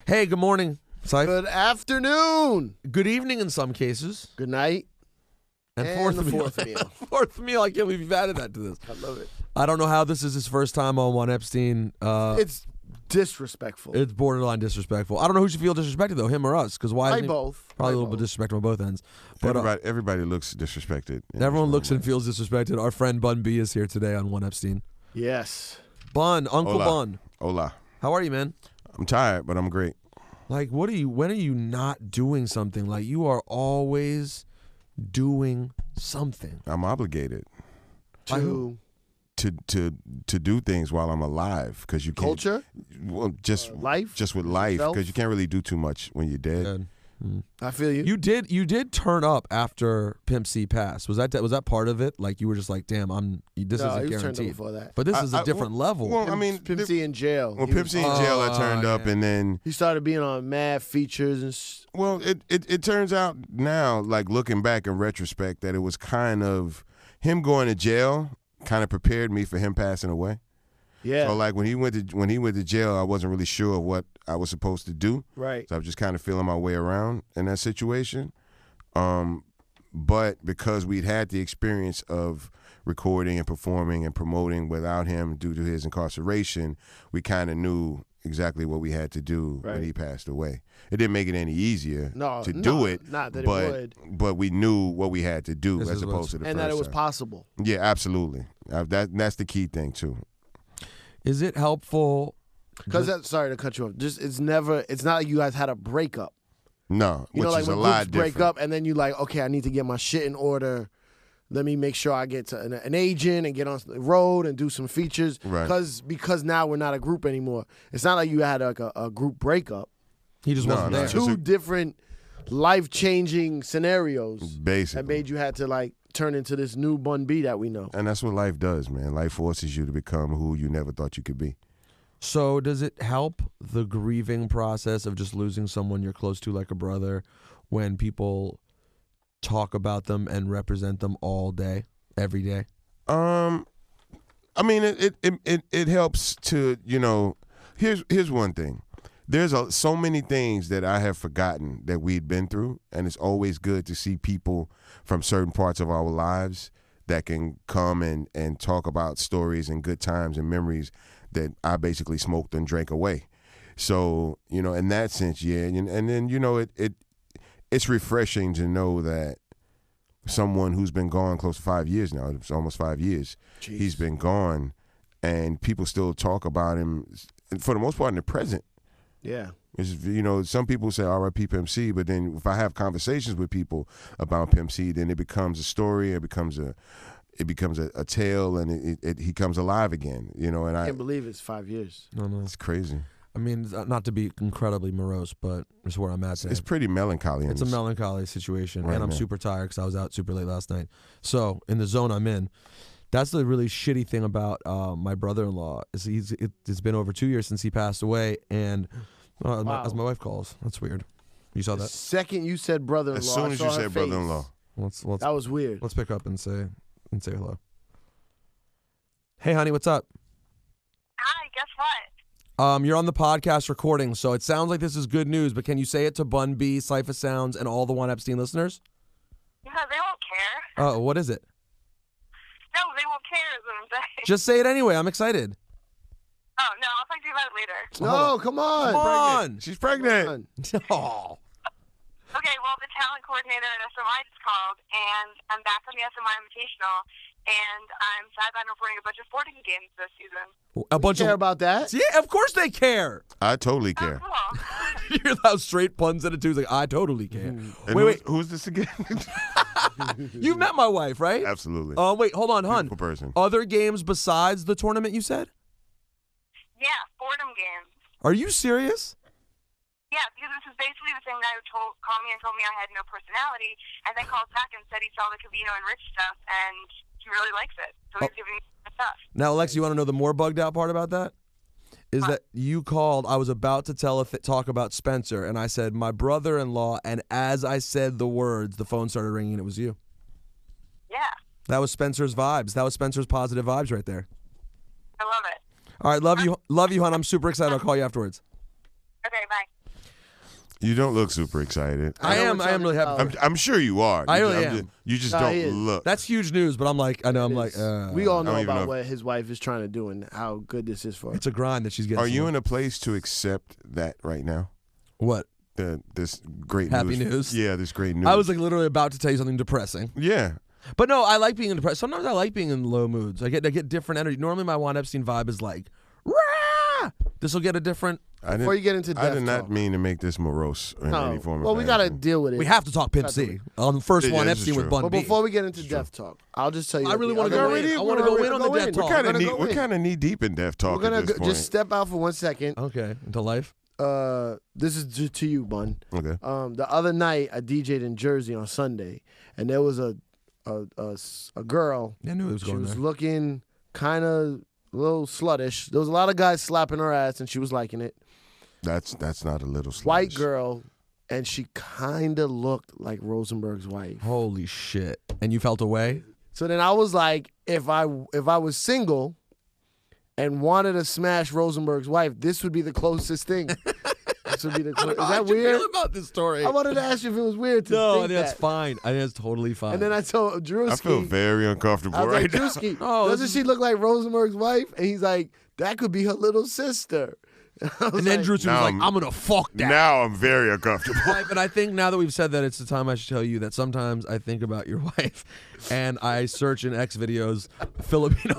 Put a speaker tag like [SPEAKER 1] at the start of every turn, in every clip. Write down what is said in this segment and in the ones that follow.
[SPEAKER 1] Hey, good morning, Syfe.
[SPEAKER 2] Good afternoon.
[SPEAKER 1] Good evening in some cases.
[SPEAKER 2] Good night.
[SPEAKER 1] And
[SPEAKER 2] And
[SPEAKER 1] fourth
[SPEAKER 2] the
[SPEAKER 1] meal.
[SPEAKER 2] fourth meal.
[SPEAKER 1] Fourth meal. I can't believe you've added that to this.
[SPEAKER 2] I love it.
[SPEAKER 1] I don't know how this is his first time on One Epstein.
[SPEAKER 2] It's disrespectful.
[SPEAKER 1] It's borderline disrespectful. I don't know who should feel disrespected, though, him or us, because why?
[SPEAKER 2] By both.
[SPEAKER 1] Probably
[SPEAKER 2] By
[SPEAKER 1] a little bit
[SPEAKER 2] both.
[SPEAKER 1] disrespectful on both ends. But
[SPEAKER 3] Everybody looks disrespected.
[SPEAKER 1] everyone looks and feels disrespected. Our friend Bun B is here today on One Epstein.
[SPEAKER 2] Yes.
[SPEAKER 1] Bun, Uncle
[SPEAKER 3] Hola.
[SPEAKER 1] Bun.
[SPEAKER 3] Hola.
[SPEAKER 1] How are you, man?
[SPEAKER 3] I'm tired, but I'm great.
[SPEAKER 1] Like, when are you not doing something? Like, you are always doing something.
[SPEAKER 3] I'm obligated
[SPEAKER 2] To
[SPEAKER 3] to do things while I'm alive because you can't.
[SPEAKER 2] culture,
[SPEAKER 3] Well, just
[SPEAKER 2] life,
[SPEAKER 3] just with life
[SPEAKER 2] yourself?
[SPEAKER 3] because you can't really do too much when you're dead.
[SPEAKER 1] Good.
[SPEAKER 2] I feel you.
[SPEAKER 1] You did turn up after Pimp C passed. Was that part of it? Like, you were just like, damn, this
[SPEAKER 2] No,
[SPEAKER 1] isn't
[SPEAKER 2] he was turned up
[SPEAKER 1] guaranteed.
[SPEAKER 2] before that.
[SPEAKER 1] But this is a
[SPEAKER 3] I-
[SPEAKER 1] different level.
[SPEAKER 3] Well, I mean,
[SPEAKER 2] Pimp C in jail.
[SPEAKER 3] when
[SPEAKER 2] He
[SPEAKER 3] Pimp
[SPEAKER 2] was-
[SPEAKER 3] C in jail, I turned up,
[SPEAKER 1] yeah.
[SPEAKER 3] and then
[SPEAKER 2] He started being on mad features and.
[SPEAKER 3] well, it turns out now, like looking back in retrospect, that it was kind of him going to jail kind of prepared me for him passing away.
[SPEAKER 2] Yeah.
[SPEAKER 3] So like when he went to jail, I wasn't really sure of what I was supposed to do.
[SPEAKER 2] Right.
[SPEAKER 3] So I was just kind of feeling my way around in that situation. But because we'd had the experience of recording and performing and promoting without him due to his incarceration, we kind of knew exactly what we had to do when
[SPEAKER 2] Right.
[SPEAKER 3] he passed away. It didn't make it any easier
[SPEAKER 2] No,
[SPEAKER 3] to
[SPEAKER 2] no,
[SPEAKER 3] do it,
[SPEAKER 2] not that it
[SPEAKER 3] but
[SPEAKER 2] would.
[SPEAKER 3] but we knew what we had to do
[SPEAKER 1] This
[SPEAKER 3] as
[SPEAKER 1] is what's-
[SPEAKER 3] opposed to the
[SPEAKER 2] And
[SPEAKER 3] first
[SPEAKER 2] that it was
[SPEAKER 3] time.
[SPEAKER 2] possible.
[SPEAKER 3] Yeah, absolutely. That's the key thing too.
[SPEAKER 1] Is it helpful?
[SPEAKER 2] Because sorry to cut you off. It's not like you guys had a breakup.
[SPEAKER 3] No,
[SPEAKER 2] You
[SPEAKER 3] which
[SPEAKER 2] know, like
[SPEAKER 3] is
[SPEAKER 2] when
[SPEAKER 3] a lot
[SPEAKER 2] groups break
[SPEAKER 3] different.
[SPEAKER 2] up and then you like, okay, I need to get my shit in order. Let me make sure I get to an agent and get on the road and do some features.
[SPEAKER 3] Right.
[SPEAKER 2] Because now we're not a group anymore. It's not like you had like a group breakup.
[SPEAKER 1] He just
[SPEAKER 3] No,
[SPEAKER 1] wasn't
[SPEAKER 3] no,
[SPEAKER 1] there.
[SPEAKER 3] it's
[SPEAKER 2] Two
[SPEAKER 3] a-
[SPEAKER 2] different life-changing scenarios
[SPEAKER 3] Basically.
[SPEAKER 2] that made you had to like turn into this new Bun B that we know.
[SPEAKER 3] And that's what life does, man. Life forces you to become who you never thought you could be.
[SPEAKER 1] So does it help the grieving process of just losing someone you're close to, like a brother, when people talk about them and represent them all day, every day?
[SPEAKER 3] I mean, it helps to, you know. Here's one thing. There's so many things that I have forgotten that we'd been through, and it's always good to see people from certain parts of our lives that can come and talk about stories and good times and memories that I basically smoked and drank away. So, you know, in that sense, yeah. And then, you know, it's refreshing to know that someone who's been gone close to 5 years now, it's almost 5 years, he's been gone, and people still talk about him, for the most part, in the present.
[SPEAKER 2] Yeah.
[SPEAKER 3] It's, you know, some people say R.I.P. Pimp C, but then if I have conversations with people about Pimp C, then it becomes a story, it becomes a tale, and he comes alive again. You know, and
[SPEAKER 2] I can't believe it's 5 years.
[SPEAKER 1] No.
[SPEAKER 3] it's crazy.
[SPEAKER 1] I mean, not to be incredibly morose, but it's where I'm at today.
[SPEAKER 3] It's pretty melancholy.
[SPEAKER 1] It's a melancholy situation,
[SPEAKER 3] Right,
[SPEAKER 1] and I'm
[SPEAKER 3] man.
[SPEAKER 1] super tired because I was out super late last night. So in the zone I'm in, that's the really shitty thing about my brother-in-law is it's been over 2 years since he passed away, and
[SPEAKER 2] Wow.
[SPEAKER 1] as my wife calls, that's weird. You saw
[SPEAKER 2] The
[SPEAKER 1] that?
[SPEAKER 2] second you said brother-in-law,
[SPEAKER 3] As soon
[SPEAKER 2] I
[SPEAKER 3] as
[SPEAKER 2] saw
[SPEAKER 3] you
[SPEAKER 2] her
[SPEAKER 3] said
[SPEAKER 2] face.
[SPEAKER 3] brother-in-law.
[SPEAKER 1] Let's
[SPEAKER 2] That was weird.
[SPEAKER 1] let's pick up and say hello. Hey, honey, what's up?
[SPEAKER 4] Hi, guess what?
[SPEAKER 1] You're on the podcast recording, so it sounds like this is good news. But can you say it to Bun B, Cypher Sounds, and all the One Epstein listeners?
[SPEAKER 4] No, they won't care.
[SPEAKER 1] Oh, what is it?
[SPEAKER 4] No, they won't care is what I'm saying.
[SPEAKER 1] Just say it anyway. I'm excited.
[SPEAKER 4] Oh, no, I'll talk to you about it later.
[SPEAKER 2] No, come on.
[SPEAKER 1] Come on.
[SPEAKER 3] She's pregnant.
[SPEAKER 1] Oh.
[SPEAKER 4] Okay, well, the talent coordinator at SMI just called, and I'm back on the SMI Invitational, and I'm sideline reporting a bunch of sporting games this season.
[SPEAKER 1] A bunch
[SPEAKER 2] Care
[SPEAKER 1] of
[SPEAKER 2] about that?
[SPEAKER 1] yeah, of course they care.
[SPEAKER 3] I totally
[SPEAKER 4] Oh,
[SPEAKER 3] care.
[SPEAKER 4] cool.
[SPEAKER 1] You hear how straight puns in it too. He's like, I totally care.
[SPEAKER 3] And
[SPEAKER 1] Wait,
[SPEAKER 3] who's this again?
[SPEAKER 1] you met my wife, right?
[SPEAKER 3] Absolutely.
[SPEAKER 1] Wait, hold on, hon.
[SPEAKER 3] Beautiful person.
[SPEAKER 1] Other games besides the tournament, you said?
[SPEAKER 4] Yeah, Fordham games.
[SPEAKER 1] Are you serious?
[SPEAKER 4] Yeah, because this is basically the same guy who called me and told me I had no personality, and then called back and said he saw the Cavino and Rich stuff, and he really likes it. So he's giving me my stuff.
[SPEAKER 1] Now, Alex, you want to know the more bugged out part about that? Is that you called, I was about to talk about Spencer, and I said, my brother-in-law, and as I said the words, the phone started ringing, and it was you.
[SPEAKER 4] Yeah,
[SPEAKER 1] That was Spencer's vibes. That was Spencer's positive vibes right there.
[SPEAKER 4] I love it.
[SPEAKER 1] All right, love you, hon. I'm super excited. I'll call you afterwards.
[SPEAKER 4] Okay, bye.
[SPEAKER 3] You don't look super excited.
[SPEAKER 1] I am really happy.
[SPEAKER 3] I'm sure you are.
[SPEAKER 1] I really am.
[SPEAKER 3] You just
[SPEAKER 2] Nah,
[SPEAKER 3] don't
[SPEAKER 2] he is.
[SPEAKER 3] look.
[SPEAKER 1] That's huge news, but I'm like, I know, I'm like,
[SPEAKER 2] we all
[SPEAKER 3] I
[SPEAKER 2] know
[SPEAKER 3] don't even
[SPEAKER 2] about
[SPEAKER 3] know.
[SPEAKER 2] what his wife is trying to do and how good this is for her.
[SPEAKER 1] it's a grind that she's getting.
[SPEAKER 3] Are you
[SPEAKER 1] through.
[SPEAKER 3] in a place to accept that right now?
[SPEAKER 1] What?
[SPEAKER 3] This great
[SPEAKER 1] Happy news?
[SPEAKER 3] Yeah, this great news.
[SPEAKER 1] I was like literally about to tell you something depressing.
[SPEAKER 3] yeah.
[SPEAKER 1] But no, I like being in depressed. Sometimes I like being in low moods. I get different energy. Normally my Juan Epstein vibe is like, rah! This will get a different.
[SPEAKER 2] Before you get into
[SPEAKER 3] I
[SPEAKER 2] death
[SPEAKER 3] did not
[SPEAKER 2] talk.
[SPEAKER 3] mean to make this morose in any form.
[SPEAKER 2] Well,
[SPEAKER 3] of
[SPEAKER 2] we got to
[SPEAKER 3] fashion.
[SPEAKER 2] deal with it.
[SPEAKER 1] We have to talk Pimp C on the first
[SPEAKER 3] Yeah,
[SPEAKER 1] Juan
[SPEAKER 3] this is
[SPEAKER 1] Epstein with
[SPEAKER 3] true.
[SPEAKER 1] Bun
[SPEAKER 2] But
[SPEAKER 1] B.
[SPEAKER 2] before we get into death talk, I'll just tell you.
[SPEAKER 1] I really want to go in. I want to go in on the death talk.
[SPEAKER 3] We're kind of knee deep in death talk.
[SPEAKER 2] We're gonna
[SPEAKER 3] at this point.
[SPEAKER 2] just step out for 1 second.
[SPEAKER 1] Okay, into life.
[SPEAKER 2] This is to you, Bun.
[SPEAKER 3] Okay.
[SPEAKER 2] The other night I DJ'd in Jersey on Sunday, and there was a girl.
[SPEAKER 1] I knew it was
[SPEAKER 2] She
[SPEAKER 1] going
[SPEAKER 2] was
[SPEAKER 1] there.
[SPEAKER 2] looking kind of a little sluttish. There was a lot of guys slapping her ass, and she was liking it.
[SPEAKER 3] That's not a little sluggish.
[SPEAKER 2] White girl, and she kind of looked like Rosenberg's wife.
[SPEAKER 1] Holy shit! And you felt away?
[SPEAKER 2] So then I was like, if I was single and wanted to smash Rosenberg's wife, this would be the closest thing. This would be the closest. Is that
[SPEAKER 1] How'd you
[SPEAKER 2] weird?
[SPEAKER 1] feel about this story?
[SPEAKER 2] I wanted to ask you if it was weird to
[SPEAKER 1] No, I
[SPEAKER 2] think
[SPEAKER 1] think that's
[SPEAKER 2] that.
[SPEAKER 1] fine. I think that's totally fine.
[SPEAKER 2] And then I told Drewski.
[SPEAKER 3] I feel very uncomfortable
[SPEAKER 2] I was
[SPEAKER 3] right
[SPEAKER 2] like,
[SPEAKER 3] now.
[SPEAKER 2] Drewski,
[SPEAKER 1] Oh,
[SPEAKER 2] doesn't
[SPEAKER 1] this
[SPEAKER 2] she look like Rosenberg's wife? And he's like, that could be her little sister.
[SPEAKER 1] And then Drew was
[SPEAKER 3] Now
[SPEAKER 1] like, I'm gonna fuck that.
[SPEAKER 3] Now I'm very uncomfortable.
[SPEAKER 1] But I think now that we've said that, it's the time I should tell you that sometimes I think about your wife, and I search in X videos Filipino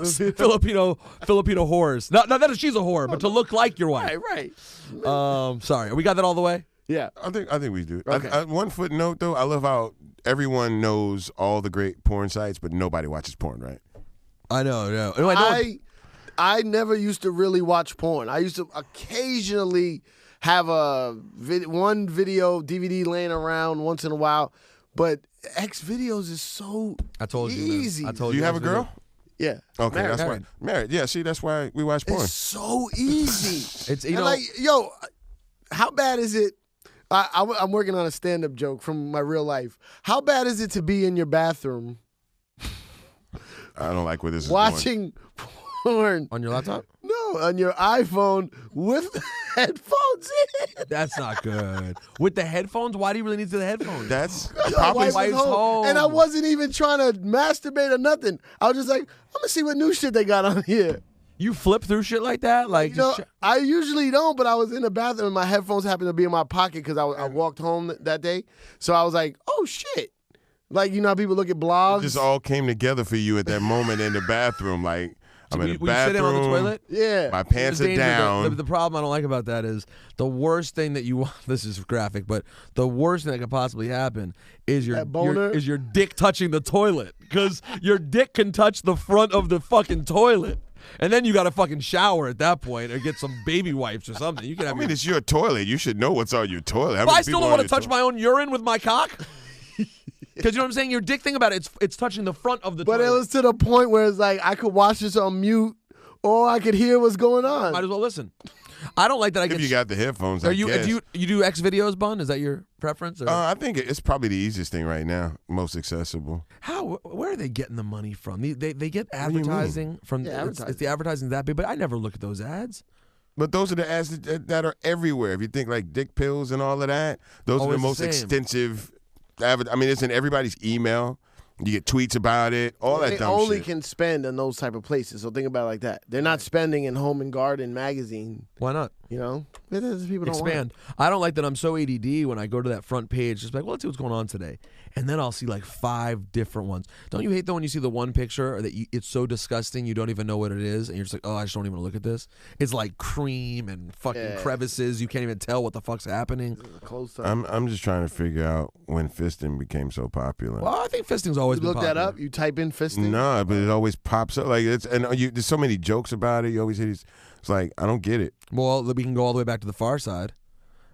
[SPEAKER 1] whores. Not that she's a whore, but to look like your wife.
[SPEAKER 2] Right.
[SPEAKER 1] Sorry, we got that all the way.
[SPEAKER 2] Yeah.
[SPEAKER 3] I think we do.
[SPEAKER 2] Okay.
[SPEAKER 3] One footnote though, I love how everyone knows all the great porn sites, but nobody watches porn, right?
[SPEAKER 1] I know. No, I know.
[SPEAKER 2] I never used to really watch porn. I used to occasionally have one video DVD laying around once in a while, but X videos is so
[SPEAKER 1] I told you. Man.
[SPEAKER 2] easy.
[SPEAKER 1] I told
[SPEAKER 3] Do you have a
[SPEAKER 1] X
[SPEAKER 3] girl?
[SPEAKER 1] video.
[SPEAKER 2] Yeah.
[SPEAKER 3] Okay,
[SPEAKER 2] Married.
[SPEAKER 3] that's why. Married. Yeah, see, that's why we watch porn.
[SPEAKER 2] It's so easy.
[SPEAKER 1] It's
[SPEAKER 2] And like, yo, how bad is it? I'm working on a stand-up joke from my real life. How bad is it to be in your bathroom
[SPEAKER 3] I don't like where this is going.
[SPEAKER 2] watching porn?
[SPEAKER 1] on your laptop.
[SPEAKER 2] No, on your iPhone with headphones in.
[SPEAKER 1] That's not good. With the headphones, why do you really need the headphones?
[SPEAKER 3] That's
[SPEAKER 2] Yo,
[SPEAKER 3] probably
[SPEAKER 2] wife was
[SPEAKER 1] wife's home.
[SPEAKER 2] And I wasn't even trying to masturbate or nothing. I was just like, I'm gonna see what new shit they got on here.
[SPEAKER 1] You flip through shit like that, like
[SPEAKER 2] You know,
[SPEAKER 1] just
[SPEAKER 2] I usually don't, but I was in the bathroom and my headphones happened to be in my pocket because I walked home that day. So I was like, oh shit. Like, you know how people look at blogs?
[SPEAKER 3] it just all came together for you at that moment in the bathroom. Like, I'm in the
[SPEAKER 1] Were you sitting
[SPEAKER 3] bathroom.
[SPEAKER 1] on the toilet?
[SPEAKER 2] Yeah.
[SPEAKER 3] My pants
[SPEAKER 1] The
[SPEAKER 3] are
[SPEAKER 1] danger-
[SPEAKER 3] down.
[SPEAKER 1] The problem I don't like about that is the worst thing that you want. This is graphic, but the worst thing that could possibly happen is
[SPEAKER 2] That boner?
[SPEAKER 1] your dick touching the toilet, because your dick can touch the front of the fucking toilet, and then you got to fucking shower at that point or get some baby wipes or something. You can have.
[SPEAKER 3] I mean, it's your toilet. You should know what's on your toilet. How
[SPEAKER 1] But
[SPEAKER 3] many
[SPEAKER 1] I still
[SPEAKER 3] people
[SPEAKER 1] don't
[SPEAKER 3] on
[SPEAKER 1] want to
[SPEAKER 3] your
[SPEAKER 1] touch my own urine with my cock. Because you know what I'm saying? Your dick thing about it, it's touching the front of the
[SPEAKER 2] But
[SPEAKER 1] toilet.
[SPEAKER 2] it was to the point where it's like I could watch this on mute or I could hear what's going on.
[SPEAKER 1] Might as well listen. I don't like that. I
[SPEAKER 3] If
[SPEAKER 1] get.
[SPEAKER 3] you got the headphones,
[SPEAKER 1] Are
[SPEAKER 3] I
[SPEAKER 1] you?
[SPEAKER 3] guess.
[SPEAKER 1] Do you do X videos, Bun? Is that your preference? Or?
[SPEAKER 3] I think it's probably the easiest thing right now, most accessible.
[SPEAKER 1] How? Where are they getting the money from? They get
[SPEAKER 3] do you
[SPEAKER 1] advertising from.
[SPEAKER 2] Yeah,
[SPEAKER 1] It's the advertising that big, but I never look at those ads.
[SPEAKER 3] But those are the ads that are everywhere. If you think like dick pills and all of that, those are the
[SPEAKER 1] Always the
[SPEAKER 3] most
[SPEAKER 1] same.
[SPEAKER 3] extensive. I mean, it's in everybody's email. You get tweets about it, all that
[SPEAKER 2] They
[SPEAKER 3] dumb
[SPEAKER 2] only
[SPEAKER 3] shit.
[SPEAKER 2] can spend in those type of places. So think about it like that. They're not spending in Home and Garden magazine.
[SPEAKER 1] Why not?
[SPEAKER 2] You know, people don't want it.
[SPEAKER 1] Expand. I don't like that I'm so ADD when I go to that front page. Just like, well, let's see what's going on today, and then I'll see like 5 different ones. Don't you hate though when you see the one picture that it's so disgusting you don't even know what it is, and you're just like, oh, I just don't even look at this. It's like cream and fucking crevices. You can't even tell what the fuck's happening.
[SPEAKER 2] Close up.
[SPEAKER 3] I'm just trying to figure out when fisting became so popular.
[SPEAKER 1] Well, I think fisting's always
[SPEAKER 2] You
[SPEAKER 1] been
[SPEAKER 2] look that
[SPEAKER 1] popular.
[SPEAKER 2] up. You type in fisting.
[SPEAKER 3] No, but it always pops up like there's so many jokes about it. You always hear these. It's like I don't get it.
[SPEAKER 1] Well, we can go all the way back to the far side.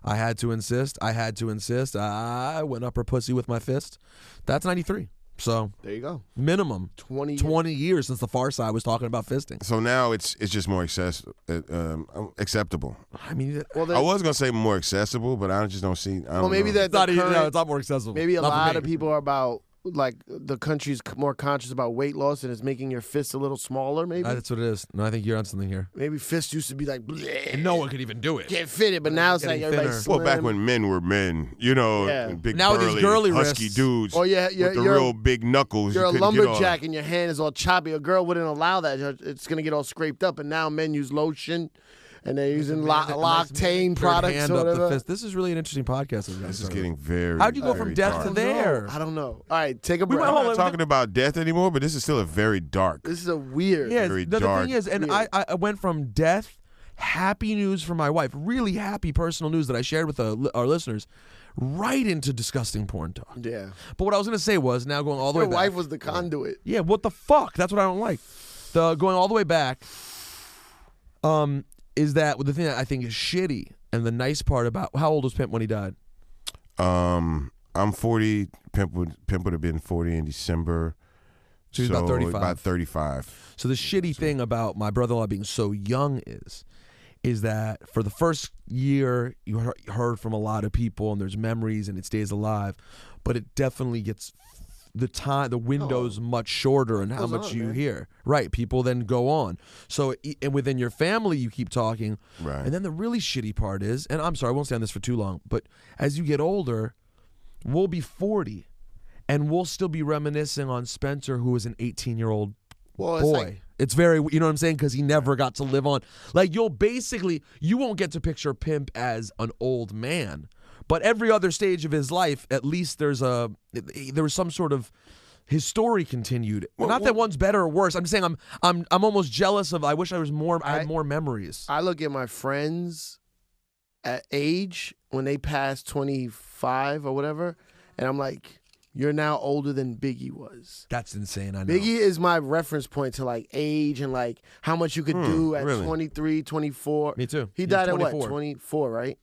[SPEAKER 1] I had to insist. I went up her pussy with my fist. That's 93. So
[SPEAKER 2] There you go.
[SPEAKER 1] minimum
[SPEAKER 2] 20
[SPEAKER 1] years since the far side was talking about fisting.
[SPEAKER 3] So now it's just more acceptable.
[SPEAKER 1] I mean,
[SPEAKER 2] Well,
[SPEAKER 3] I was gonna say more accessible, but I just don't see. I don't
[SPEAKER 2] maybe
[SPEAKER 3] know.
[SPEAKER 2] that the current,
[SPEAKER 1] it's not more accessible.
[SPEAKER 2] maybe a
[SPEAKER 1] Not for
[SPEAKER 2] lot
[SPEAKER 1] me.
[SPEAKER 2] of people are about like the country's more conscious about weight loss and it's making your fists a little smaller, maybe?
[SPEAKER 1] That's what it is. No, I think you're on something here.
[SPEAKER 2] Maybe fists used to be like, bleh,
[SPEAKER 1] And no one could even do it.
[SPEAKER 2] can't fit it, but now it's like
[SPEAKER 1] Getting
[SPEAKER 2] everybody's
[SPEAKER 1] thinner.
[SPEAKER 2] slim.
[SPEAKER 3] Well, back when men were men, you know,
[SPEAKER 2] Yeah.
[SPEAKER 3] big
[SPEAKER 1] Now with
[SPEAKER 3] burly,
[SPEAKER 1] these girly
[SPEAKER 3] husky
[SPEAKER 1] wrists.
[SPEAKER 3] dudes
[SPEAKER 2] Or you're
[SPEAKER 3] with the real big knuckles.
[SPEAKER 2] You're
[SPEAKER 3] you
[SPEAKER 2] a
[SPEAKER 3] couldn't get
[SPEAKER 2] lumberjack
[SPEAKER 3] off.
[SPEAKER 2] and your hand is all choppy. A girl wouldn't allow that. It's going to get all scraped up. And now men use lotion and they're using Loctane products
[SPEAKER 1] Hand
[SPEAKER 2] or
[SPEAKER 1] up the
[SPEAKER 2] whatever.
[SPEAKER 1] fist. This is really an interesting podcast.
[SPEAKER 3] This is getting very.
[SPEAKER 1] How'd you go
[SPEAKER 3] very
[SPEAKER 1] from death
[SPEAKER 3] dark.
[SPEAKER 1] to there?
[SPEAKER 2] I don't know. All right, take a breath.
[SPEAKER 1] went
[SPEAKER 3] I'm
[SPEAKER 1] home.
[SPEAKER 3] not talking about death anymore, but this is still a very dark.
[SPEAKER 2] This is a weird.
[SPEAKER 1] Yeah,
[SPEAKER 3] very
[SPEAKER 1] the
[SPEAKER 3] dark.
[SPEAKER 1] thing is, and
[SPEAKER 2] Weird.
[SPEAKER 1] I went from death, happy news for my wife, really happy personal news that I shared with our listeners, right into disgusting porn talk.
[SPEAKER 2] Yeah.
[SPEAKER 1] But what I was going to say was, now going all the
[SPEAKER 2] Your
[SPEAKER 1] way back.
[SPEAKER 2] wife was the conduit.
[SPEAKER 1] Yeah, what the fuck? That's what I don't like. Going all the way back, is that the thing that I think is shitty, and the nice part about, how old was Pimp when he died?
[SPEAKER 3] I'm 40. Pimp would have been 40 in December.
[SPEAKER 1] So he's about 35.
[SPEAKER 3] About 35.
[SPEAKER 1] So the shitty thing about my brother-in-law being so young is that for the first year you heard from a lot of people and there's memories and it stays alive, but it definitely gets the window's much shorter and how
[SPEAKER 2] Goes
[SPEAKER 1] much
[SPEAKER 2] on,
[SPEAKER 1] you
[SPEAKER 2] man.
[SPEAKER 1] hear. Right, people then go on. So and within your family you keep talking.
[SPEAKER 3] Right.
[SPEAKER 1] And then the really shitty part is, and I'm sorry, I won't stay on this for too long, but as you get older, we'll be 40 and we'll still be reminiscing on Spencer, who was an 18-year-old
[SPEAKER 2] Well,
[SPEAKER 1] boy. It's very, you know what I'm saying? Because he never got to live on. Like, you won't get to picture Pimp as an old man. But every other stage of his life, at least there was some sort of, his story continued. Not that one's better or worse. I'm just saying I'm almost jealous of, I wish I had more memories.
[SPEAKER 2] I look at my friends at age when they pass 25 or whatever, and I'm like, you're now older than Biggie was.
[SPEAKER 1] That's insane, I know.
[SPEAKER 2] Biggie is my reference point to like age and like how much you could do at
[SPEAKER 3] really?
[SPEAKER 2] 23, 24.
[SPEAKER 1] Me too.
[SPEAKER 2] He
[SPEAKER 1] He's
[SPEAKER 2] died at
[SPEAKER 1] 24.
[SPEAKER 2] what? 24, right?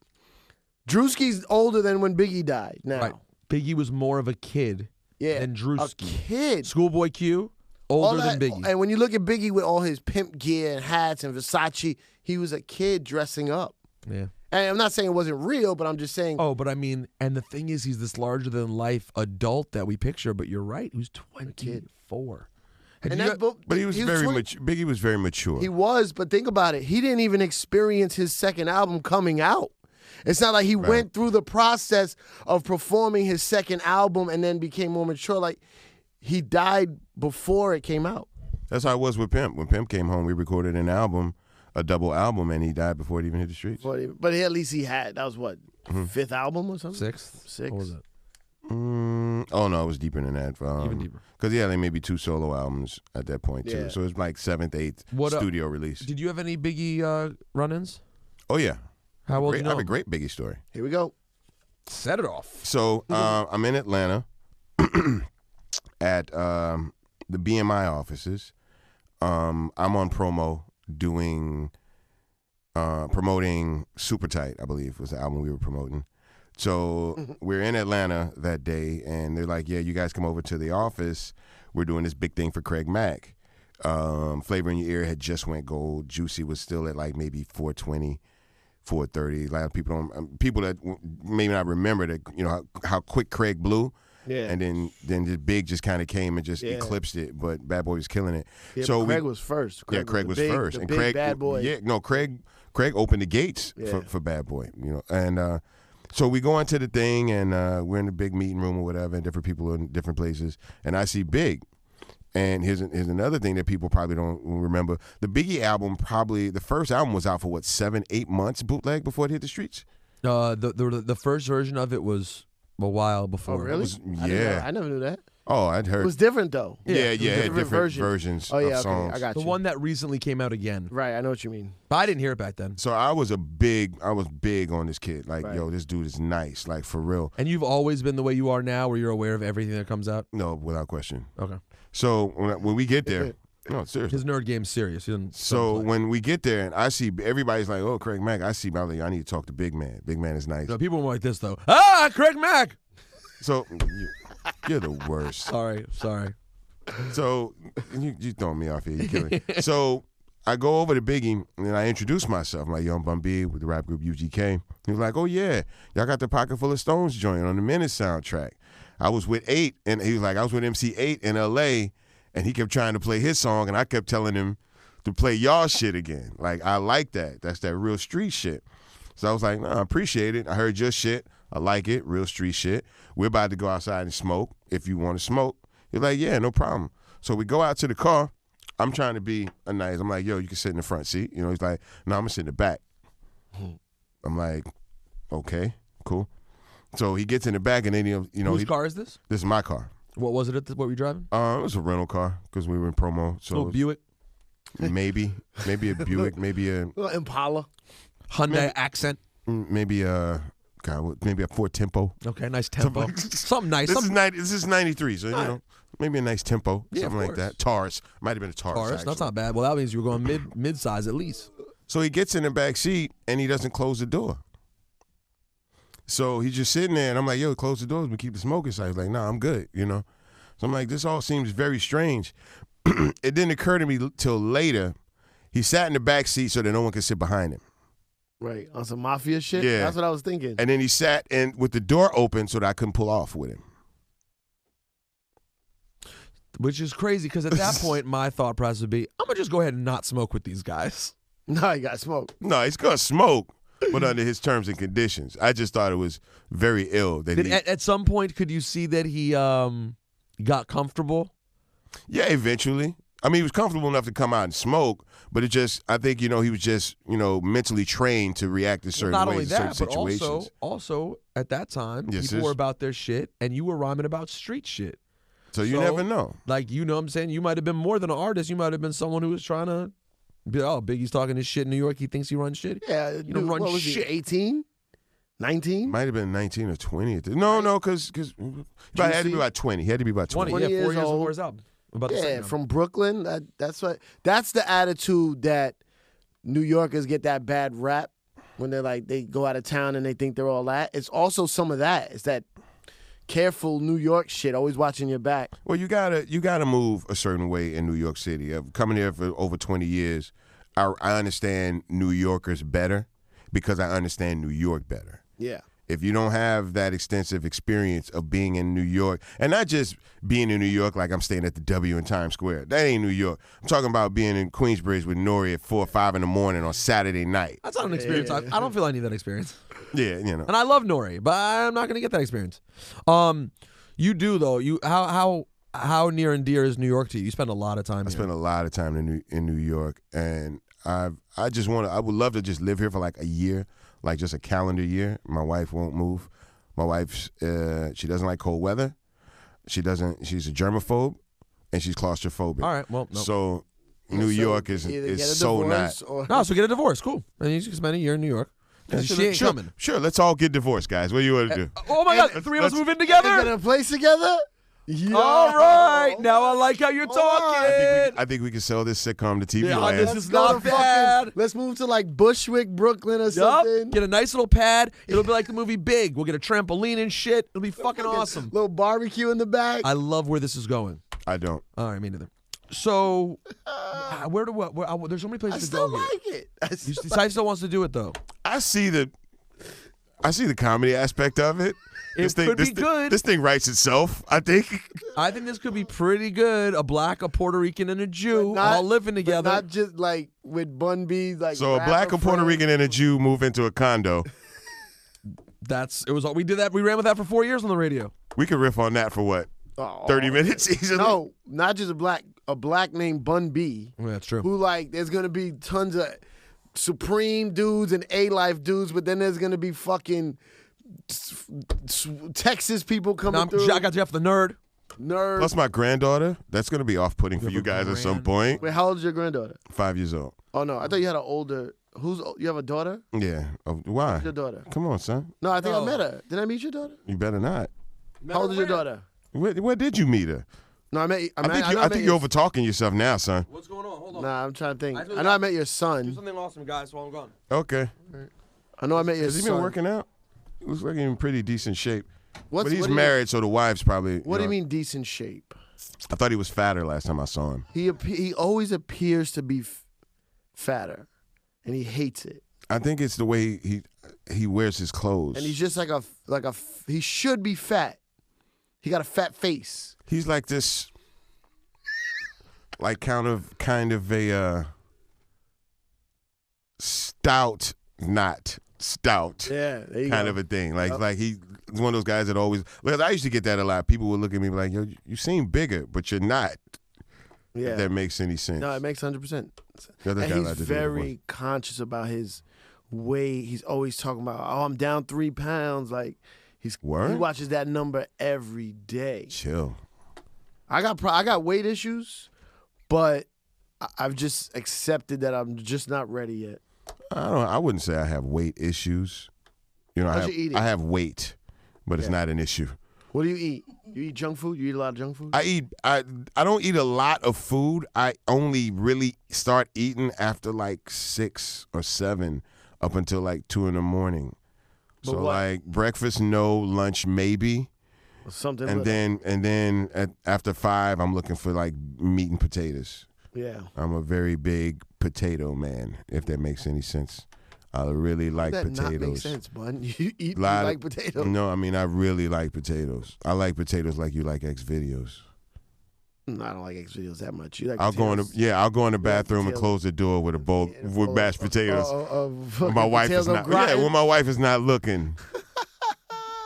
[SPEAKER 2] Drewski's older than when Biggie died now.
[SPEAKER 1] Right. Biggie was more of a kid
[SPEAKER 2] Yeah.
[SPEAKER 1] than
[SPEAKER 2] A
[SPEAKER 1] Drewski.
[SPEAKER 2] kid.
[SPEAKER 1] Schoolboy Q,
[SPEAKER 2] All
[SPEAKER 1] older than
[SPEAKER 2] that-
[SPEAKER 1] Biggie.
[SPEAKER 2] And when you look at Biggie with all his pimp gear and hats and Versace, he was a kid dressing up.
[SPEAKER 1] Yeah.
[SPEAKER 2] And I'm not saying it wasn't real, but I'm just saying.
[SPEAKER 1] Oh, but I mean, and the thing is, he's this larger-than-life adult that we picture, but you're right, he was 24.
[SPEAKER 2] And that's,
[SPEAKER 3] But he was very
[SPEAKER 2] 20
[SPEAKER 3] mature. Biggie was very mature.
[SPEAKER 2] He was, but think about it. He didn't even experience his second album coming out. It's not like he went through the process of performing his second album and then became more mature. Like, he died before it came out.
[SPEAKER 3] That's how it was with Pimp. When Pimp came home, we recorded an album, a double album, and he died before it even hit the streets.
[SPEAKER 2] But at least he had, that was what, fifth album or something?
[SPEAKER 1] Sixth? What was it?
[SPEAKER 3] Oh no, it was deeper than that.
[SPEAKER 1] Even deeper.
[SPEAKER 3] Because he had like maybe 2 solo albums at that point too.
[SPEAKER 2] Yeah.
[SPEAKER 3] So it was like 7th, 8th
[SPEAKER 1] What,
[SPEAKER 3] studio release.
[SPEAKER 1] Did you have any Biggie run-ins?
[SPEAKER 3] Oh yeah.
[SPEAKER 1] How old
[SPEAKER 3] I
[SPEAKER 1] you know?
[SPEAKER 3] have a great Biggie story.
[SPEAKER 2] Here we go.
[SPEAKER 1] Set it off.
[SPEAKER 3] So I'm in Atlanta at the BMI offices. I'm on promo promoting Super Tight, I believe was the album we were promoting. So we're in Atlanta that day, and they're like, yeah, you guys come over to the office. We're doing this big thing for Craig Mack. Flavor in Your Ear had just went gold. Juicy was still at like maybe 420. 4:30. A lot of people that maybe not remember that, you know, how quick Craig blew.
[SPEAKER 2] Yeah.
[SPEAKER 3] And then the Big just kind of came and just eclipsed it, but Bad Boy was killing it.
[SPEAKER 2] Yeah,
[SPEAKER 3] so
[SPEAKER 2] Craig was first.
[SPEAKER 3] Craig was first,
[SPEAKER 2] and Craig, Bad Boy.
[SPEAKER 3] Yeah, no, Craig opened the gates for Bad Boy, you know, and so we go into the thing, and we're in the big meeting room or whatever, and different people in different places, and I see Big. And here's another thing that people probably don't remember. The Biggie album, the first album was out for what, 7-8 months bootleg before it hit the streets?
[SPEAKER 1] The first version of it was a while before.
[SPEAKER 2] Oh, really? I never knew that.
[SPEAKER 3] Oh, I'd heard.
[SPEAKER 2] It was different, though.
[SPEAKER 3] Yeah,
[SPEAKER 2] It was
[SPEAKER 3] had different versions
[SPEAKER 2] Oh, yeah,
[SPEAKER 3] of
[SPEAKER 2] okay.
[SPEAKER 3] songs.
[SPEAKER 2] I got
[SPEAKER 1] The
[SPEAKER 2] you.
[SPEAKER 1] one that recently came out again.
[SPEAKER 2] Right, I know what you mean.
[SPEAKER 1] But I didn't hear it back then.
[SPEAKER 3] So I was big on this kid. Like,
[SPEAKER 2] Right.
[SPEAKER 3] yo, this dude is nice, like for real.
[SPEAKER 1] And you've always been the way you are now, where you're aware of everything that comes out?
[SPEAKER 3] No, without question.
[SPEAKER 1] Okay.
[SPEAKER 3] So when we get there, no, seriously.
[SPEAKER 1] His nerd game's serious. He doesn't
[SPEAKER 3] So
[SPEAKER 1] play.
[SPEAKER 3] when we get there and I see everybody's like, oh, Craig Mack, I need to talk to Big Man. Big Man is nice.
[SPEAKER 1] No, people were like this, though. Ah, Craig Mack!
[SPEAKER 3] So you're the worst.
[SPEAKER 1] Sorry.
[SPEAKER 3] So you throwing me off here. You killing me. So I go over to Biggie and I introduce myself. I'm like, yo, I'm Bun B with the rap group UGK. He was like, oh yeah, y'all got the Pocket Full of Stones joint on the Menace soundtrack. I was with 8, and he was like, I was with MC 8 in L.A., and he kept trying to play his song, and I kept telling him to play y'all shit again. Like, I like that. That's that real street shit. So I was like, I appreciate it. I heard your shit. I like it. Real street shit. We're about to go outside and smoke if you want to smoke. He's like, yeah, no problem. So we go out to the car. I'm trying to be a nice. I'm like, yo, you can sit in the front seat. You know, he's like, no, I'm going to sit in the back. I'm like, okay, cool. So he gets in the back, and then,
[SPEAKER 1] Whose car is this?
[SPEAKER 3] This is my car.
[SPEAKER 1] What was it? What were you driving?
[SPEAKER 3] It was a rental car because we were in promo. So
[SPEAKER 1] Buick?
[SPEAKER 3] Maybe a Buick, maybe a
[SPEAKER 2] Impala.
[SPEAKER 1] Hyundai Accent?
[SPEAKER 3] maybe a Ford Tempo.
[SPEAKER 1] Okay, nice Tempo. Something nice.
[SPEAKER 3] This is 93, so, maybe a nice Tempo, something like that. Taurus. Might have been a Taurus,
[SPEAKER 1] Taurus, that's not bad. Well, that means you were going mid-size at least.
[SPEAKER 3] So he gets in the back seat, and he doesn't close the door. So he's just sitting there, and I'm like, yo, close the doors, but keep the smoke inside. He's like, nah, I'm good, So I'm like, this all seems very strange. It didn't occur to me till later. He sat in the back seat so that no one could sit behind him.
[SPEAKER 2] Right, on some mafia shit?
[SPEAKER 3] Yeah.
[SPEAKER 2] That's what I was thinking.
[SPEAKER 3] And then he sat in with the door open so that I couldn't pull off with him.
[SPEAKER 1] Which is crazy, because at that point, my thought process would be, I'm going to just go ahead and not smoke with these guys.
[SPEAKER 2] No, he got smoked.
[SPEAKER 3] No, he's going to smoke, but under his terms and conditions. I just thought it was very ill. That
[SPEAKER 1] At some point, could you see that he got comfortable?
[SPEAKER 3] Yeah, eventually. I mean, he was comfortable enough to come out and smoke, but I think, he was just, mentally trained to react in certain ways in certain situations.
[SPEAKER 1] Not only that, but also at that time,
[SPEAKER 3] Yes,
[SPEAKER 1] people were about their shit, and you were rhyming about street shit.
[SPEAKER 3] So you never know.
[SPEAKER 1] Like, what I'm saying? You might have been more than an artist. You might have been someone who was trying to be, Biggie's talking his shit in New York. He thinks he runs shit.
[SPEAKER 2] Yeah.
[SPEAKER 1] You don't run
[SPEAKER 2] what was
[SPEAKER 1] shit.
[SPEAKER 2] He, 18? 19?
[SPEAKER 3] Might have been 19 or 20. No, because he had to be about 20. He had to be about 20.
[SPEAKER 1] 20, yeah, 4
[SPEAKER 2] years
[SPEAKER 1] years
[SPEAKER 2] old.
[SPEAKER 1] before his album.
[SPEAKER 2] Yeah, from Brooklyn. That's the attitude that New Yorkers get that bad rap when they go out of town and they think they're all that. It's also some of that. It's that careful New York shit, always watching your back.
[SPEAKER 3] Well, you gotta move a certain way in New York City. Coming here for over 20 years, I understand New Yorkers better because I understand New York better.
[SPEAKER 2] Yeah.
[SPEAKER 3] If you don't have that extensive experience of being in New York, and not just being in New York like I'm staying at the W in Times Square, that ain't New York. I'm talking about being in Queensbridge with Nori at 4 or 5 in the morning on Saturday night.
[SPEAKER 1] That's not an experience. I don't feel I need that experience.
[SPEAKER 3] Yeah,
[SPEAKER 1] And I love Nori, but I'm not going to get that experience. You do, though. How near and dear is New York to you? You spend a lot of time here.
[SPEAKER 3] I spend a lot of time in New York, and I would love to just live here for like a year. Like just a calendar year. My wife won't move. My wife, she doesn't like cold weather. She's a germaphobe, and she's claustrophobic.
[SPEAKER 1] All right, well, no.
[SPEAKER 3] So New York is so not.
[SPEAKER 1] So get a divorce. Cool. And you can spend a year in New York. She ain't coming.
[SPEAKER 3] Sure, let's all get divorced, guys. What do you want to do?
[SPEAKER 1] Oh my God, the three of us move in together?
[SPEAKER 2] In a place together? Yo.
[SPEAKER 1] All right, now I like how you're talking.
[SPEAKER 3] I think we can sell this sitcom to TV
[SPEAKER 1] Yeah,
[SPEAKER 3] land.
[SPEAKER 1] this is not bad.
[SPEAKER 2] Let's move to like Bushwick, Brooklyn or something.
[SPEAKER 1] Get a nice little pad. It'll be like the movie Big. We'll get a trampoline and shit. It'll be fucking awesome.
[SPEAKER 2] Little barbecue in the back.
[SPEAKER 1] I love where this is going.
[SPEAKER 3] I don't.
[SPEAKER 1] All right, me neither. So, where there's so many places to go here.
[SPEAKER 2] I still like it.
[SPEAKER 1] Ty still wants to do it though.
[SPEAKER 3] I see the comedy aspect of it.
[SPEAKER 1] It could be good.
[SPEAKER 3] This thing writes itself, I think.
[SPEAKER 1] I think this could be pretty good. A black, a Puerto Rican, and a Jew all living together.
[SPEAKER 2] Not just like with Bun B. Like
[SPEAKER 3] So a black, a Puerto Rican, and a Jew move into a condo.
[SPEAKER 1] We did that. We ran with that for 4 years on the radio.
[SPEAKER 3] We could riff on that for what? 30 minutes easily?
[SPEAKER 2] No, not just a black named Bun B.
[SPEAKER 1] Yeah, that's true.
[SPEAKER 2] Who there's gonna be tons of Supreme dudes and A-Life dudes, but then there's gonna be fucking Texas people coming through.
[SPEAKER 1] I got Jeff the nerd.
[SPEAKER 3] Plus my granddaughter. That's going to be off-putting for you guys at some point.
[SPEAKER 2] Wait, how old is your granddaughter?
[SPEAKER 3] 5 years old.
[SPEAKER 2] Oh, no. I thought you had an older. You have a daughter?
[SPEAKER 3] Yeah. Why?
[SPEAKER 2] Who's your daughter?
[SPEAKER 3] Come on, son.
[SPEAKER 2] No, I think I met her. Did I meet your daughter?
[SPEAKER 3] You better not.
[SPEAKER 2] How old is your daughter?
[SPEAKER 3] Where did you meet her?
[SPEAKER 2] No, I met.
[SPEAKER 3] I think you're over-talking yourself now, son.
[SPEAKER 1] What's going on? Hold on.
[SPEAKER 2] Nah, I'm trying to think. I know I met your son.
[SPEAKER 1] Do something awesome, guys, while I'm gone.
[SPEAKER 3] Okay.
[SPEAKER 2] I know I met your son.
[SPEAKER 3] Has he been working out? He looks like he's in pretty decent shape.
[SPEAKER 2] But
[SPEAKER 3] he's married, so the wife's probably.
[SPEAKER 2] What do you mean decent shape?
[SPEAKER 3] I thought he was fatter last time I saw him.
[SPEAKER 2] He always appears to be fatter, and he hates it.
[SPEAKER 3] I think it's the way he wears his clothes.
[SPEAKER 2] And he's just like a he should be fat. He got a fat face.
[SPEAKER 3] He's like this, like kind of a stout, not stout.
[SPEAKER 2] Yeah, there you
[SPEAKER 3] kind
[SPEAKER 2] go.
[SPEAKER 3] of a thing. Like he's one of those guys that always. Because I used to get that a lot. People would look at me like, "Yo, you seem bigger, but you're not."
[SPEAKER 2] Yeah.
[SPEAKER 3] If that makes any sense.
[SPEAKER 2] No, it makes 100%.
[SPEAKER 3] The other
[SPEAKER 2] And
[SPEAKER 3] guy
[SPEAKER 2] he's
[SPEAKER 3] like to do it
[SPEAKER 2] very conscious about his weight. He's always talking about, oh, I'm down 3 pounds. Like he
[SPEAKER 3] Word?
[SPEAKER 2] watches that number every day.
[SPEAKER 3] Chill.
[SPEAKER 2] I got weight issues, but I've just accepted that I'm just not ready yet.
[SPEAKER 3] I wouldn't say I have weight issues. You know,
[SPEAKER 2] How's your eating?
[SPEAKER 3] I have weight, but it's not an issue.
[SPEAKER 2] What do you eat? You eat junk food? You eat a lot of junk food?
[SPEAKER 3] I don't eat a lot of food. I only really start eating after like 6 or 7 up until like 2 in the morning.
[SPEAKER 2] But
[SPEAKER 3] So
[SPEAKER 2] what?
[SPEAKER 3] like breakfast, no, lunch, maybe.
[SPEAKER 2] Something
[SPEAKER 3] And
[SPEAKER 2] little.
[SPEAKER 3] then after 5, I'm looking for like meat and potatoes.
[SPEAKER 2] Yeah.
[SPEAKER 3] I'm a very big potato man, if that makes any sense. I really like
[SPEAKER 2] That
[SPEAKER 3] potatoes.
[SPEAKER 2] not make sense, bud. You eat you
[SPEAKER 3] Lot
[SPEAKER 2] like
[SPEAKER 3] of-
[SPEAKER 2] potatoes.
[SPEAKER 3] No, I mean I really like potatoes. I like potatoes like you like X videos.
[SPEAKER 2] No, I don't like X videos that much. You like
[SPEAKER 3] I'll go in the bathroom and
[SPEAKER 2] potatoes.
[SPEAKER 3] close the door with a bowl with mashed potatoes. When my wife is not
[SPEAKER 2] When
[SPEAKER 3] when my wife is not looking.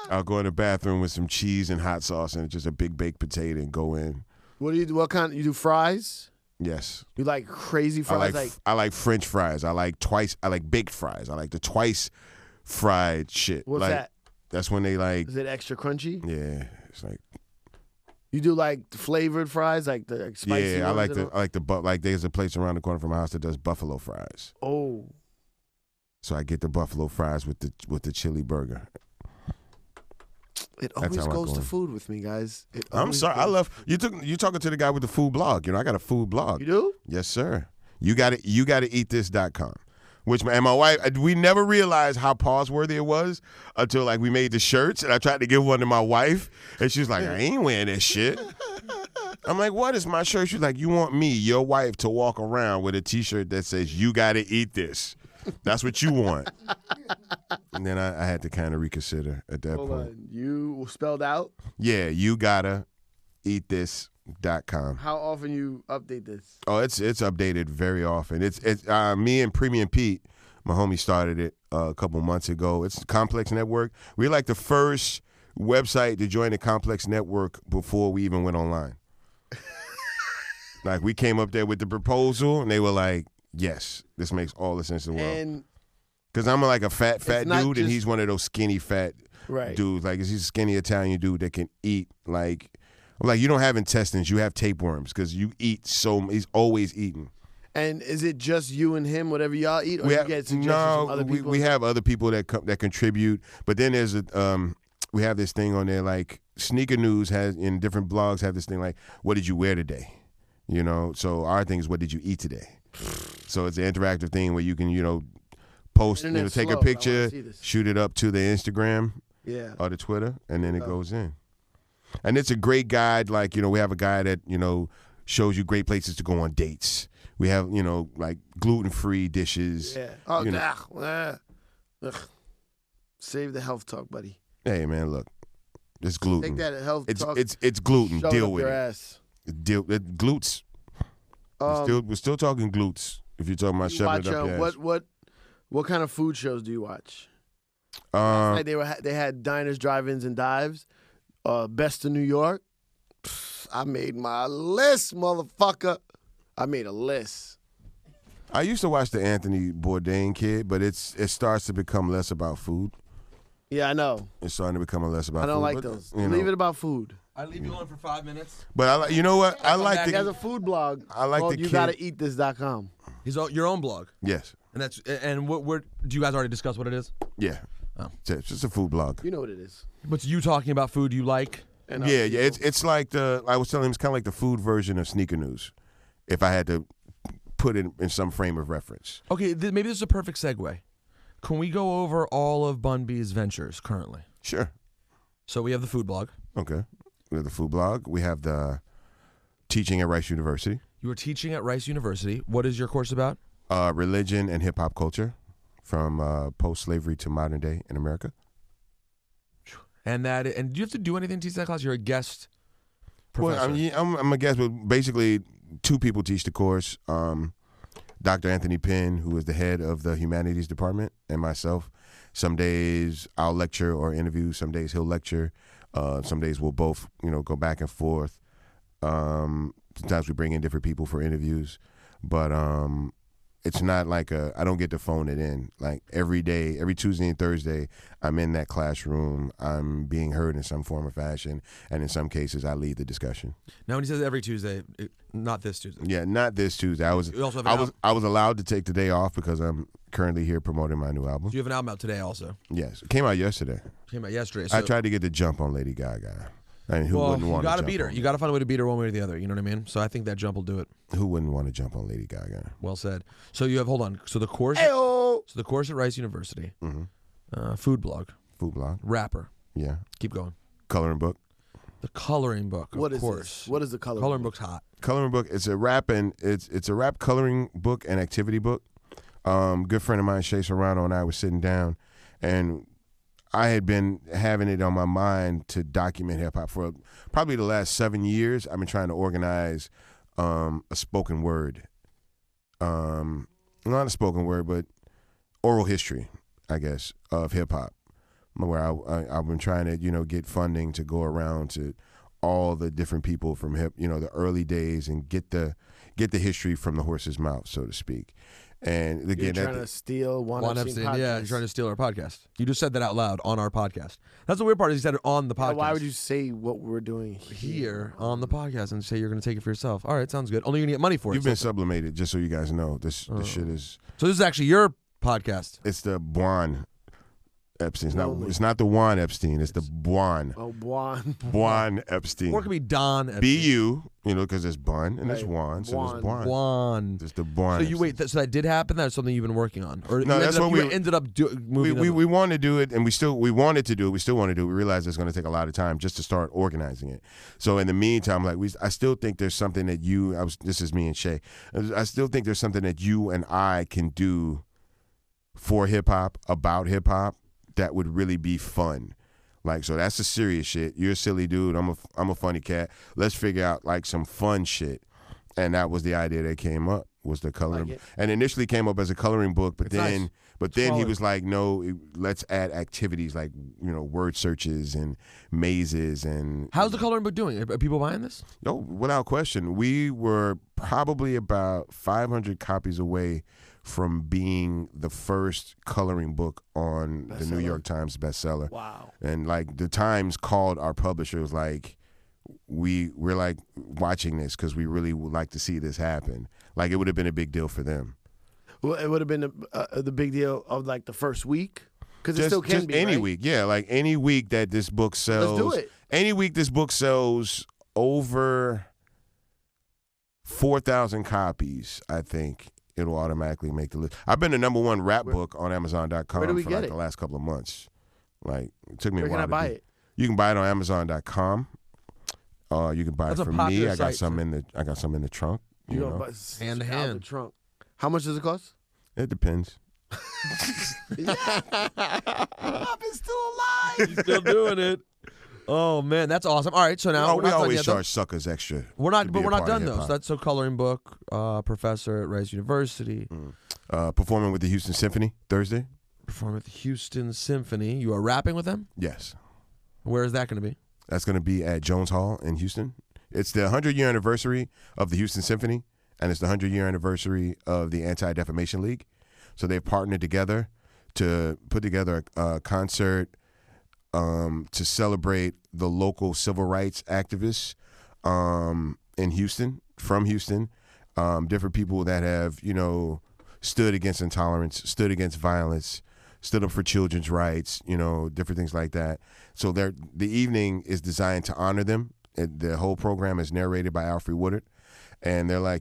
[SPEAKER 3] I'll go in the bathroom with some cheese and hot sauce and just a big baked potato and go in.
[SPEAKER 2] What do you do? What kind? You do fries?
[SPEAKER 3] Yes.
[SPEAKER 2] You like crazy fries?
[SPEAKER 3] I like French fries. I like baked fries. I like the twice fried shit.
[SPEAKER 2] What's
[SPEAKER 3] like,
[SPEAKER 2] that?
[SPEAKER 3] That's when they like
[SPEAKER 2] Is it extra crunchy?
[SPEAKER 3] yeah. It's like
[SPEAKER 2] You do like the flavored fries, like the spicy
[SPEAKER 3] yeah. I
[SPEAKER 2] ones
[SPEAKER 3] like
[SPEAKER 2] and
[SPEAKER 3] like there's a place around the corner from my house that does buffalo fries.
[SPEAKER 2] all? Oh,
[SPEAKER 3] So I get the buffalo fries with the chili burger.
[SPEAKER 2] it
[SPEAKER 3] That's
[SPEAKER 2] always
[SPEAKER 3] how I
[SPEAKER 2] goes
[SPEAKER 3] go
[SPEAKER 2] to
[SPEAKER 3] in.
[SPEAKER 2] food with me, guys. It
[SPEAKER 3] I'm
[SPEAKER 2] always
[SPEAKER 3] sorry. I
[SPEAKER 2] goes-
[SPEAKER 3] love you talking to the guy with the food blog. You know, I got a food blog.
[SPEAKER 2] You do?
[SPEAKER 3] Yes, sir. You got to eat this.com. And my wife, we never realized how pause-worthy it was until like we made the shirts and I tried to give one to my wife and she's like, I ain't wearing that shit. I'm like, what is my shirt? She's like, you want me, your wife, to walk around with a T-shirt that says, you got to eat this. That's what you want. And then I had to kind of reconsider at that
[SPEAKER 2] Hold
[SPEAKER 3] point.
[SPEAKER 2] on. You spelled out?
[SPEAKER 3] Yeah, you got to eat this.com.
[SPEAKER 2] How often you update this?
[SPEAKER 3] Oh, it's updated very often. It's me and Premium Pete, my homie, started it a couple months ago. It's Complex Network. We're like the first website to join the Complex Network before we even went online. Like we came up there with the proposal, and they were like, "Yes, this makes all the sense in the world."
[SPEAKER 2] And
[SPEAKER 3] Because I'm like a fat
[SPEAKER 2] not
[SPEAKER 3] dude, and
[SPEAKER 2] just-
[SPEAKER 3] he's one of those skinny fat
[SPEAKER 2] right.
[SPEAKER 3] dudes. Like he's a skinny Italian dude that can eat like. I'm like, you don't have intestines, you have tapeworms because you eat he's always eating.
[SPEAKER 2] And is it just you and him, whatever y'all eat, or you get suggestions from other people?
[SPEAKER 3] we have other people that contribute, but then there's we have this thing on there like Sneaker News has in different blogs have this thing like, what did you wear today? You know, so our thing is, what did you eat today? So it's an interactive thing where you can post,
[SPEAKER 2] Internet's
[SPEAKER 3] take
[SPEAKER 2] slow.
[SPEAKER 3] a
[SPEAKER 2] I
[SPEAKER 3] picture,
[SPEAKER 2] wanna see this.
[SPEAKER 3] shoot it up to the Instagram
[SPEAKER 2] Yeah.
[SPEAKER 3] or the Twitter, and then it goes in. And it's a great guide. Like, we have a guy that, shows you great places to go on dates. We have, like gluten-free dishes.
[SPEAKER 2] Yeah. Oh,
[SPEAKER 3] you know.
[SPEAKER 2] ugh. Save the health talk, buddy.
[SPEAKER 3] Hey, man, look. It's gluten.
[SPEAKER 2] Take that health talk.
[SPEAKER 3] It's gluten.
[SPEAKER 2] shove it
[SPEAKER 3] Deal
[SPEAKER 2] up
[SPEAKER 3] with
[SPEAKER 2] your
[SPEAKER 3] it.
[SPEAKER 2] ass.
[SPEAKER 3] Glutes. We're still talking glutes. If you're talking about
[SPEAKER 2] You
[SPEAKER 3] shoving
[SPEAKER 2] watch,
[SPEAKER 3] it up your ass.
[SPEAKER 2] what kind of food shows do you watch?
[SPEAKER 3] Um,
[SPEAKER 2] Like they had diners, drive-ins, and dives. Best of New York. I made my list, motherfucker. I made a list.
[SPEAKER 3] I used to watch the Anthony Bourdain kid, but it starts to become less about food.
[SPEAKER 2] Yeah, I know.
[SPEAKER 3] It's starting to become less about food.
[SPEAKER 2] I don't like
[SPEAKER 3] but,
[SPEAKER 2] those.
[SPEAKER 3] you know.
[SPEAKER 2] Leave it about food.
[SPEAKER 1] I leave you alone for 5 minutes.
[SPEAKER 3] But you know what? I like
[SPEAKER 2] He has a
[SPEAKER 3] the
[SPEAKER 2] food blog.
[SPEAKER 3] I like
[SPEAKER 2] called
[SPEAKER 3] the
[SPEAKER 2] you
[SPEAKER 3] kid-
[SPEAKER 2] gotta eat this.com.
[SPEAKER 1] Your own blog,
[SPEAKER 3] yes,
[SPEAKER 1] and what do you guys already discuss what it is?
[SPEAKER 3] yeah.
[SPEAKER 1] Oh.
[SPEAKER 3] It's just a food blog.
[SPEAKER 2] You know what it is.
[SPEAKER 1] But you talking about food you like?
[SPEAKER 2] And
[SPEAKER 3] Yeah. It's like I was telling him it's kind of like the food version of Sneaker News, if I had to put it in some frame of reference.
[SPEAKER 1] Okay, maybe this is a perfect segue. Can we go over all of Bun B's ventures currently?
[SPEAKER 3] Sure.
[SPEAKER 1] So we have the food blog.
[SPEAKER 3] Okay. We have the food blog. We have the teaching at Rice University.
[SPEAKER 1] You are teaching at Rice University. What is your course about?
[SPEAKER 3] Religion and hip hop culture, from post-slavery to modern day in America.
[SPEAKER 1] And do you have to do anything to teach that class? You're a guest professor.
[SPEAKER 3] Well, I'm a guest, but basically 2 people teach the course. Dr. Anthony Penn, who is the head of the humanities department, and myself. Some days I'll lecture or interview. Some days he'll lecture. Some days we'll both, go back and forth. Sometimes we bring in different people for interviews, but it's not like I don't get to phone it in. Like every day, every Tuesday and Thursday, I'm in that classroom. I'm being heard in some form or fashion, and in some cases, I lead the discussion.
[SPEAKER 1] Now, when he says every Tuesday, not this Tuesday.
[SPEAKER 3] Yeah, not this Tuesday. I was allowed to take the day off because I'm currently here promoting my new album.
[SPEAKER 1] So you have an album out today, also.
[SPEAKER 3] Yes, it came out yesterday.
[SPEAKER 1] So
[SPEAKER 3] I tried to get the jump on Lady Gaga. I mean, who wouldn't want to?
[SPEAKER 1] You got to beat her. You got to find a way to beat her one way or the other. You know what I mean? So I think that jump will do it.
[SPEAKER 3] Who wouldn't want to jump on Lady Gaga?
[SPEAKER 1] Well said. So you have So the course.
[SPEAKER 2] Ayo!
[SPEAKER 1] So the course at Rice University. Food blog.
[SPEAKER 3] Food blog.
[SPEAKER 1] Rapper.
[SPEAKER 3] Yeah.
[SPEAKER 1] Keep going.
[SPEAKER 3] Coloring book.
[SPEAKER 1] The coloring book.
[SPEAKER 2] What is
[SPEAKER 1] course.
[SPEAKER 2] this? What is the
[SPEAKER 1] Coloring book's hot.
[SPEAKER 3] Coloring book. It's a rap it's a rap coloring book and activity book. Good friend of mine, Shay Serrano, and I were sitting down, and I had been having it on my mind to document hip hop for probably the last 7 years. I've been trying to organize a spoken word, not a spoken word, but oral history, I guess, of hip hop, where I've been trying to get funding to go around to all the different people from the early days and get the history from the horse's mouth, so to speak. And again,
[SPEAKER 2] you're trying to steal Juan Epstein podcast.
[SPEAKER 1] Yeah, you're trying to steal our podcast. You just said that out loud on our podcast. That's the weird part is you said it on the podcast.
[SPEAKER 2] Why would you say what we're doing
[SPEAKER 1] here on the podcast and say you're going to take it for yourself? All right, sounds good. Only you're going to get money for it.
[SPEAKER 3] You've been sublimated, just so you guys know. This shit is...
[SPEAKER 1] So this is actually your podcast.
[SPEAKER 3] It's the Juan Epstein. It's not the Juan Epstein. It's the Juan.
[SPEAKER 2] Oh, Juan.
[SPEAKER 3] Juan Epstein.
[SPEAKER 1] Or it could be Don Epstein.
[SPEAKER 3] B-U, because there's Bun and there's Juan. So there's Juan.
[SPEAKER 1] Juan.
[SPEAKER 3] There's the Juan.
[SPEAKER 1] So you wait. So that did happen? That's something you've been working on? Or
[SPEAKER 3] no, that's what we
[SPEAKER 1] ended up moving.
[SPEAKER 3] We wanted to do it, and we wanted to do it. We still want to do it. We realized it's going to take a lot of time just to start organizing it. So in the meantime, I still think there's something that this is me and Shay. I still think there's something that you and I can do for hip hop, about hip hop, that would really be fun. So that's the serious shit. You're a silly dude. I'm a funny cat. Let's figure out some fun shit. And that was the idea that came up, was the coloring. And initially came up as a coloring book, but then he was like, no, let's add activities like, word searches and mazes and...
[SPEAKER 1] How's the coloring book doing? Are people buying this?
[SPEAKER 3] No, without question. We were probably about 500 copies away from being the first coloring book on the New York Times bestseller.
[SPEAKER 2] Wow.
[SPEAKER 3] And the Times called our publisher, was like, we're watching this because we really would like to see this happen. It would have been a big deal for them.
[SPEAKER 2] Well, it would have been the big deal of the first week? Because it still can
[SPEAKER 3] just
[SPEAKER 2] be,
[SPEAKER 3] any
[SPEAKER 2] right?
[SPEAKER 3] week. Yeah, any week that this book sells.
[SPEAKER 2] Let's do it.
[SPEAKER 3] Any week this book sells over 4,000 copies, I think it'll automatically make the list. I've been the #1 rap book on Amazon.com for the last couple of months. It took me a while.
[SPEAKER 2] Where can I buy it?
[SPEAKER 3] You can buy it on Amazon.com. You can buy it from me. I got some in the trunk.
[SPEAKER 1] Hand to hand.
[SPEAKER 2] The trunk. How much does it cost?
[SPEAKER 3] It depends.
[SPEAKER 2] Bob is still alive.
[SPEAKER 1] He's still doing it. Oh man, that's awesome. All right, so now
[SPEAKER 3] we always charge suckers extra.
[SPEAKER 1] We're not done though. So that's coloring book, professor at Rice University.
[SPEAKER 3] Performing with the Houston Symphony Thursday.
[SPEAKER 1] Performing with the Houston Symphony. You are rapping with them?
[SPEAKER 3] Yes.
[SPEAKER 1] Where is that going to be?
[SPEAKER 3] That's going to be at Jones Hall in Houston. It's the 100-year anniversary of the Houston Symphony, and it's the 100-year anniversary of the Anti-Defamation League. So they've partnered together to put together a concert to celebrate the local civil rights activists in Houston, from Houston, different people that have, stood against intolerance, stood against violence, stood up for children's rights, different things like that. So the evening is designed to honor them. The whole program is narrated by Alfred Woodard. And they're a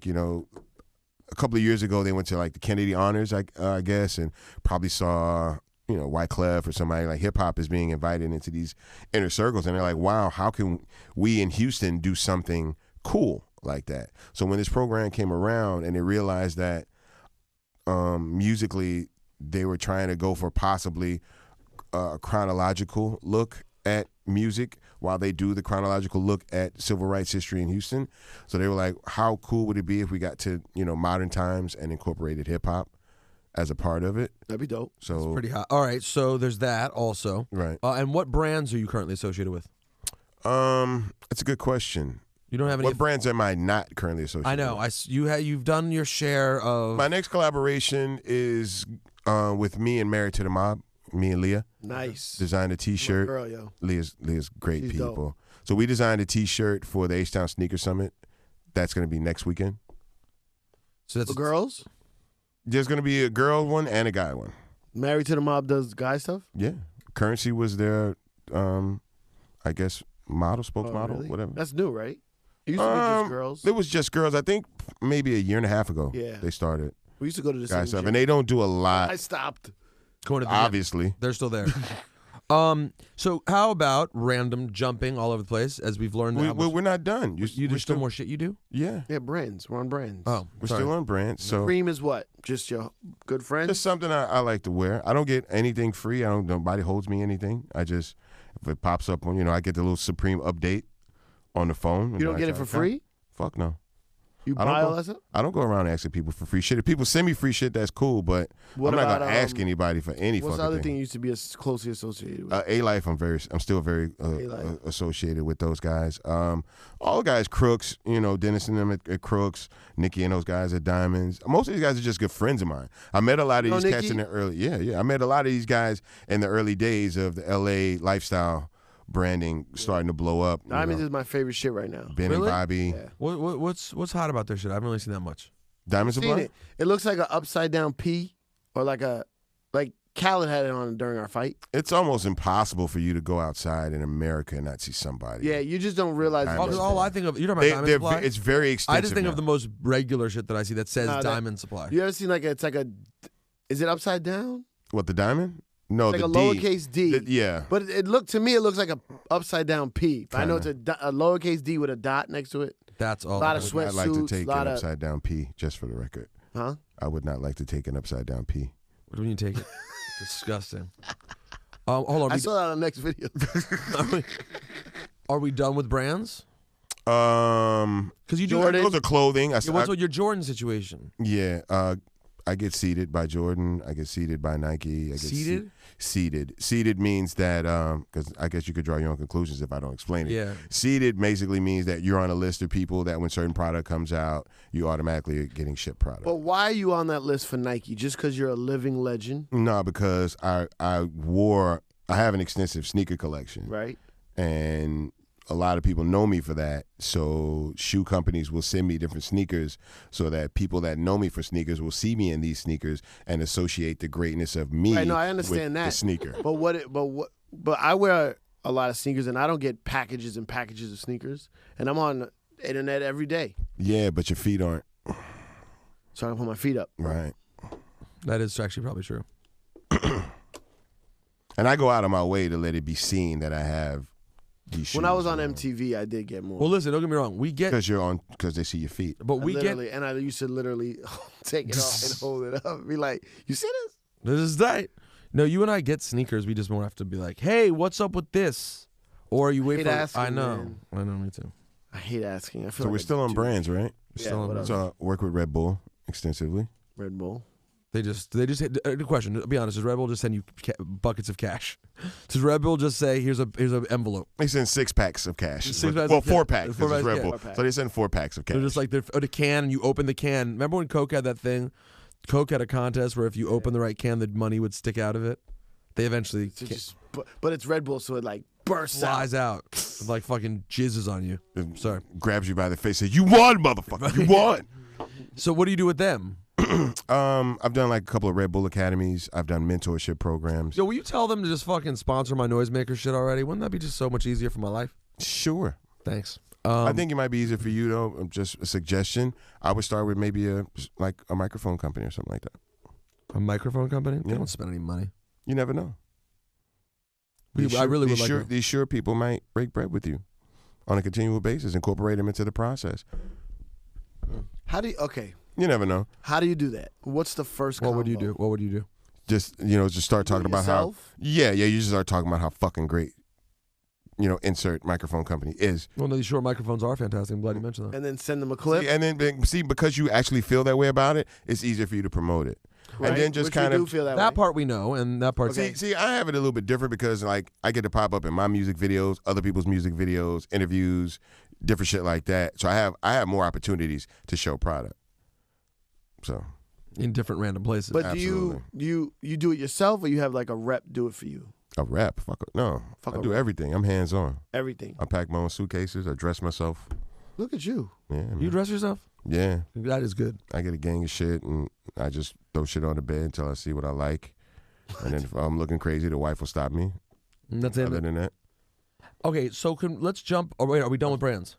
[SPEAKER 3] couple of years ago, they went to the Kennedy Honors, I guess, and probably saw... Wyclef or somebody. Hip hop is being invited into these inner circles, and they're like, wow, how can we in Houston do something cool like that? So when this program came around and they realized that musically they were trying to go for possibly a chronological look at music while they do the chronological look at civil rights history in Houston. So they were like, how cool would it be if we got to, modern times and incorporated hip hop as a part of it?
[SPEAKER 2] That'd be dope.
[SPEAKER 3] So
[SPEAKER 1] It's pretty hot. All right, so there's that also.
[SPEAKER 3] Right.
[SPEAKER 1] And what brands are you currently associated with?
[SPEAKER 3] It's a good question.
[SPEAKER 1] You don't have any.
[SPEAKER 3] What brands am I not currently associated
[SPEAKER 1] I know.
[SPEAKER 3] with?
[SPEAKER 1] You've done your share of.
[SPEAKER 3] My next collaboration is with me and Married to the Mob, me and Leah.
[SPEAKER 2] Nice.
[SPEAKER 3] Designed a T-shirt.
[SPEAKER 2] Girl, yo.
[SPEAKER 3] Leah's great
[SPEAKER 2] She's
[SPEAKER 3] people.
[SPEAKER 2] dope.
[SPEAKER 3] So we designed a T-shirt for the H-Town Sneaker Summit. That's going to be next weekend.
[SPEAKER 1] So that's
[SPEAKER 2] For girls?
[SPEAKER 3] There's going to be a girl one and a guy one.
[SPEAKER 2] Married to the Mob does guy stuff?
[SPEAKER 3] Yeah. Currency was their, I guess, model, spokesmodel,
[SPEAKER 2] really?
[SPEAKER 3] whatever.
[SPEAKER 2] That's new, right? It used to be just girls.
[SPEAKER 3] It was just girls. I think maybe a year and a half ago.
[SPEAKER 2] Yeah.
[SPEAKER 3] They started
[SPEAKER 2] We used to go to the
[SPEAKER 3] guy
[SPEAKER 2] same
[SPEAKER 3] stuff,
[SPEAKER 2] gym.
[SPEAKER 3] and they don't do a lot.
[SPEAKER 2] I stopped.
[SPEAKER 1] going to the gym.
[SPEAKER 3] Obviously.
[SPEAKER 1] They're still there. So how about random jumping all over the place? As we've learned,
[SPEAKER 3] We're not done.
[SPEAKER 1] there's still more shit you do.
[SPEAKER 3] Yeah.
[SPEAKER 2] Yeah, brands. We're on brands.
[SPEAKER 1] Oh,
[SPEAKER 3] We're
[SPEAKER 1] sorry.
[SPEAKER 3] still on brand. So
[SPEAKER 2] Cream is what? Just your good friend?
[SPEAKER 3] just something I like to wear. I don't get anything free. Nobody holds me anything. I just, if it pops up on, I get the little Supreme update on the phone.
[SPEAKER 2] You don't get it for free?
[SPEAKER 3] Fuck no.
[SPEAKER 2] You
[SPEAKER 3] I don't
[SPEAKER 2] buy
[SPEAKER 3] go-
[SPEAKER 2] all that stuff?
[SPEAKER 3] I don't go around asking people for free shit. If people send me free shit, that's cool, but
[SPEAKER 2] What
[SPEAKER 3] I'm not
[SPEAKER 2] about,
[SPEAKER 3] gonna ask anybody for any
[SPEAKER 2] What's
[SPEAKER 3] fucking
[SPEAKER 2] the other
[SPEAKER 3] thing.
[SPEAKER 2] thing you used to be closely associated with?
[SPEAKER 3] A-Life, I'm still very
[SPEAKER 2] A-Life.
[SPEAKER 3] associated with those guys. All the guys, Crooks, Dennis and them at Crooks, Nikki and those guys at Diamonds. Most of these guys are just good friends of mine. I met a lot of
[SPEAKER 2] You know
[SPEAKER 3] these cats
[SPEAKER 2] Nikki?
[SPEAKER 3] in the early, yeah. I met a lot of these guys in the early days of the LA lifestyle branding starting to blow up.
[SPEAKER 2] Diamonds is my favorite shit right now.
[SPEAKER 3] Ben
[SPEAKER 1] Really?
[SPEAKER 3] and Bobby.
[SPEAKER 2] Yeah.
[SPEAKER 1] What's hot about their shit? I haven't really seen that much.
[SPEAKER 3] Diamonds are
[SPEAKER 2] Seen
[SPEAKER 3] blood?
[SPEAKER 2] it. It looks like an upside down P, or like Khaled had it on during our fight.
[SPEAKER 3] It's almost impossible for you to go outside in America and not see somebody.
[SPEAKER 2] Yeah, you just don't realize.
[SPEAKER 3] Diamonds.
[SPEAKER 1] All I think of, you're talking about Diamond Supply?
[SPEAKER 3] It's very extensive.
[SPEAKER 1] I just think
[SPEAKER 3] now.
[SPEAKER 1] of the most regular shit that I see that says
[SPEAKER 2] Nah, that-
[SPEAKER 1] Diamond Supply.
[SPEAKER 2] You ever seen it's like a? Is it upside down?
[SPEAKER 3] What, the diamond? No,
[SPEAKER 2] It's like
[SPEAKER 3] the
[SPEAKER 2] a
[SPEAKER 3] D.
[SPEAKER 2] lowercase D.
[SPEAKER 3] Yeah.
[SPEAKER 2] But it looks like a upside down P. I know it's
[SPEAKER 3] Kinda.
[SPEAKER 2] a lowercase D with a dot next to it.
[SPEAKER 1] That's all.
[SPEAKER 2] A lot of
[SPEAKER 3] I'd like to
[SPEAKER 2] sweatsuits,
[SPEAKER 3] take
[SPEAKER 2] lot
[SPEAKER 3] an
[SPEAKER 2] of
[SPEAKER 3] upside down P, just for the record.
[SPEAKER 2] huh?
[SPEAKER 3] I would not like to take an upside down P.
[SPEAKER 1] What do you take it? Disgusting. Hold on.
[SPEAKER 2] I saw that on the next video.
[SPEAKER 1] Are we done with brands?
[SPEAKER 3] Because
[SPEAKER 1] you do-
[SPEAKER 3] those are clothing.
[SPEAKER 1] What's with your Jordan situation?
[SPEAKER 3] I get seeded by Jordan. I get seeded by Nike. I get
[SPEAKER 1] Seeded?
[SPEAKER 3] Seeded. Seeded means that, because I guess you could draw your own conclusions if I don't explain it.
[SPEAKER 1] Yeah.
[SPEAKER 3] Seeded basically means that you're on a list of people that when certain product comes out, you automatically are getting shipped product.
[SPEAKER 2] But why are you on that list for Nike? Just because you're a living legend,
[SPEAKER 3] No, because I have an extensive sneaker collection.
[SPEAKER 2] right?
[SPEAKER 3] And a lot of people know me for that. So shoe companies will send me different sneakers so that people that know me for sneakers will see me in these sneakers and associate the greatness of me
[SPEAKER 2] Right, no, I understand
[SPEAKER 3] with
[SPEAKER 2] that.
[SPEAKER 3] the sneaker.
[SPEAKER 2] But I wear a lot of sneakers, and I don't get packages and packages of sneakers, and I'm on the internet every day,
[SPEAKER 3] Yeah, but your feet aren't.
[SPEAKER 2] so I can put my feet up.
[SPEAKER 3] Right.
[SPEAKER 1] That is actually probably true.
[SPEAKER 3] And I go out of my way to let it be seen that I have these shoes.
[SPEAKER 2] When I was on MTV, I did get more.
[SPEAKER 1] Well, listen, don't get me wrong. We get,
[SPEAKER 3] Because they see your feet.
[SPEAKER 1] but we get.
[SPEAKER 2] and I used to literally take it off and hold it up and be like, "You see this?"
[SPEAKER 1] This is tight. No, you and I get sneakers. We just won't have to be like, "Hey, what's up with this?" Or you wait
[SPEAKER 2] hate
[SPEAKER 1] for.
[SPEAKER 2] asking,
[SPEAKER 1] I know.
[SPEAKER 2] man.
[SPEAKER 1] I know. Me too.
[SPEAKER 2] I hate asking. I feel
[SPEAKER 3] So
[SPEAKER 2] like
[SPEAKER 3] we're
[SPEAKER 2] I
[SPEAKER 3] still
[SPEAKER 2] do
[SPEAKER 3] on
[SPEAKER 2] too
[SPEAKER 3] brands, right?
[SPEAKER 2] Yeah,
[SPEAKER 1] Still on
[SPEAKER 2] what
[SPEAKER 1] brands.
[SPEAKER 2] else?
[SPEAKER 3] So I work with Red Bull extensively.
[SPEAKER 2] Red Bull.
[SPEAKER 1] They just hit the question. To be honest, does Red Bull just send you buckets of cash? Does Red Bull just say, "Here's an envelope"?
[SPEAKER 3] They send 6 packs of cash.
[SPEAKER 1] 6 packs
[SPEAKER 3] Well,
[SPEAKER 1] of
[SPEAKER 3] 4
[SPEAKER 1] cash.
[SPEAKER 3] packs.
[SPEAKER 1] 4
[SPEAKER 3] This is
[SPEAKER 1] packs,
[SPEAKER 3] Red
[SPEAKER 1] yeah.
[SPEAKER 3] Bull.
[SPEAKER 2] 4 packs.
[SPEAKER 3] So they send 4 packs of cash.
[SPEAKER 1] They're just like the can, and you open the can. Remember when Coke had that thing? Coke had a contest where if you open the right can, the money would stick out of it. They eventually
[SPEAKER 2] So but it's Red Bull, so it like bursts out.
[SPEAKER 1] flies out, like fucking jizzes on you. Sorry.
[SPEAKER 3] Grabs you by the face and says, "You won, motherfucker. You won."
[SPEAKER 1] So what do you do with them?
[SPEAKER 3] I've done like a couple of Red Bull academies. I've done mentorship programs.
[SPEAKER 1] Yo, will you tell them to just fucking sponsor my noisemaker shit already? Wouldn't that be just so much easier for my life?
[SPEAKER 3] Sure.
[SPEAKER 1] Thanks.
[SPEAKER 3] I think it might be easier for you though. Just a suggestion. I would start with maybe a microphone company or something like that.
[SPEAKER 1] a microphone company. They
[SPEAKER 3] Yeah.
[SPEAKER 1] don't spend any money.
[SPEAKER 3] You never know.
[SPEAKER 1] I really would like to.
[SPEAKER 3] These sure people might break bread with you on a continual basis, incorporate them into the process.
[SPEAKER 2] How do you? Okay.
[SPEAKER 3] You never know.
[SPEAKER 2] How do you do that? What's the first?
[SPEAKER 1] What would you
[SPEAKER 2] combo?
[SPEAKER 1] do? What would you do?
[SPEAKER 3] Just start talking about
[SPEAKER 2] yourself?
[SPEAKER 3] how. Yeah. You just start talking about how fucking great insert microphone company is.
[SPEAKER 1] Well, no, these short microphones are fantastic. I'm glad you mentioned that.
[SPEAKER 2] And then send them a clip.
[SPEAKER 3] And then see, because you actually feel that way about it, it's easier for you to promote it.
[SPEAKER 2] Right?
[SPEAKER 3] And then just
[SPEAKER 2] Which
[SPEAKER 3] kind
[SPEAKER 2] we do
[SPEAKER 3] of
[SPEAKER 2] feel that
[SPEAKER 1] That
[SPEAKER 2] way.
[SPEAKER 1] part we know, and that part.
[SPEAKER 3] see, I have it a little bit different because like I get to pop up in my music videos, other people's music videos, interviews, different shit like that. So I have more opportunities to show product. So
[SPEAKER 1] in different random places.
[SPEAKER 2] But
[SPEAKER 3] Absolutely.
[SPEAKER 2] do you do it yourself, or you have like a rep do it for you?
[SPEAKER 3] a rep, no,
[SPEAKER 2] Fuck
[SPEAKER 3] I
[SPEAKER 2] a
[SPEAKER 3] do
[SPEAKER 2] rep.
[SPEAKER 3] everything. I'm hands on.
[SPEAKER 2] Everything.
[SPEAKER 3] I pack my own suitcases. I dress myself.
[SPEAKER 2] Look at you.
[SPEAKER 3] Yeah, man.
[SPEAKER 1] you dress yourself?
[SPEAKER 3] Yeah.
[SPEAKER 1] That is good.
[SPEAKER 3] I get a gang of shit and I just throw shit on the bed until I see what I like. And then if I'm looking crazy, the wife will stop me.
[SPEAKER 1] And that's it.
[SPEAKER 3] Other than that,
[SPEAKER 1] Okay, so let's jump. Oh wait, are we done with brands?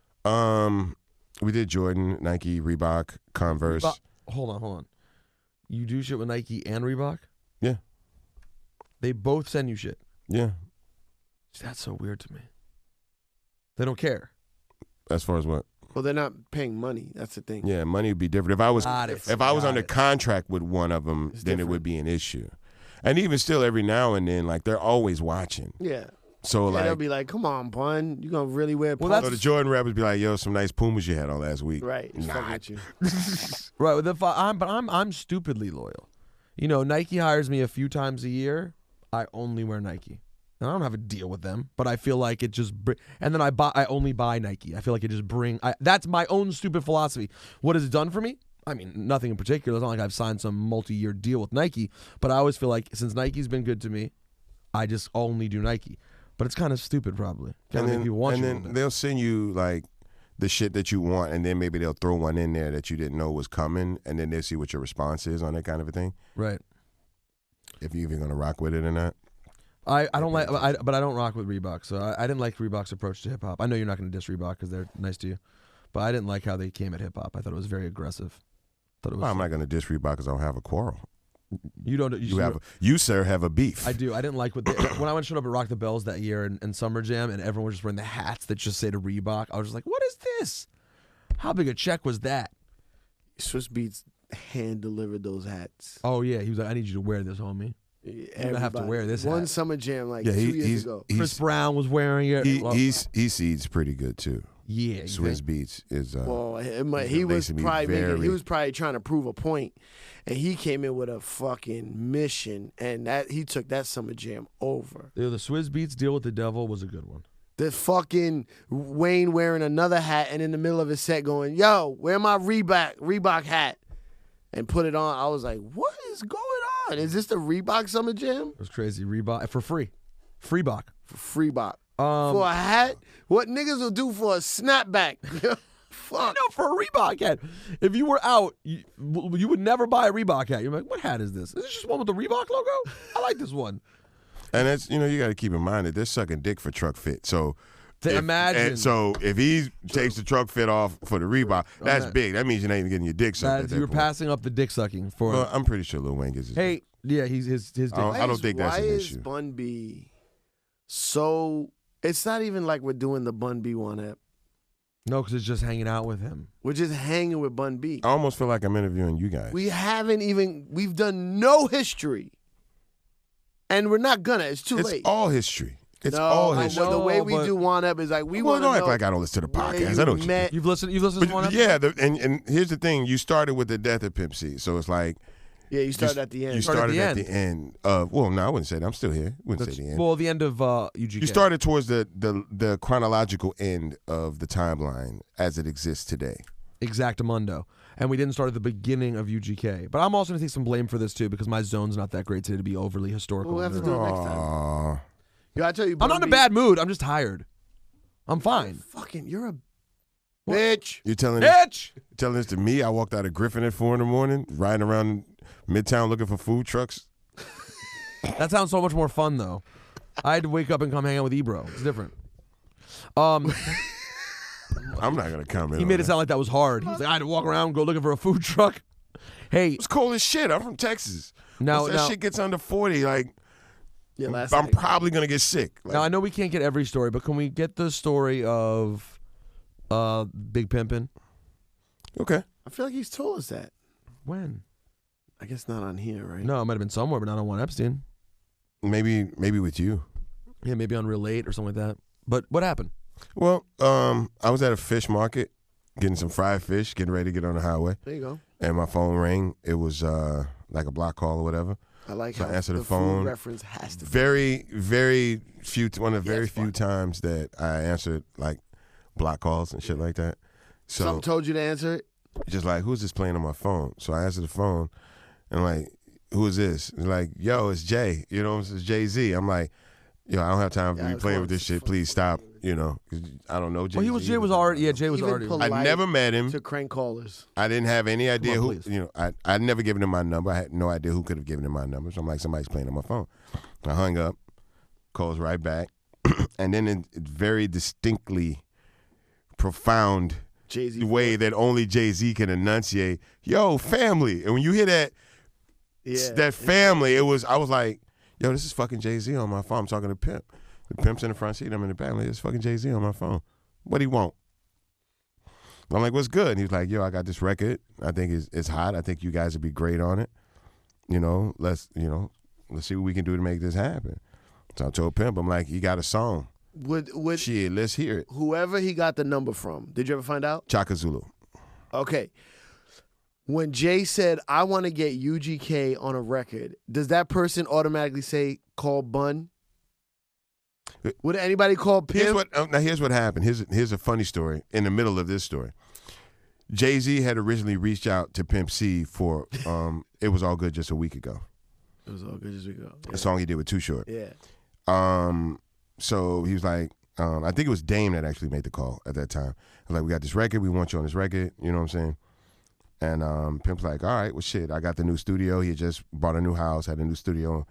[SPEAKER 3] we did Jordan, Nike, Reebok, Converse.
[SPEAKER 1] Hold on. You do shit with Nike and Reebok?
[SPEAKER 3] Yeah.
[SPEAKER 1] They both send you shit.
[SPEAKER 3] Yeah.
[SPEAKER 1] That's so weird to me. They don't care.
[SPEAKER 3] As far as what?
[SPEAKER 2] Well, they're not paying money. That's the thing.
[SPEAKER 3] Yeah, money would be different. If I was
[SPEAKER 1] Got it.
[SPEAKER 3] if I was
[SPEAKER 1] Got
[SPEAKER 3] under
[SPEAKER 1] it.
[SPEAKER 3] contract with one of them,
[SPEAKER 2] It's
[SPEAKER 3] then
[SPEAKER 2] different.
[SPEAKER 3] it would be an issue. And even still, every now and then, like they're always watching.
[SPEAKER 2] Yeah.
[SPEAKER 3] So
[SPEAKER 2] Yeah, they'll
[SPEAKER 3] like,
[SPEAKER 2] be like, "Come on, Bun, you gonna really wear?"
[SPEAKER 1] Well,
[SPEAKER 2] pumps?"
[SPEAKER 3] so the Jordan rappers be like, "Yo, some nice Pumas you had on last week."
[SPEAKER 2] right. It's
[SPEAKER 3] Nah.
[SPEAKER 2] fucking with you.
[SPEAKER 1] Right, but I'm stupidly loyal. You know, Nike hires me a few times a year. I only wear Nike. And I don't have a deal with them, but I feel like it just and then I only buy Nike. I feel like it just that's my own stupid philosophy. What has it done for me? I mean, nothing in particular. It's not like I've signed some multi-year deal with Nike, but I always feel like since Nike's been good to me, I just only do Nike. But it's kind of stupid, probably.
[SPEAKER 3] And then,
[SPEAKER 1] people want
[SPEAKER 3] and
[SPEAKER 1] you a
[SPEAKER 3] then
[SPEAKER 1] little bit.
[SPEAKER 3] they'll send you like the shit that you want, and then maybe they'll throw one in there that you didn't know was coming, and then they'll see what your response is on that kind of a thing.
[SPEAKER 1] Right.
[SPEAKER 3] If you're even gonna rock with it or not.
[SPEAKER 1] I don't like, but I don't rock with Reebok. So I didn't like Reebok's approach to hip hop. I know you're not going to diss Reebok because they're nice to you, but I didn't like how they came at hip hop. I thought it was very aggressive. Thought it was.
[SPEAKER 3] Well, I'm not gonna diss Reebok because I don't have a quarrel.
[SPEAKER 1] You don't.
[SPEAKER 3] You sir have a beef.
[SPEAKER 1] I do. I didn't like what when I showed up at Rock the Bells that year in Summer Jam, and everyone was just wearing the hats that just say to Reebok. I was just like, what is this? How big a check was that?
[SPEAKER 2] Swiss Beats hand delivered those hats.
[SPEAKER 1] Oh yeah, he was like, I need you to wear this, homie.
[SPEAKER 2] Everybody.
[SPEAKER 1] have to wear this
[SPEAKER 2] One
[SPEAKER 1] hat.
[SPEAKER 2] Summer Jam like
[SPEAKER 3] Yeah,
[SPEAKER 2] 2 years ago.
[SPEAKER 1] Chris Brown was wearing it.
[SPEAKER 3] He seeds pretty good too.
[SPEAKER 1] Yeah,
[SPEAKER 3] Swiss Beats is.
[SPEAKER 2] Well,
[SPEAKER 3] he's
[SPEAKER 2] he was
[SPEAKER 3] basically
[SPEAKER 2] probably
[SPEAKER 3] very-
[SPEAKER 2] he was probably trying to prove a point, and he came in with a fucking mission, and that he took that Summer Jam over.
[SPEAKER 1] The Swizz Beats Deal with the Devil was a good one.
[SPEAKER 2] The fucking Wayne wearing another hat, and in the middle of his set going, "Yo, wear my Reebok hat," and put it on. I was like, "What is going on? Is this the Reebok Summer Jam
[SPEAKER 1] It was crazy. Reebok for free. Freebok.
[SPEAKER 2] for Reebok
[SPEAKER 1] Um,
[SPEAKER 2] for a hat? What niggas will do for a snapback? Fuck."
[SPEAKER 1] No, for a Reebok hat. If you were out, you would never buy a Reebok hat. You're like, what hat is this? Is this just one with the Reebok logo? I like this one.
[SPEAKER 3] And that's you got to keep in mind that they're sucking dick for truck fit. So
[SPEAKER 1] Imagine.
[SPEAKER 3] and so if he takes the truck fit off for the Reebok, that's
[SPEAKER 1] Okay.
[SPEAKER 3] big. That means you're not even getting your dick sucked. At that
[SPEAKER 1] You're
[SPEAKER 3] point.
[SPEAKER 1] passing up the dick sucking for.
[SPEAKER 3] Well, I'm pretty sure Lil Wayne gets his.
[SPEAKER 1] Hey, yeah, he's his dick.
[SPEAKER 3] I don't think that's
[SPEAKER 2] why
[SPEAKER 3] an
[SPEAKER 2] is
[SPEAKER 3] issue.
[SPEAKER 2] Bun B so? It's not even like we're doing the Bun B one app.
[SPEAKER 1] No, because it's just hanging out with him.
[SPEAKER 2] We're just hanging with Bun B.
[SPEAKER 3] I almost feel like I'm interviewing you guys.
[SPEAKER 2] We've done no history. And we're not gonna. It's too
[SPEAKER 3] it's
[SPEAKER 2] late.
[SPEAKER 3] all history. It's
[SPEAKER 2] No,
[SPEAKER 3] all
[SPEAKER 2] I
[SPEAKER 3] history.
[SPEAKER 2] know the way we
[SPEAKER 1] but-
[SPEAKER 2] do one up is like we
[SPEAKER 3] Well,
[SPEAKER 2] want
[SPEAKER 3] don't
[SPEAKER 2] to
[SPEAKER 3] act
[SPEAKER 2] know
[SPEAKER 3] like I don't listen to the
[SPEAKER 2] where
[SPEAKER 3] podcast.
[SPEAKER 2] you
[SPEAKER 3] I know what you
[SPEAKER 2] met.
[SPEAKER 1] You've listened to this one?
[SPEAKER 3] But yeah, and here's the thing. You started with the death of Pimp C, so it's like
[SPEAKER 2] Yeah, you started at the end.
[SPEAKER 3] you
[SPEAKER 1] Started
[SPEAKER 3] started
[SPEAKER 1] at
[SPEAKER 3] at
[SPEAKER 1] the
[SPEAKER 3] the end of. Well, no, I wouldn't say that. I'm still here. Wouldn't say the end.
[SPEAKER 1] Well, the end of UGK.
[SPEAKER 3] You started towards the chronological end of the timeline as it exists today.
[SPEAKER 1] Exactamundo. And we didn't start at the beginning of UGK. But I'm also going to take some blame for this, too, because my zone's not that great today to be overly historical.
[SPEAKER 2] We'll have to do it next time.
[SPEAKER 3] Aw.
[SPEAKER 2] Yeah, I tell you,
[SPEAKER 1] I'm
[SPEAKER 2] Bun
[SPEAKER 1] not in a
[SPEAKER 2] B,
[SPEAKER 1] bad mood. I'm just tired. I'm fine.
[SPEAKER 2] Fucking, you're a bitch.
[SPEAKER 3] You're telling
[SPEAKER 1] Bitch!
[SPEAKER 3] this to me? I walked out of Griffin at 4 a.m, riding around Midtown looking for food trucks.
[SPEAKER 1] That sounds so much more fun, though. I had to wake up and come hang out with Ebro. It's different.
[SPEAKER 3] I'm not gonna comment.
[SPEAKER 1] He
[SPEAKER 3] on
[SPEAKER 1] made it
[SPEAKER 3] that.
[SPEAKER 1] sound like that was hard. He was like, I had to walk around, go looking for a food truck. Hey,
[SPEAKER 3] It's cold as shit. I'm from Texas.
[SPEAKER 1] Now-
[SPEAKER 3] Once that shit gets under 40, like
[SPEAKER 2] Yeah, last
[SPEAKER 3] I'm
[SPEAKER 2] night.
[SPEAKER 3] probably gonna get sick. Like,
[SPEAKER 1] now I know we can't get every story, but can we get the story of Big Pimpin'?
[SPEAKER 3] okay.
[SPEAKER 2] I feel like he's told us that.
[SPEAKER 1] When?
[SPEAKER 2] I guess not on here, right?
[SPEAKER 1] No, it might have been somewhere, but not on One Epstein.
[SPEAKER 3] Maybe with you.
[SPEAKER 1] Yeah, maybe on Real Late or something like that. But what happened?
[SPEAKER 3] Well, I was at a fish market getting some fried fish, getting ready to get on the highway.
[SPEAKER 2] There you go.
[SPEAKER 3] And my phone rang. It was like a block call or whatever.
[SPEAKER 2] I like
[SPEAKER 3] So
[SPEAKER 2] how
[SPEAKER 3] I answered the
[SPEAKER 2] food
[SPEAKER 3] phone.
[SPEAKER 2] reference has to be.
[SPEAKER 3] Very few. One of the very
[SPEAKER 2] it's
[SPEAKER 3] few
[SPEAKER 2] fun.
[SPEAKER 3] times that I answered like block calls and shit like that. So
[SPEAKER 2] Something told you to answer it?
[SPEAKER 3] just like, who's this playing on my phone? So I answered the phone, and I'm like, who is this? It's like, yo, it's Jay. You know, it's Jay-Z. I'm like, yo, I don't have time to
[SPEAKER 2] Yeah,
[SPEAKER 3] be
[SPEAKER 2] it's
[SPEAKER 3] playing
[SPEAKER 2] one
[SPEAKER 3] with
[SPEAKER 2] of
[SPEAKER 3] this
[SPEAKER 2] the
[SPEAKER 3] shit. Please stop. You know, 'cause I don't know Jay-Z.
[SPEAKER 1] Well, Jay was already
[SPEAKER 2] Even polite
[SPEAKER 3] I never met him.
[SPEAKER 2] to crank callers.
[SPEAKER 3] I didn't have any idea
[SPEAKER 1] on,
[SPEAKER 3] who.
[SPEAKER 1] please.
[SPEAKER 3] You know, I'd never given him my number. I had no idea who could have given him my number. So I'm like, somebody's playing on my phone. I hung up, calls right back, and then it very distinctly profound
[SPEAKER 2] Jay-Z.
[SPEAKER 3] the way that only Jay-Z can enunciate, yo, family. And when you hear that,
[SPEAKER 2] Yeah.
[SPEAKER 3] that family, I was like, yo, this is fucking Jay-Z on my phone. I'm talking to Pimp. The Pimp's in the front seat. I'm in the back. I'm like, it's fucking Jay-Z on my phone. What do you want? I'm like, what's good? And he was like, yo, I got this record. I think it's hot. I think you guys would be great on it. Let's see what we can do to make this happen. So I told Pimp, I'm like, he got a song.
[SPEAKER 2] Would
[SPEAKER 3] Shit, let's hear it.
[SPEAKER 2] whoever he got the number from, did you ever find out?
[SPEAKER 3] Chaka Zulu.
[SPEAKER 2] Okay. When Jay said, I want to get UGK on a record, does that person automatically say, call Bun? Would anybody call Pimp?
[SPEAKER 3] Here's what happened. Here's a funny story in the middle of this story. Jay-Z had originally reached out to Pimp C for It Was All Good just a week ago.
[SPEAKER 2] It was all good as we go. Yeah.
[SPEAKER 3] A song he did with Too Short.
[SPEAKER 2] Yeah.
[SPEAKER 3] So he was like, I think it was Dame that actually made the call at that time. I was like, we got this record. We want you on this record. You know what I'm saying? And Pimp's like, all right, well, shit, I got the new studio. He had just bought a new house, had a new studio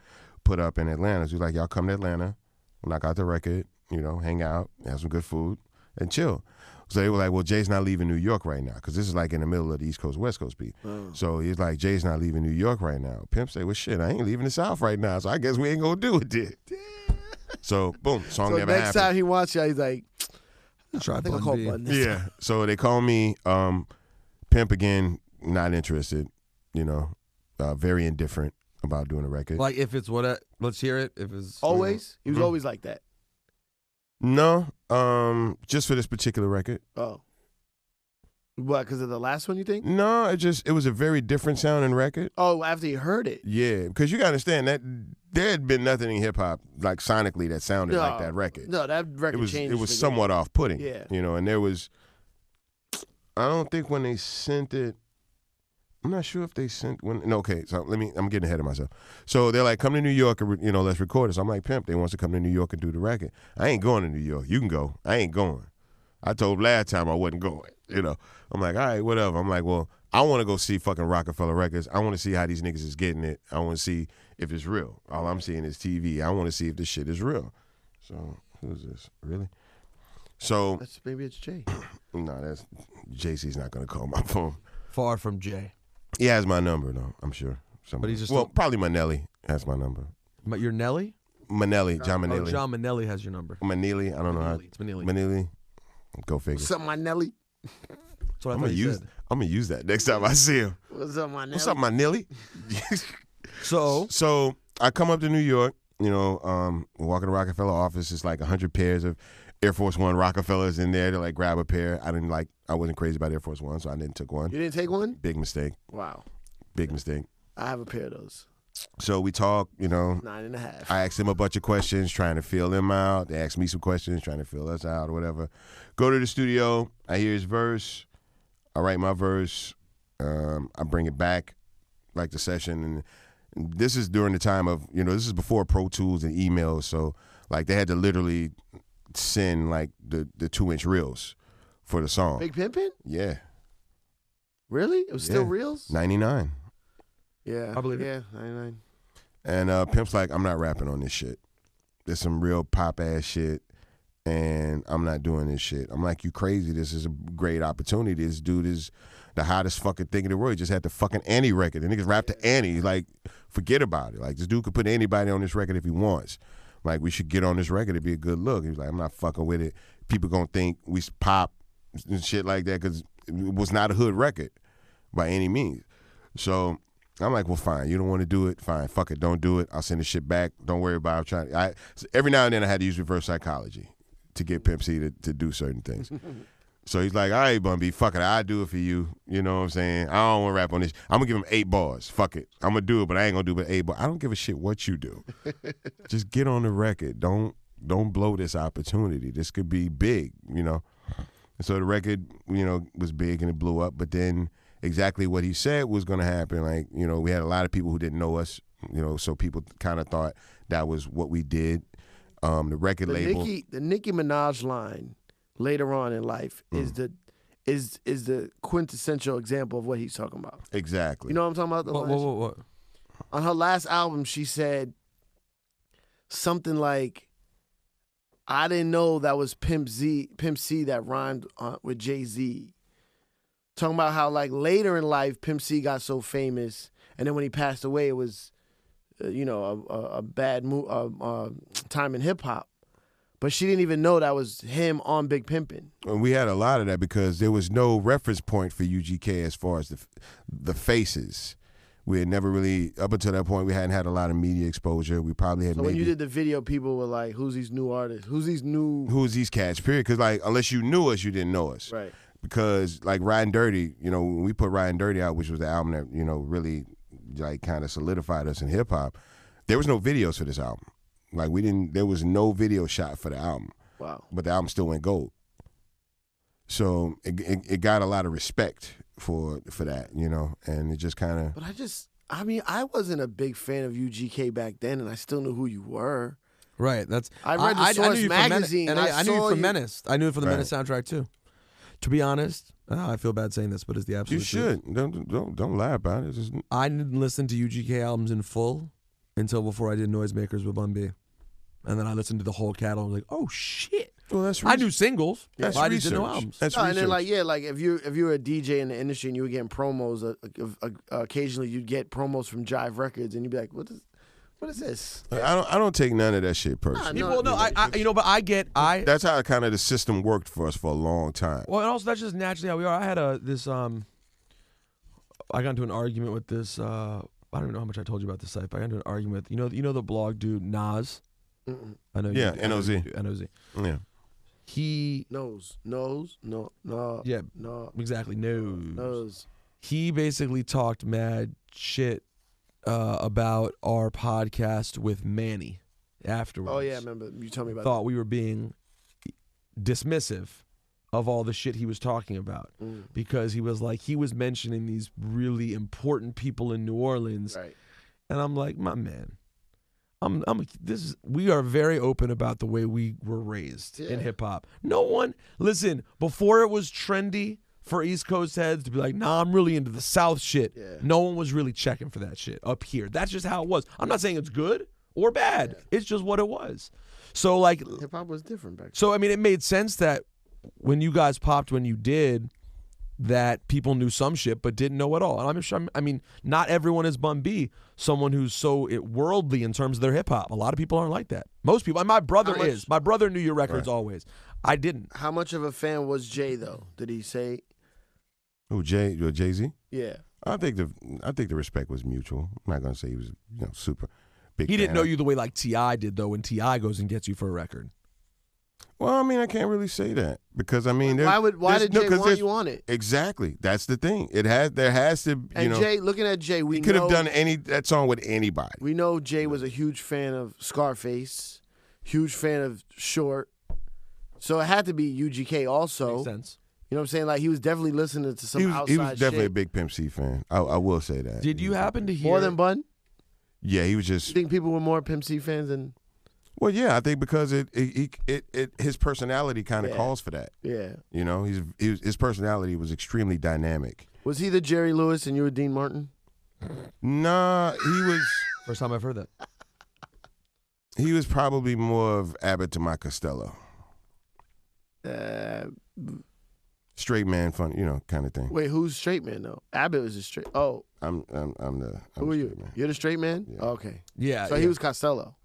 [SPEAKER 3] put up in Atlanta. So he's like, y'all come to Atlanta, knock out the record, hang out, have some good food, and chill. So they were like, well, Jay's not leaving New York right now, because this is like in the middle of the East Coast, West Coast beat. So he's like, Jay's not leaving New York right now. Pimp say, well, shit, I ain't leaving the South right now, so I guess we ain't going to do it then. So, boom, song
[SPEAKER 2] So
[SPEAKER 3] never
[SPEAKER 2] next
[SPEAKER 3] happened.
[SPEAKER 2] time he wants you, he's like,
[SPEAKER 1] Try
[SPEAKER 2] I think I'll
[SPEAKER 1] Bun
[SPEAKER 2] call
[SPEAKER 1] B.
[SPEAKER 2] Bun this time.
[SPEAKER 3] Yeah. So they call me, Pimp again, not interested, very indifferent about doing a record.
[SPEAKER 1] Like if it's let's hear it. If it's
[SPEAKER 2] Always? He was
[SPEAKER 3] Mhm.
[SPEAKER 2] always like that.
[SPEAKER 3] No, just for this particular record.
[SPEAKER 2] Oh. What, because of the last one, you think?
[SPEAKER 3] No, it was a very different sounding record.
[SPEAKER 2] Oh, after he heard it.
[SPEAKER 3] Yeah, because you got to understand that there had been nothing in hip hop like sonically that sounded like that record.
[SPEAKER 2] No, that record changed.
[SPEAKER 3] It was
[SPEAKER 2] the
[SPEAKER 3] somewhat
[SPEAKER 2] game.
[SPEAKER 3] off-putting.
[SPEAKER 2] Yeah.
[SPEAKER 3] And there was, I don't think when they sent it, I'm not sure if they sent okay, so I'm getting ahead of myself. So they're like, come to New York, let's record this. I'm like, Pimp, they wants to come to New York and do the record. I ain't going to New York. You can go. I ain't going. I told last time I wasn't going, I'm like, all right, whatever. I'm like, well, I want to go see fucking Rockefeller Records. I want to see how these niggas is getting it. I want to see if it's real. All I'm seeing is TV. I want to see if this shit is real. So, who's this? Really? So,
[SPEAKER 2] Maybe it's Jay.
[SPEAKER 3] no, that's JC's not going to call my phone.
[SPEAKER 1] Far from Jay.
[SPEAKER 3] He has my number, though, I'm sure.
[SPEAKER 1] But he's just
[SPEAKER 3] probably Manelli has my number.
[SPEAKER 1] But you're Nelly?
[SPEAKER 3] Manelli, John
[SPEAKER 1] Oh,
[SPEAKER 3] Manelli.
[SPEAKER 1] John Manelli has your number.
[SPEAKER 3] Manelli, I don't know how.
[SPEAKER 1] It's Manelli.
[SPEAKER 3] Manelli. Go figure.
[SPEAKER 2] What's up, my Nelly?
[SPEAKER 1] That's what I
[SPEAKER 3] I'm
[SPEAKER 1] thought
[SPEAKER 3] gonna
[SPEAKER 1] you
[SPEAKER 3] use.
[SPEAKER 1] said.
[SPEAKER 3] I'm gonna use that next time I see him.
[SPEAKER 2] What's up, my Nelly?
[SPEAKER 3] What's up, my Nelly?
[SPEAKER 1] So
[SPEAKER 3] I come up to New York. Walk in the Rockefeller office. It's like 100 pairs of Air Force One Rockefellers in there to like grab a pair. I wasn't crazy about Air Force One, so I didn't take one.
[SPEAKER 2] You didn't take one?
[SPEAKER 3] Big mistake.
[SPEAKER 2] Wow.
[SPEAKER 3] Big mistake.
[SPEAKER 2] I have a pair of those.
[SPEAKER 3] So we talk.
[SPEAKER 2] 9.5.
[SPEAKER 3] I asked them a bunch of questions, trying to feel them out. They asked me some questions, trying to feel us out or whatever. Go to the studio. I hear his verse. I write my verse. I bring it back, like the session. And this is during the time of, this is before Pro Tools and emails. So, like, they had to literally send, like, the 2-inch reels for the song.
[SPEAKER 2] Big Pimpin'?
[SPEAKER 3] Yeah.
[SPEAKER 2] Really? It was still reels?
[SPEAKER 3] 99.
[SPEAKER 2] Yeah.
[SPEAKER 1] I believe it.
[SPEAKER 2] Yeah, 99.
[SPEAKER 3] And Pimp's like, I'm not rapping on this shit. There's some real pop-ass shit, and I'm not doing this shit. I'm like, you crazy. This is a great opportunity. This dude is the hottest fucking thing in the world. He just had the fucking Annie record. The niggas rap to Annie. Like, forget about it. Like, this dude could put anybody on this record if he wants. Like, we should get on this record. It'd be a good look. He's like, I'm not fucking with it. People gonna think we pop and shit like that because it was not a hood record by any means. So I'm like, well, fine. You don't want to do it? Fine. Fuck it. Don't do it. I'll send the shit back. Don't worry about it. Every now and then I had to use reverse psychology to get Pimp C to do certain things. So he's like, all right, Bun B, fuck it, I'll do it for you. You know what I'm saying? I don't want to rap on this. I'm going to give him 8 bars. Fuck it. I'm going to do it, but I ain't going to do it 8 bars. I don't give a shit what you do. Just get on the record. Don't blow this opportunity. This could be big, you know? And so the record, you know, was big and it blew up, but then exactly what he said was going to happen. Like, you know, we had a lot of people who didn't know us, you know, so people kind of thought that was what we did. The record label.
[SPEAKER 2] The Nicki Minaj line later on in life is the quintessential example of what he's talking about.
[SPEAKER 3] Exactly.
[SPEAKER 2] You know what I'm talking about?
[SPEAKER 1] What?
[SPEAKER 2] On her last album, she said something like, I didn't know that was Pimp C that rhymed with Jay-Z. Talking about how, like, later in life, Pimp C got so famous, and then when he passed away, it was, a bad time in hip-hop. But she didn't even know that was him on Big Pimpin'.
[SPEAKER 3] And we had a lot of that because there was no reference point for UGK as far as the faces. We had never really, up until that point, we hadn't had a lot of media exposure. We probably had
[SPEAKER 2] So when you did the video, people were like, who's these new artists? Who's these cats, period? Because, like, unless you knew us, you didn't know us. Right.
[SPEAKER 3] Because, like, Riding Dirty, you know, when we put Riding Dirty out, which was the album that, you know, really, like, kind of solidified us in hip-hop, there was no videos for this album. Like, there was no video shot for the album.
[SPEAKER 2] Wow.
[SPEAKER 3] But the album still went gold. So it got a lot of respect for that, you know, and it just kind of.
[SPEAKER 2] But I wasn't a big fan of UGK back then, and I still knew who you were.
[SPEAKER 1] Right.
[SPEAKER 2] I read the Source magazine,
[SPEAKER 1] and I knew you from Menace. I knew it from the
[SPEAKER 3] Right.
[SPEAKER 1] Menace soundtrack too. To be honest, I feel bad saying this, but it's the absolute
[SPEAKER 3] You should.
[SPEAKER 1] truth.
[SPEAKER 3] Don't lie about it. Just,
[SPEAKER 1] I didn't listen to UGK albums in full until before I did Noisemakers with Bun B. And then I listened to the whole catalog and was like, oh shit.
[SPEAKER 3] well, that's
[SPEAKER 1] I knew singles,
[SPEAKER 3] That's
[SPEAKER 1] but I just
[SPEAKER 3] research.
[SPEAKER 1] didn't know albums.
[SPEAKER 3] That's
[SPEAKER 2] And
[SPEAKER 3] research.
[SPEAKER 2] then like if you're a DJ in the industry and you were getting promos, occasionally you'd get promos from Jive Records, and you'd be like, what is this?
[SPEAKER 3] I don't take none of that shit personally.
[SPEAKER 2] No,
[SPEAKER 1] People, no, but I
[SPEAKER 3] That's how kind of the system worked for us for a long time.
[SPEAKER 1] Well, and also that's just naturally how we are. I had I got into an argument with this. I don't even know how much I told you about this site, but I got into an argument with you know the blog dude Nas.
[SPEAKER 2] Mm-mm.
[SPEAKER 1] I know.
[SPEAKER 3] Yeah,
[SPEAKER 1] you,
[SPEAKER 3] NOZ.
[SPEAKER 1] NOZ.
[SPEAKER 3] Yeah.
[SPEAKER 1] He
[SPEAKER 2] Knows.
[SPEAKER 1] yeah
[SPEAKER 2] No.
[SPEAKER 1] exactly knows.
[SPEAKER 2] Knows.
[SPEAKER 1] He basically talked mad shit about our podcast with Manny afterwards.
[SPEAKER 2] Oh yeah, I remember you told me about
[SPEAKER 1] Thought we were being dismissive of all the shit he was talking about because he was mentioning these really important people in New Orleans,
[SPEAKER 2] that. Right.
[SPEAKER 1] and I'm like, my man, we are very open about the way we were raised in hip hop. No one, listen, before it was trendy for East Coast heads to be like, nah, I'm really into the South shit.
[SPEAKER 2] Yeah.
[SPEAKER 1] No one was really checking for that shit up here. That's just how it was. I'm not saying it's good or bad. It's just what it was. So like,
[SPEAKER 2] Hip hop was different back then.
[SPEAKER 1] so I mean, it made sense that when you guys popped when you did, that people knew some shit but didn't know at all. And I'm sure, I mean, not everyone is Bun B, someone who's so worldly in terms of their hip hop. A lot of people aren't like that. Most people, and my brother is. My brother knew your records always. I didn't.
[SPEAKER 2] How much of a fan was Jay though? Did he say?
[SPEAKER 3] Who, Jay-Z?
[SPEAKER 2] Yeah.
[SPEAKER 3] I think the respect was mutual. I'm not gonna say he was super big.
[SPEAKER 1] He didn't
[SPEAKER 3] fan.
[SPEAKER 1] know you the way like T.I. did though when T.I. goes and gets you for a record.
[SPEAKER 3] Well, I mean, I can't really say that because I mean,
[SPEAKER 2] Why did Jay want you on it?
[SPEAKER 3] Exactly, that's the thing. There has to,
[SPEAKER 2] And Jay, looking at Jay, we
[SPEAKER 3] he could have
[SPEAKER 2] know
[SPEAKER 3] done that song with anybody.
[SPEAKER 2] we know Jay was a huge fan of Scarface, huge fan of Short, so it had to be UGK also.
[SPEAKER 1] Makes sense.
[SPEAKER 2] You know what I'm saying? Like he was definitely listening to some outside
[SPEAKER 3] He was definitely
[SPEAKER 2] shit.
[SPEAKER 3] a big Pimp C fan. I will say that.
[SPEAKER 1] Did you happen to hear
[SPEAKER 2] More than Bun?
[SPEAKER 3] Yeah, he was
[SPEAKER 2] You
[SPEAKER 3] just.
[SPEAKER 2] think people were more Pimp C fans than?
[SPEAKER 3] Well, yeah, I think because his personality kind of calls for that.
[SPEAKER 2] Yeah.
[SPEAKER 3] You know, his personality was extremely dynamic.
[SPEAKER 2] Was he the Jerry Lewis and you were Dean Martin?
[SPEAKER 3] Nah, he was.
[SPEAKER 1] First time I've heard that.
[SPEAKER 3] He was probably more of Abbott to my Costello. Straight man, fun, kind of thing.
[SPEAKER 2] Wait, who's straight man though? Abbott was a straight. Oh,
[SPEAKER 3] I'm the.
[SPEAKER 2] who are you?
[SPEAKER 3] straight man.
[SPEAKER 2] You're the straight man.
[SPEAKER 3] Yeah.
[SPEAKER 2] Oh, okay.
[SPEAKER 1] Yeah.
[SPEAKER 2] So
[SPEAKER 1] yeah.
[SPEAKER 2] he was Costello.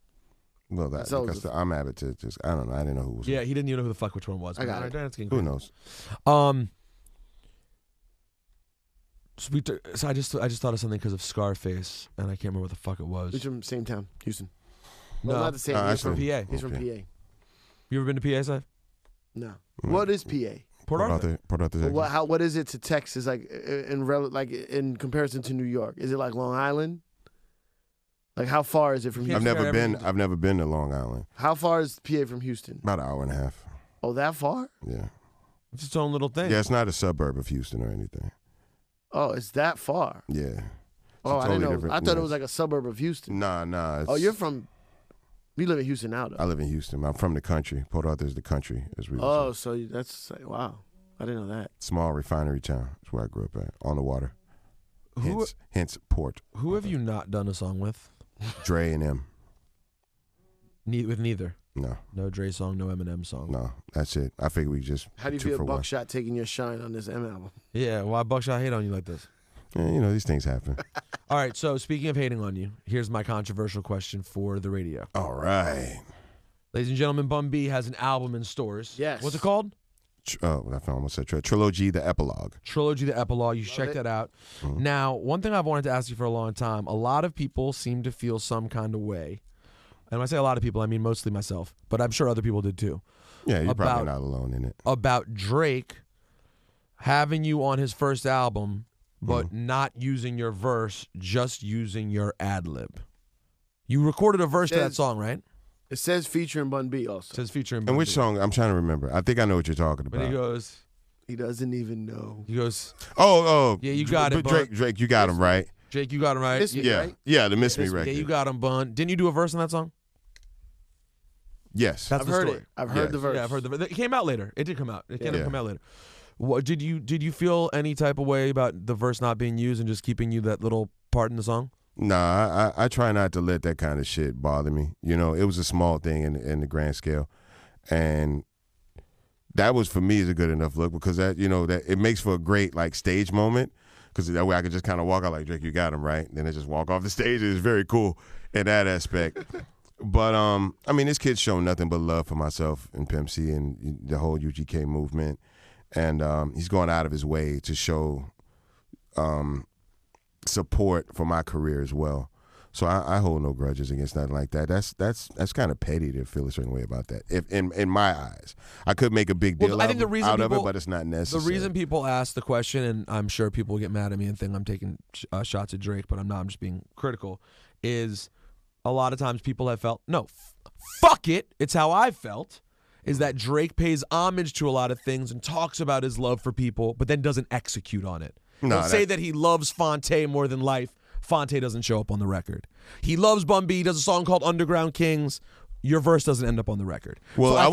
[SPEAKER 3] Well,
[SPEAKER 2] So
[SPEAKER 3] because I'm Abbott to just. I don't know. I didn't know who was.
[SPEAKER 1] Yeah, he didn't even know who the fuck which one was.
[SPEAKER 2] I got
[SPEAKER 1] All
[SPEAKER 2] it.
[SPEAKER 1] right, that's getting
[SPEAKER 3] Who
[SPEAKER 1] crazy.
[SPEAKER 3] knows?
[SPEAKER 1] So I just thought of something because of Scarface, and I can't remember what the fuck it was.
[SPEAKER 2] He's from same town, Houston.
[SPEAKER 1] No,
[SPEAKER 2] Well, not the same.
[SPEAKER 3] No,
[SPEAKER 2] he's from
[SPEAKER 1] PA.
[SPEAKER 2] He's from
[SPEAKER 3] Okay.
[SPEAKER 2] PA.
[SPEAKER 1] You ever been to PA, Seth?
[SPEAKER 2] No. What is PA?
[SPEAKER 1] Port Arthur.
[SPEAKER 3] Port Arthur, Texas.
[SPEAKER 2] What is it to Texas? Like in comparison to New York, is it like Long Island? Like how far is it from Houston?
[SPEAKER 3] I've never been to Long Island.
[SPEAKER 2] How far is PA from Houston?
[SPEAKER 3] About an hour and a half.
[SPEAKER 2] Oh, that far?
[SPEAKER 3] Yeah.
[SPEAKER 1] It's its own little thing.
[SPEAKER 3] Yeah, it's not a suburb of Houston or anything.
[SPEAKER 2] Oh, it's that far.
[SPEAKER 3] Yeah.
[SPEAKER 2] Oh, I didn't know.
[SPEAKER 3] different-
[SPEAKER 2] I thought it was like a suburb of Houston.
[SPEAKER 3] Nah.
[SPEAKER 2] Oh, you live in Houston now, though.
[SPEAKER 3] I live in Houston. I'm from the country. Port Arthur's the country, as we would
[SPEAKER 2] Oh,
[SPEAKER 3] say.
[SPEAKER 2] so that's wow. I didn't know that.
[SPEAKER 3] Small refinery town. That's where I grew up at, on the water. Hence port.
[SPEAKER 1] Who have you not done a song with?
[SPEAKER 3] Dre and M.
[SPEAKER 1] With neither.
[SPEAKER 3] No,
[SPEAKER 1] No Dre song, no Eminem song.
[SPEAKER 3] no. That's it. I figure we just
[SPEAKER 2] How do you
[SPEAKER 3] two
[SPEAKER 2] feel
[SPEAKER 3] for one.
[SPEAKER 2] Buckshot taking your shine on this M album?
[SPEAKER 1] Yeah, why Buckshot hate on you like this?
[SPEAKER 3] Yeah, these things happen.
[SPEAKER 1] All right, so speaking of hating on you, here's my controversial question for the radio.
[SPEAKER 3] All right.
[SPEAKER 1] Ladies and gentlemen, Bun B has an album in stores.
[SPEAKER 2] Yes.
[SPEAKER 1] What's it called?
[SPEAKER 3] I almost said Trilogy, the Epilogue.
[SPEAKER 1] Trilogy, the Epilogue. You should check that out.
[SPEAKER 3] Mm-hmm.
[SPEAKER 1] Now, one thing I've wanted to ask you for a long time, a lot of people seem to feel some kind of way. And when I say a lot of people, I mean mostly myself, but I'm sure other people did too.
[SPEAKER 3] Yeah, you're probably not alone in it.
[SPEAKER 1] About Drake having you on his first album, but not using your verse, just using your ad-lib. You recorded a verse to that song, right?
[SPEAKER 2] It says featuring Bun B also.
[SPEAKER 1] It says featuring Bun
[SPEAKER 3] And which
[SPEAKER 1] B.
[SPEAKER 3] song? I'm trying to remember. I think I know what you're talking about.
[SPEAKER 1] But he goes,
[SPEAKER 2] He doesn't even know.
[SPEAKER 3] Oh.
[SPEAKER 1] Yeah, you got it,
[SPEAKER 3] But Drake, you got him right.
[SPEAKER 1] Jake, you got him right.
[SPEAKER 2] Miss Me,
[SPEAKER 3] Yeah,
[SPEAKER 2] right?
[SPEAKER 3] yeah, the Miss Me
[SPEAKER 2] Miss Me.
[SPEAKER 3] record.
[SPEAKER 1] Yeah, you got him, Bun. Didn't you do a verse on that song?
[SPEAKER 3] Yes.
[SPEAKER 1] That's
[SPEAKER 2] I've
[SPEAKER 1] the
[SPEAKER 2] heard
[SPEAKER 1] story.
[SPEAKER 2] it. I've heard
[SPEAKER 3] Yes.
[SPEAKER 2] the verse.
[SPEAKER 1] Yeah, I've heard the verse. It came out later. It did come out. It can
[SPEAKER 3] Yeah.
[SPEAKER 1] come out later. What did you feel any type of way about the verse not being used and just keeping you that little part in the song?
[SPEAKER 3] Nah, I try not to let that kind of shit bother me. It was a small thing in the grand scale, and that was for me is a good enough look because that that it makes for a great like stage moment because that way I could just kind of walk out like Drake, you got him right, and then I just walk off the stage. It's very cool in that aspect. But I mean, this kid's shown nothing but love for myself and Pimp C and the whole UGK movement, and he's going out of his way to show support for my career as well. So I hold no grudges against nothing like that. That's kind of petty to feel a certain way about that. If in my eyes, I could make a big deal
[SPEAKER 1] I think the reason
[SPEAKER 3] out of
[SPEAKER 1] people-
[SPEAKER 3] it, but it's not necessary.
[SPEAKER 1] The reason people ask the question, and I'm sure people get mad at me and think I'm taking shots at Drake, but I'm not. I'm just being critical. Is a lot of times people have felt fuck it. It's how I felt. Is that Drake pays homage to a lot of things and talks about his love for people, but then doesn't execute on it. He'll say that he loves Fonte more than life. Fonte doesn't show up on the record. He loves Bun B, does a song called Underground Kings. Your verse doesn't end up on the record.
[SPEAKER 3] Well,
[SPEAKER 1] So
[SPEAKER 3] I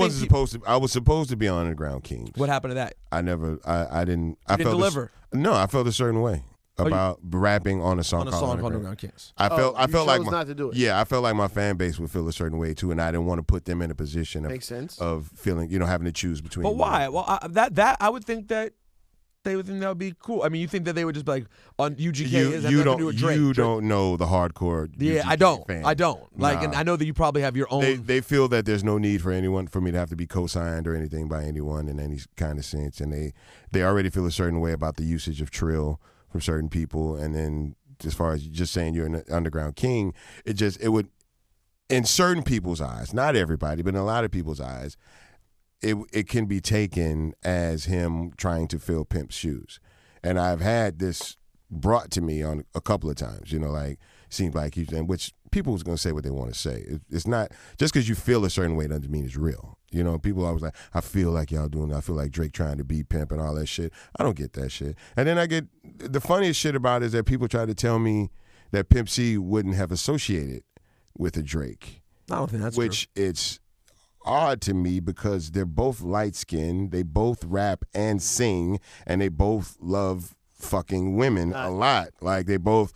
[SPEAKER 3] was supposed to be on Underground Kings.
[SPEAKER 1] What happened to that?
[SPEAKER 3] I never. I didn't.
[SPEAKER 1] You didn't deliver.
[SPEAKER 3] No, I felt a certain way about rapping on a song
[SPEAKER 1] On a
[SPEAKER 3] called
[SPEAKER 1] song called
[SPEAKER 3] Underground.
[SPEAKER 1] Underground Kings.
[SPEAKER 3] I felt like
[SPEAKER 2] chose not to do it.
[SPEAKER 3] Yeah, I felt like my fan base would feel a certain way too, and I didn't want to put them in a position of
[SPEAKER 2] Makes sense.
[SPEAKER 3] of feeling having to choose between.
[SPEAKER 1] But why? Well, I would think that they would think that would be cool. I mean, you think that they would just be like on UGK?
[SPEAKER 3] You don't know the hardcore.
[SPEAKER 1] Yeah,
[SPEAKER 3] UGK
[SPEAKER 1] I don't.
[SPEAKER 3] fan.
[SPEAKER 1] I don't. Like,
[SPEAKER 3] Nah.
[SPEAKER 1] and I know that you probably have your own.
[SPEAKER 3] They feel that there's no need for me to have to be co-signed or anything by anyone in any kind of sense, and they already feel a certain way about the usage of trill from certain people, and then as far as just saying you're an underground king, it would, in certain people's eyes, not everybody, but in a lot of people's eyes, it can be taken as him trying to fill Pimp's shoes, and I've had this brought to me on a couple of times, like seems like he's, and which people was gonna say what they want to say. It's not just because you feel a certain way doesn't mean it's real. People always like, I feel like y'all doing that. I feel like Drake trying to be Pimp and all that shit. I don't get that shit. And then I get the funniest shit about it is that people try to tell me that Pimp C wouldn't have associated with a Drake.
[SPEAKER 1] I don't think that's
[SPEAKER 3] which
[SPEAKER 1] true.
[SPEAKER 3] It's odd to me because they're both light-skinned, they both rap and sing, and they both love fucking women a lot. Like they're both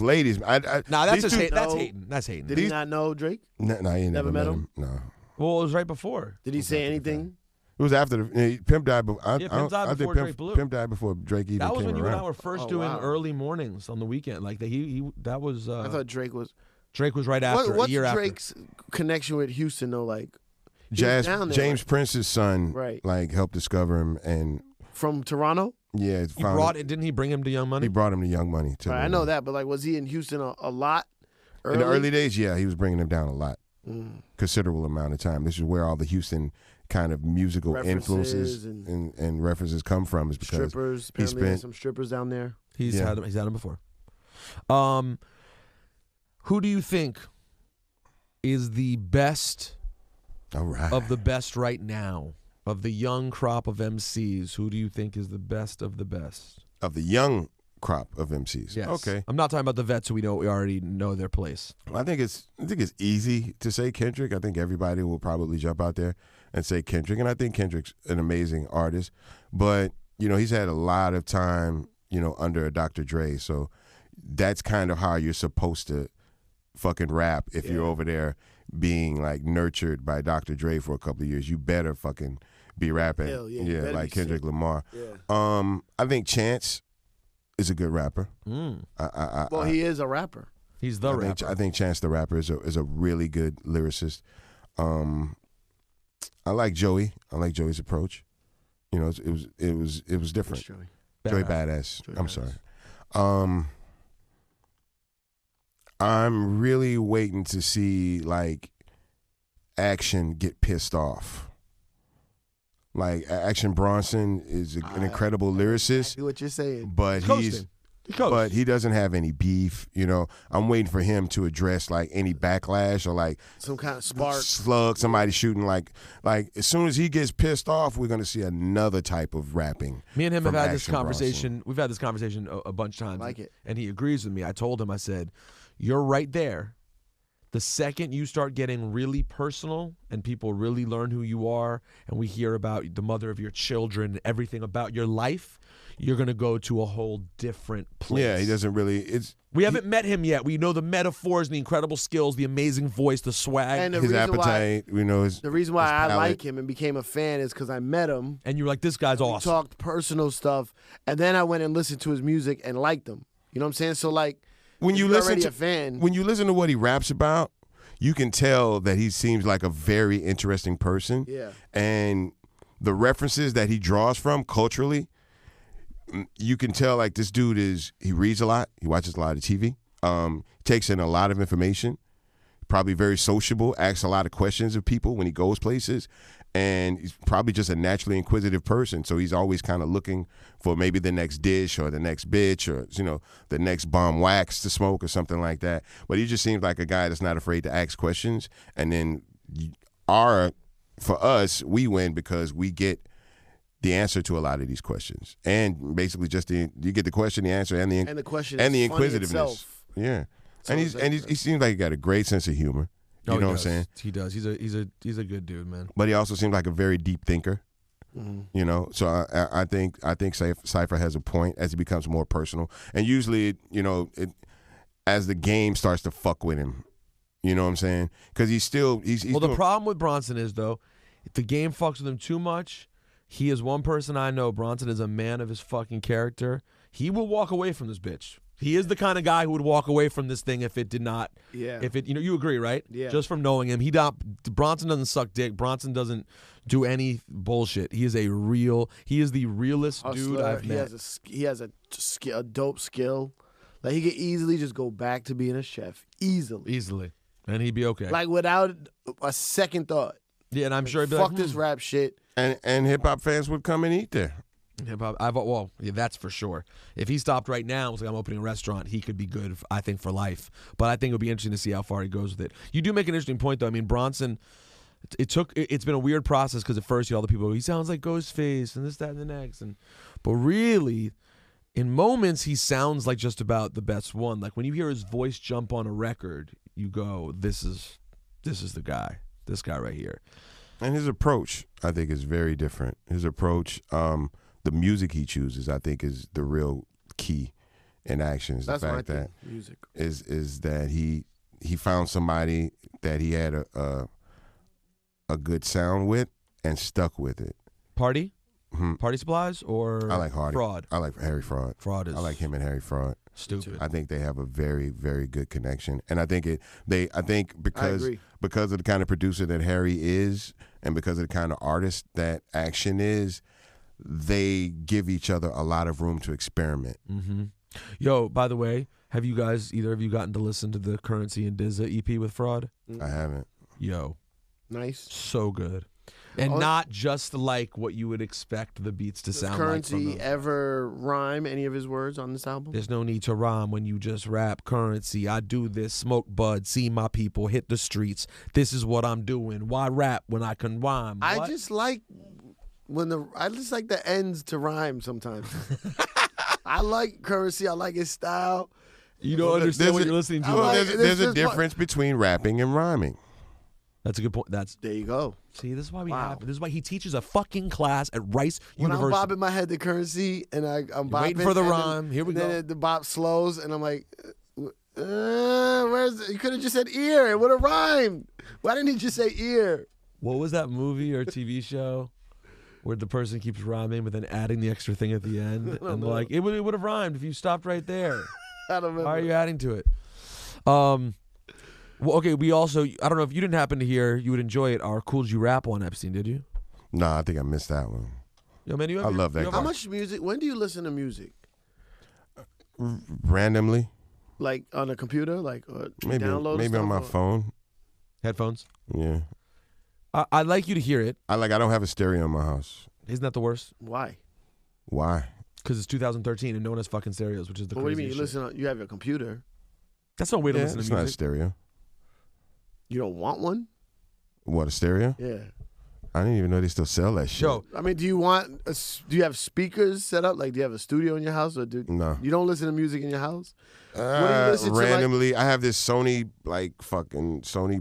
[SPEAKER 3] ladies.
[SPEAKER 1] That's hating. That's hating.
[SPEAKER 2] Did he not know Drake?
[SPEAKER 3] No, he
[SPEAKER 2] Never
[SPEAKER 3] never
[SPEAKER 2] met
[SPEAKER 3] met
[SPEAKER 2] him?
[SPEAKER 3] No.
[SPEAKER 1] Well, it was right before.
[SPEAKER 2] Did he say anything?
[SPEAKER 3] It was after Pimp died.
[SPEAKER 1] Pimp died before Drake blew.
[SPEAKER 3] Pimp died before Drake even
[SPEAKER 1] That was
[SPEAKER 3] came
[SPEAKER 1] when you
[SPEAKER 3] around.
[SPEAKER 1] and I were first doing early mornings on the weekend. Like that was.
[SPEAKER 2] I thought Drake was.
[SPEAKER 1] Drake was right after.
[SPEAKER 2] What's
[SPEAKER 1] a year
[SPEAKER 2] Drake's connection with Houston though? Like
[SPEAKER 3] James Prince's son,
[SPEAKER 2] Right.
[SPEAKER 3] like helped discover him, and
[SPEAKER 2] from Toronto?
[SPEAKER 3] yeah,
[SPEAKER 1] Didn't he bring him to Young Money?
[SPEAKER 3] he brought him to Young Money.
[SPEAKER 2] Right, I know that, but like, was he in Houston a lot?
[SPEAKER 3] In the early days, yeah, he was bringing him down a lot,
[SPEAKER 2] Mm.
[SPEAKER 3] considerable amount of time. This is where all the Houston kind of musical
[SPEAKER 2] References
[SPEAKER 3] influences and references come from is because
[SPEAKER 2] strippers.
[SPEAKER 3] he
[SPEAKER 2] Apparently, there's
[SPEAKER 3] spent.
[SPEAKER 2] some strippers down there.
[SPEAKER 1] He's
[SPEAKER 3] Yeah.
[SPEAKER 1] had him before. Who do you think is the best
[SPEAKER 3] All right.
[SPEAKER 1] of the best right now? Of the young crop of MCs, who do you think is the best of the best?
[SPEAKER 3] Of the young crop of MCs.
[SPEAKER 1] Yes.
[SPEAKER 3] Okay.
[SPEAKER 1] I'm not talking about the vets who we already know their place.
[SPEAKER 3] I think it's easy to say Kendrick. I think everybody will probably jump out there and say Kendrick, and I think Kendrick's an amazing artist. But he's had a lot of time under Dr. Dre, so that's kind of how you're supposed to fucking rap if you're over there being like nurtured by Dr. Dre for a couple of years. You better fucking be rapping,
[SPEAKER 2] Hell yeah, you better
[SPEAKER 3] like
[SPEAKER 2] be
[SPEAKER 3] Kendrick
[SPEAKER 2] sick.
[SPEAKER 3] Lamar.
[SPEAKER 2] Yeah.
[SPEAKER 3] I think Chance is a good rapper.
[SPEAKER 2] Well, he is a rapper.
[SPEAKER 1] He's the rapper.
[SPEAKER 3] I think Chance the Rapper is a really good lyricist. I like Joey. I like Joey's approach. It was different.
[SPEAKER 2] Joey.
[SPEAKER 3] Joey Badass.
[SPEAKER 2] Joey
[SPEAKER 3] I'm
[SPEAKER 2] Badass.
[SPEAKER 3] sorry. I'm really waiting to see like Action get pissed off. Like Action Bronson is an incredible lyricist,
[SPEAKER 2] See what you're saying?
[SPEAKER 3] but
[SPEAKER 1] Coasting.
[SPEAKER 3] but he doesn't have any beef. I'm waiting for him to address like any backlash or like
[SPEAKER 2] Some kind of spark.
[SPEAKER 3] slug, somebody shooting like as soon as he gets pissed off, we're gonna see another type of rapping.
[SPEAKER 1] Me and him
[SPEAKER 3] from
[SPEAKER 1] have had this
[SPEAKER 3] Action
[SPEAKER 1] conversation. We've had this conversation a bunch of times.
[SPEAKER 2] Like it.
[SPEAKER 1] And he agrees with me. I told him, I said, you're right there. The second you start getting really personal and people really learn who you are and we hear about the mother of your children, everything about your life, you're going to go to a whole different place.
[SPEAKER 3] Yeah, he doesn't really.
[SPEAKER 1] We haven't met him yet. We know the metaphors, the incredible skills, the amazing voice, the swag.
[SPEAKER 2] And the
[SPEAKER 3] His
[SPEAKER 2] reason
[SPEAKER 3] appetite,
[SPEAKER 2] the reason why
[SPEAKER 3] his
[SPEAKER 2] I
[SPEAKER 3] palate.
[SPEAKER 2] like him and became a fan is because I met him.
[SPEAKER 1] And you're like, this guy's
[SPEAKER 2] We
[SPEAKER 1] awesome.
[SPEAKER 2] talked personal stuff, and then I went and listened to his music and liked him. You know what I'm saying? So like,
[SPEAKER 3] when
[SPEAKER 2] if
[SPEAKER 3] you
[SPEAKER 2] you're
[SPEAKER 3] listen
[SPEAKER 2] already
[SPEAKER 3] to
[SPEAKER 2] a fan,
[SPEAKER 3] when you listen to what he raps about, you can tell that he seems like a very interesting person.
[SPEAKER 2] Yeah.
[SPEAKER 3] And the references that he draws from culturally, you can tell like this dude he reads a lot, he watches a lot of TV, takes in a lot of information, probably very sociable, asks a lot of questions of people when he goes places, and he's probably just a naturally inquisitive person. So he's always kind of looking for maybe the next dish or the next bitch or the next bomb wax to smoke or something like that. But he just seems like a guy that's not afraid to ask questions. And then for us, we win because we get the answer to a lot of these questions, and basically just you get the question, the answer, and the
[SPEAKER 2] question
[SPEAKER 3] and
[SPEAKER 2] is
[SPEAKER 3] the
[SPEAKER 2] funny
[SPEAKER 3] inquisitiveness.
[SPEAKER 2] itself.
[SPEAKER 3] Yeah,
[SPEAKER 2] So
[SPEAKER 3] and
[SPEAKER 2] it's
[SPEAKER 3] he seems like he got a great sense of humor. You know what I'm saying?
[SPEAKER 1] He does. He's a good dude, man.
[SPEAKER 3] But he also seems like a very deep thinker. So I think Cypher has a point as he becomes more personal, and usually as the game starts to fuck with him. You know what I'm saying? Because he's
[SPEAKER 1] The problem with Bronson is though, if the game fucks with him too much, he is one person I know. Bronson is a man of his fucking character. He will walk away from this bitch. He is the kind of guy who would walk away from this thing if it did not.
[SPEAKER 2] Yeah.
[SPEAKER 1] If it, you agree, right?
[SPEAKER 2] Yeah.
[SPEAKER 1] Just from knowing him, Bronson doesn't suck dick. Bronson doesn't do any bullshit. He is the realest dude
[SPEAKER 2] Hustler.
[SPEAKER 1] I've met.
[SPEAKER 2] He has a dope skill. Like he could easily just go back to being a chef easily,
[SPEAKER 1] and he'd be okay.
[SPEAKER 2] like without a second thought.
[SPEAKER 1] Yeah, and I'm sure he'd be
[SPEAKER 2] Fuck
[SPEAKER 1] like,
[SPEAKER 2] this rap shit.
[SPEAKER 3] and hip hop fans would come and eat there.
[SPEAKER 1] Well, yeah, that's for sure. If he stopped right now and was like, I'm opening a restaurant, he could be good, I think, for life. But I think it would be interesting to see how far he goes with it. You do make an interesting point, though. I mean, Bronson, it's been a weird process because at first, all the people, he sounds like Ghostface and this, that, and the next. But really, in moments, he sounds like just about the best one. Like when you hear his voice jump on a record, you go, this is the guy. This guy right here.
[SPEAKER 3] And his approach, I think, is very different. His approach, the music he chooses, I think, is the real key in Action. Is the
[SPEAKER 2] That's what I
[SPEAKER 3] fact that
[SPEAKER 2] think. Music
[SPEAKER 3] is that he found somebody that he had a good sound with and stuck with it.
[SPEAKER 1] Party?
[SPEAKER 3] Mhm.
[SPEAKER 1] Party Supplies or
[SPEAKER 3] I like Hardy.
[SPEAKER 1] Fraud?
[SPEAKER 3] I like Harry Fraud.
[SPEAKER 1] Fraud is
[SPEAKER 3] I like him and Harry Fraud.
[SPEAKER 1] stupid.
[SPEAKER 3] I think they have a very, very good connection, and I think because
[SPEAKER 2] agree.
[SPEAKER 3] because of the kind of producer that Harry is, and because of the kind of artist that Action is, they give each other a lot of room to experiment.
[SPEAKER 1] Mm-hmm. Yo, by the way, have you guys, either of you, gotten to listen to the Currency and Dizza EP with Fraud?
[SPEAKER 3] I haven't.
[SPEAKER 1] Yo,
[SPEAKER 2] nice.
[SPEAKER 1] so good. And not just like what you would expect the beats to sound like.
[SPEAKER 2] Currency ever rhyme any of his words on this album?
[SPEAKER 1] There's no need to rhyme when you just rap. Currency, I do this, smoke bud, see my people, hit the streets. This is what I'm doing. Why rap when I can rhyme? What?
[SPEAKER 2] I just like the ends to rhyme sometimes. I like Currency. I like his style.
[SPEAKER 1] You don't understand what you're listening to.
[SPEAKER 3] Well, there's a difference between rapping and rhyming.
[SPEAKER 1] That's a good point.
[SPEAKER 2] There you go.
[SPEAKER 1] See, this is why we have. This is why he teaches a fucking class at Rice
[SPEAKER 2] When
[SPEAKER 1] University.
[SPEAKER 2] I'm bobbing my head to Currency and I'm bobbing,
[SPEAKER 1] waiting for the rhyme. Here we go.
[SPEAKER 2] Then the bop slows and I'm like, where's? You could have just said ear. It would have rhymed. Why didn't he just say ear?
[SPEAKER 1] What was that movie or TV show where the person keeps rhyming but then adding the extra thing at the end? And they're like, it would have rhymed if you stopped right there.
[SPEAKER 2] I don't remember.
[SPEAKER 1] Why are you adding to it? Well, okay, we also, I don't know if you didn't happen to hear, you would enjoy it, our Cool G Rap on Epstein, did you?
[SPEAKER 3] No, I think I missed that one.
[SPEAKER 1] Yo, man,
[SPEAKER 3] I love that guy.
[SPEAKER 2] How much music? When do you listen to music?
[SPEAKER 3] Randomly.
[SPEAKER 2] Like on a computer? Like
[SPEAKER 3] Maybe on my phone.
[SPEAKER 1] Headphones?
[SPEAKER 3] Yeah.
[SPEAKER 1] I'd like you to hear it.
[SPEAKER 3] I don't have a stereo in my house.
[SPEAKER 1] Isn't that the worst?
[SPEAKER 2] Why?
[SPEAKER 3] Why?
[SPEAKER 1] Because it's 2013 and no one has fucking stereos, which is the craziest
[SPEAKER 2] What do you mean? You
[SPEAKER 1] shit.
[SPEAKER 2] listen. You have a computer.
[SPEAKER 1] That's no way to listen to
[SPEAKER 3] It's
[SPEAKER 1] music.
[SPEAKER 3] not a stereo.
[SPEAKER 2] You don't want one?
[SPEAKER 3] What, a stereo?
[SPEAKER 2] Yeah.
[SPEAKER 3] I didn't even know they still sell that shit.
[SPEAKER 1] Yo,
[SPEAKER 2] I mean, do you have speakers set up? Like, do you have a studio in your house, or
[SPEAKER 3] No.
[SPEAKER 2] you don't listen to music in your house? What do you listen to,
[SPEAKER 3] randomly, I have this Sony boombox.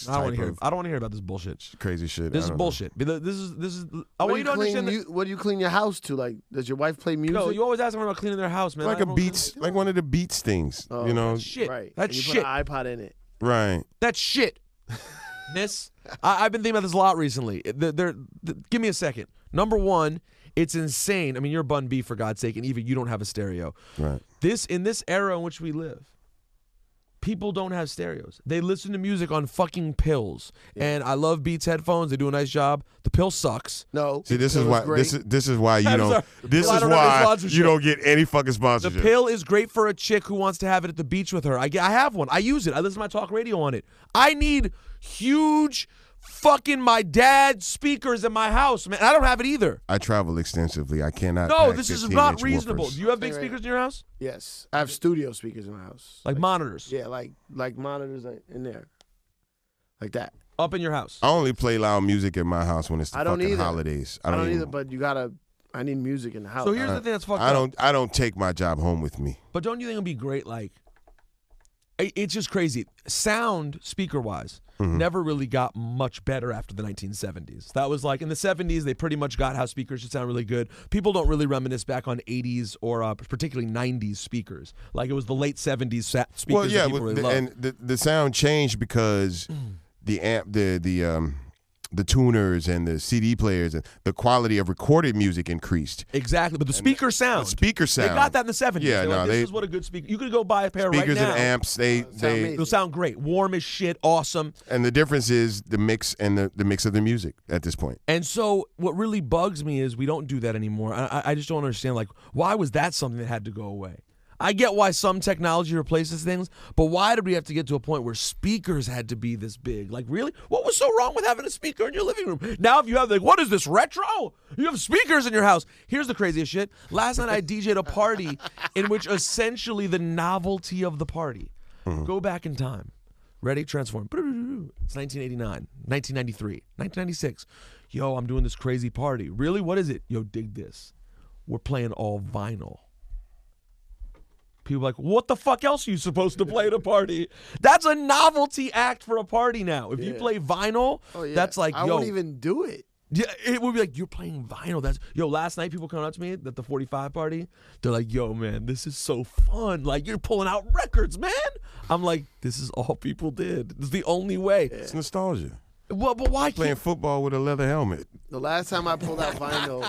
[SPEAKER 1] I don't want to hear. I don't want to hear about this bullshit.
[SPEAKER 3] Crazy shit.
[SPEAKER 1] This
[SPEAKER 3] I
[SPEAKER 1] is
[SPEAKER 3] don't
[SPEAKER 1] bullshit. This is. I want you to understand.
[SPEAKER 2] What do you clean your house to? Like, does your wife play music?
[SPEAKER 1] No, you always ask them about cleaning their house, man.
[SPEAKER 3] Like like one of the Beats things.
[SPEAKER 2] Oh,
[SPEAKER 3] you know,
[SPEAKER 1] Shit.
[SPEAKER 2] Right.
[SPEAKER 1] That's
[SPEAKER 2] and you
[SPEAKER 1] shit.
[SPEAKER 2] put an iPod in it.
[SPEAKER 3] right?
[SPEAKER 1] That's shit. Miss, I've been thinking about this a lot recently. Give me a second. Number one, it's insane. I mean, you're Bun B, for God's sake, and even you don't have a stereo.
[SPEAKER 3] Right.
[SPEAKER 1] In this era in which we live, people don't have stereos. They listen to music on fucking pills.
[SPEAKER 2] Yeah.
[SPEAKER 1] And I love Beats headphones. They do a nice job. The pill sucks.
[SPEAKER 2] No.
[SPEAKER 3] See, this is why you
[SPEAKER 1] I'm
[SPEAKER 3] don't.
[SPEAKER 1] sorry.
[SPEAKER 3] This
[SPEAKER 1] Well, I
[SPEAKER 3] is
[SPEAKER 1] don't have any
[SPEAKER 3] why
[SPEAKER 1] sponsorship.
[SPEAKER 3] you don't get any fucking
[SPEAKER 1] The
[SPEAKER 3] sponsorship.
[SPEAKER 1] pill is great for a chick who wants to have it at the beach with her. I have one. I use it. I listen to my talk radio on it. I need huge fucking my dad's speakers in my house, man. I don't have it either.
[SPEAKER 3] I travel extensively. I cannot.
[SPEAKER 1] No,
[SPEAKER 3] pack
[SPEAKER 1] this is
[SPEAKER 3] 15-inch
[SPEAKER 1] not reasonable.
[SPEAKER 3] woofers.
[SPEAKER 1] Do you have big
[SPEAKER 2] Right.
[SPEAKER 1] speakers in your house?
[SPEAKER 2] Yes, I have studio speakers in my house.
[SPEAKER 1] Like monitors?
[SPEAKER 2] Yeah, like monitors in there, like that.
[SPEAKER 1] Up in your house?
[SPEAKER 3] I only play loud music in my house when it's the
[SPEAKER 2] I don't
[SPEAKER 3] fucking
[SPEAKER 2] either.
[SPEAKER 3] holidays.
[SPEAKER 2] I don't
[SPEAKER 3] even-
[SPEAKER 2] either, but I need music in the house.
[SPEAKER 1] So here's the thing that's fucked up.
[SPEAKER 3] I don't take my job home with me.
[SPEAKER 1] But don't you think it would be great, like, it's just crazy. Sound, speaker-wise, never really got much better after the 1970s. That was like, in the 70s, they pretty much got how speakers should sound really good. People don't really reminisce back on 80s or particularly 90s speakers. Like, it was the late 70s speakers that people really loved.
[SPEAKER 3] and the sound changed because the tuners and the CD players and the quality of recorded music increased.
[SPEAKER 1] Exactly, but the speaker sound.
[SPEAKER 3] The speaker sound.
[SPEAKER 1] They got that in the 70s.
[SPEAKER 3] Yeah,
[SPEAKER 1] They're
[SPEAKER 3] no,
[SPEAKER 1] like, this is what a good speaker. You could go buy a pair
[SPEAKER 3] Speakers
[SPEAKER 1] right now.
[SPEAKER 3] and amps, they
[SPEAKER 1] It'll sound great. Warm as shit, awesome.
[SPEAKER 3] and the difference is the mix and the mix of the music at this point.
[SPEAKER 1] And so what really bugs me is we don't do that anymore. I just don't understand, like, why was that something that had to go away? I get why some technology replaces things, but why did we have to get to a point where speakers had to be this big? Like, really? What was so wrong with having a speaker in your living room? Now if you have, like, what is this, retro? You have speakers in your house. Here's the craziest shit. Last night I DJ'd a party in which essentially the novelty of the party. Go back in time. Ready? Transform. It's 1989, 1993, 1996. Yo, I'm doing this crazy party. Really? What is it? Yo, dig this. We're playing all vinyl. People are like, what the fuck else are you supposed to play at a party? That's a novelty act for a party now. If you play vinyl, that's like,
[SPEAKER 2] I won't even do it.
[SPEAKER 1] Yeah, it would be like, you're playing vinyl. That's last night people coming up to me at the 45 party. They're like, yo, man, this is so fun. Like, you're pulling out records, man. I'm like, this is all people did. This is the only way.
[SPEAKER 3] It's nostalgia.
[SPEAKER 1] Well, but why
[SPEAKER 3] Playing football with a leather helmet.
[SPEAKER 2] The last time I pulled out vinyl,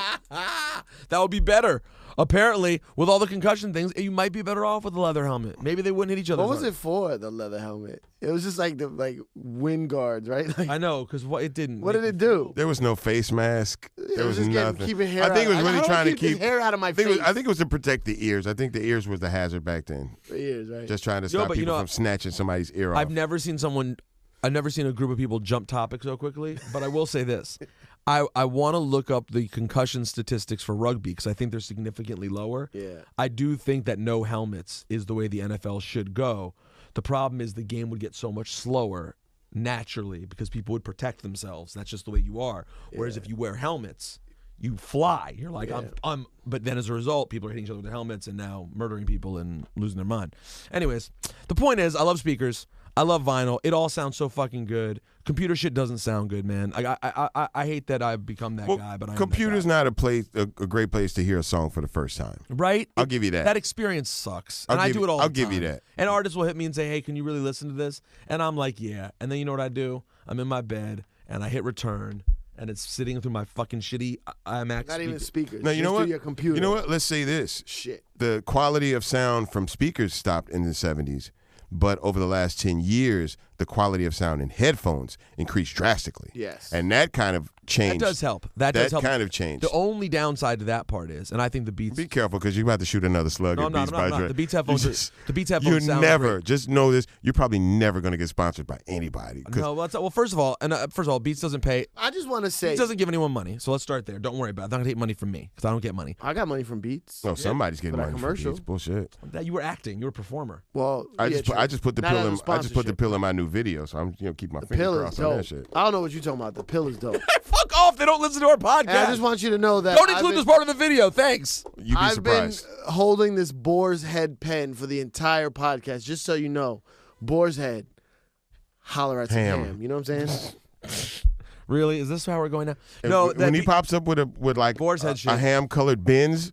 [SPEAKER 1] that would be better. Apparently, with all the concussion things, you might be better off with a leather helmet. Maybe they wouldn't hit each other.
[SPEAKER 2] what was it for, the leather helmet? It was just like the wind guards, right? Like,
[SPEAKER 1] I know, because it didn't.
[SPEAKER 2] what did it do?
[SPEAKER 3] There was no face mask. There was
[SPEAKER 2] just
[SPEAKER 3] nothing.
[SPEAKER 2] keeping hair
[SPEAKER 3] I think it was
[SPEAKER 2] out.
[SPEAKER 3] really
[SPEAKER 2] How do I
[SPEAKER 3] trying to
[SPEAKER 2] keep this
[SPEAKER 3] keep
[SPEAKER 2] hair out of my face.
[SPEAKER 3] I think it was to protect the ears. I think the ears was the hazard back then.
[SPEAKER 2] For years, right?
[SPEAKER 3] Just trying to stop
[SPEAKER 1] but you
[SPEAKER 3] people
[SPEAKER 1] know,
[SPEAKER 3] from snatching somebody's ear off.
[SPEAKER 1] I've never seen someone I've never seen a group of people jump topics so quickly, but I will say this. I want to look up the concussion statistics for rugby because I think they're significantly lower.
[SPEAKER 2] Yeah.
[SPEAKER 1] I do think that no helmets is the way the NFL should go. The problem is the game would get so much slower naturally because people would protect themselves. That's just the way you are. Whereas if you wear helmets, you fly. You're like, I'm. But then as a result, people are hitting each other with their helmets and now murdering people and losing their mind. Anyways, the point is, I love speakers. I love vinyl. It all sounds so fucking good. Computer shit doesn't sound good, man. I hate that I've become that guy, but
[SPEAKER 3] computer's not a great place to hear a song for the first time.
[SPEAKER 1] Right?
[SPEAKER 3] I'll give you that.
[SPEAKER 1] That experience sucks. And I do it all the time.
[SPEAKER 3] I'll give you that.
[SPEAKER 1] And artists will hit me and say, hey, can you really listen to this? And I'm like, yeah. And then you know what I do? I'm in my bed, and I hit return, and it's sitting through my fucking shitty IMAX.
[SPEAKER 2] Not even speakers.
[SPEAKER 3] No, you know what?
[SPEAKER 2] Your computer.
[SPEAKER 3] You know what? Let's say this.
[SPEAKER 2] Shit.
[SPEAKER 3] The quality of sound from speakers stopped in the 70s. But over the last 10 years, the quality of sound in headphones increased drastically.
[SPEAKER 2] Yes.
[SPEAKER 3] And that kind of changed.
[SPEAKER 1] That does help. That does help.
[SPEAKER 3] kind of changed.
[SPEAKER 1] The only downside to that part is, and I think the Beats.
[SPEAKER 3] Be careful because you're about to shoot another slug
[SPEAKER 1] No,
[SPEAKER 3] at
[SPEAKER 1] I'm not,
[SPEAKER 3] Beats
[SPEAKER 1] I'm
[SPEAKER 3] by
[SPEAKER 1] not, I'm
[SPEAKER 3] Dre.
[SPEAKER 1] not. The Beats headphones.
[SPEAKER 3] You're
[SPEAKER 1] sound
[SPEAKER 3] never.
[SPEAKER 1] great.
[SPEAKER 3] Just know this. You're probably never going to get sponsored by anybody.
[SPEAKER 1] No, well, first of all, Beats doesn't pay.
[SPEAKER 2] I just want to say.
[SPEAKER 1] Beats doesn't give anyone money, so let's start there. Don't worry about it. They're not going to take money from me because I don't get money.
[SPEAKER 2] I got money from Beats.
[SPEAKER 3] No, somebody's getting
[SPEAKER 2] For that
[SPEAKER 3] money
[SPEAKER 2] commercial.
[SPEAKER 3] from Beats. Bullshit.
[SPEAKER 1] That you were acting. You were a performer.
[SPEAKER 2] Well,
[SPEAKER 3] I
[SPEAKER 2] yeah,
[SPEAKER 3] just put the
[SPEAKER 2] Not
[SPEAKER 3] pill
[SPEAKER 2] as a
[SPEAKER 3] in. I just put the
[SPEAKER 2] sponsorship.
[SPEAKER 3] pill in my new video, so I'm keep my
[SPEAKER 2] The
[SPEAKER 3] finger
[SPEAKER 2] pill is
[SPEAKER 3] crossed on that
[SPEAKER 2] dope.
[SPEAKER 3] shit.
[SPEAKER 2] I don't know what you're talking about. The pill is dope.
[SPEAKER 1] Fuck off. They don't listen to our podcast.
[SPEAKER 2] And I just want you to know that
[SPEAKER 1] Don't include this part of the video. Thanks.
[SPEAKER 3] You'd be
[SPEAKER 2] I've been
[SPEAKER 3] surprised.
[SPEAKER 2] holding this boar's head pen for the entire podcast, just so you know. Boar's head, holler at some
[SPEAKER 3] Ham.
[SPEAKER 2] ham. You know what I'm saying?
[SPEAKER 1] Really? Is this how we're going now?
[SPEAKER 3] And
[SPEAKER 1] No.
[SPEAKER 3] when he pops up with like
[SPEAKER 1] Boar's head shit.
[SPEAKER 3] a ham-colored Benz.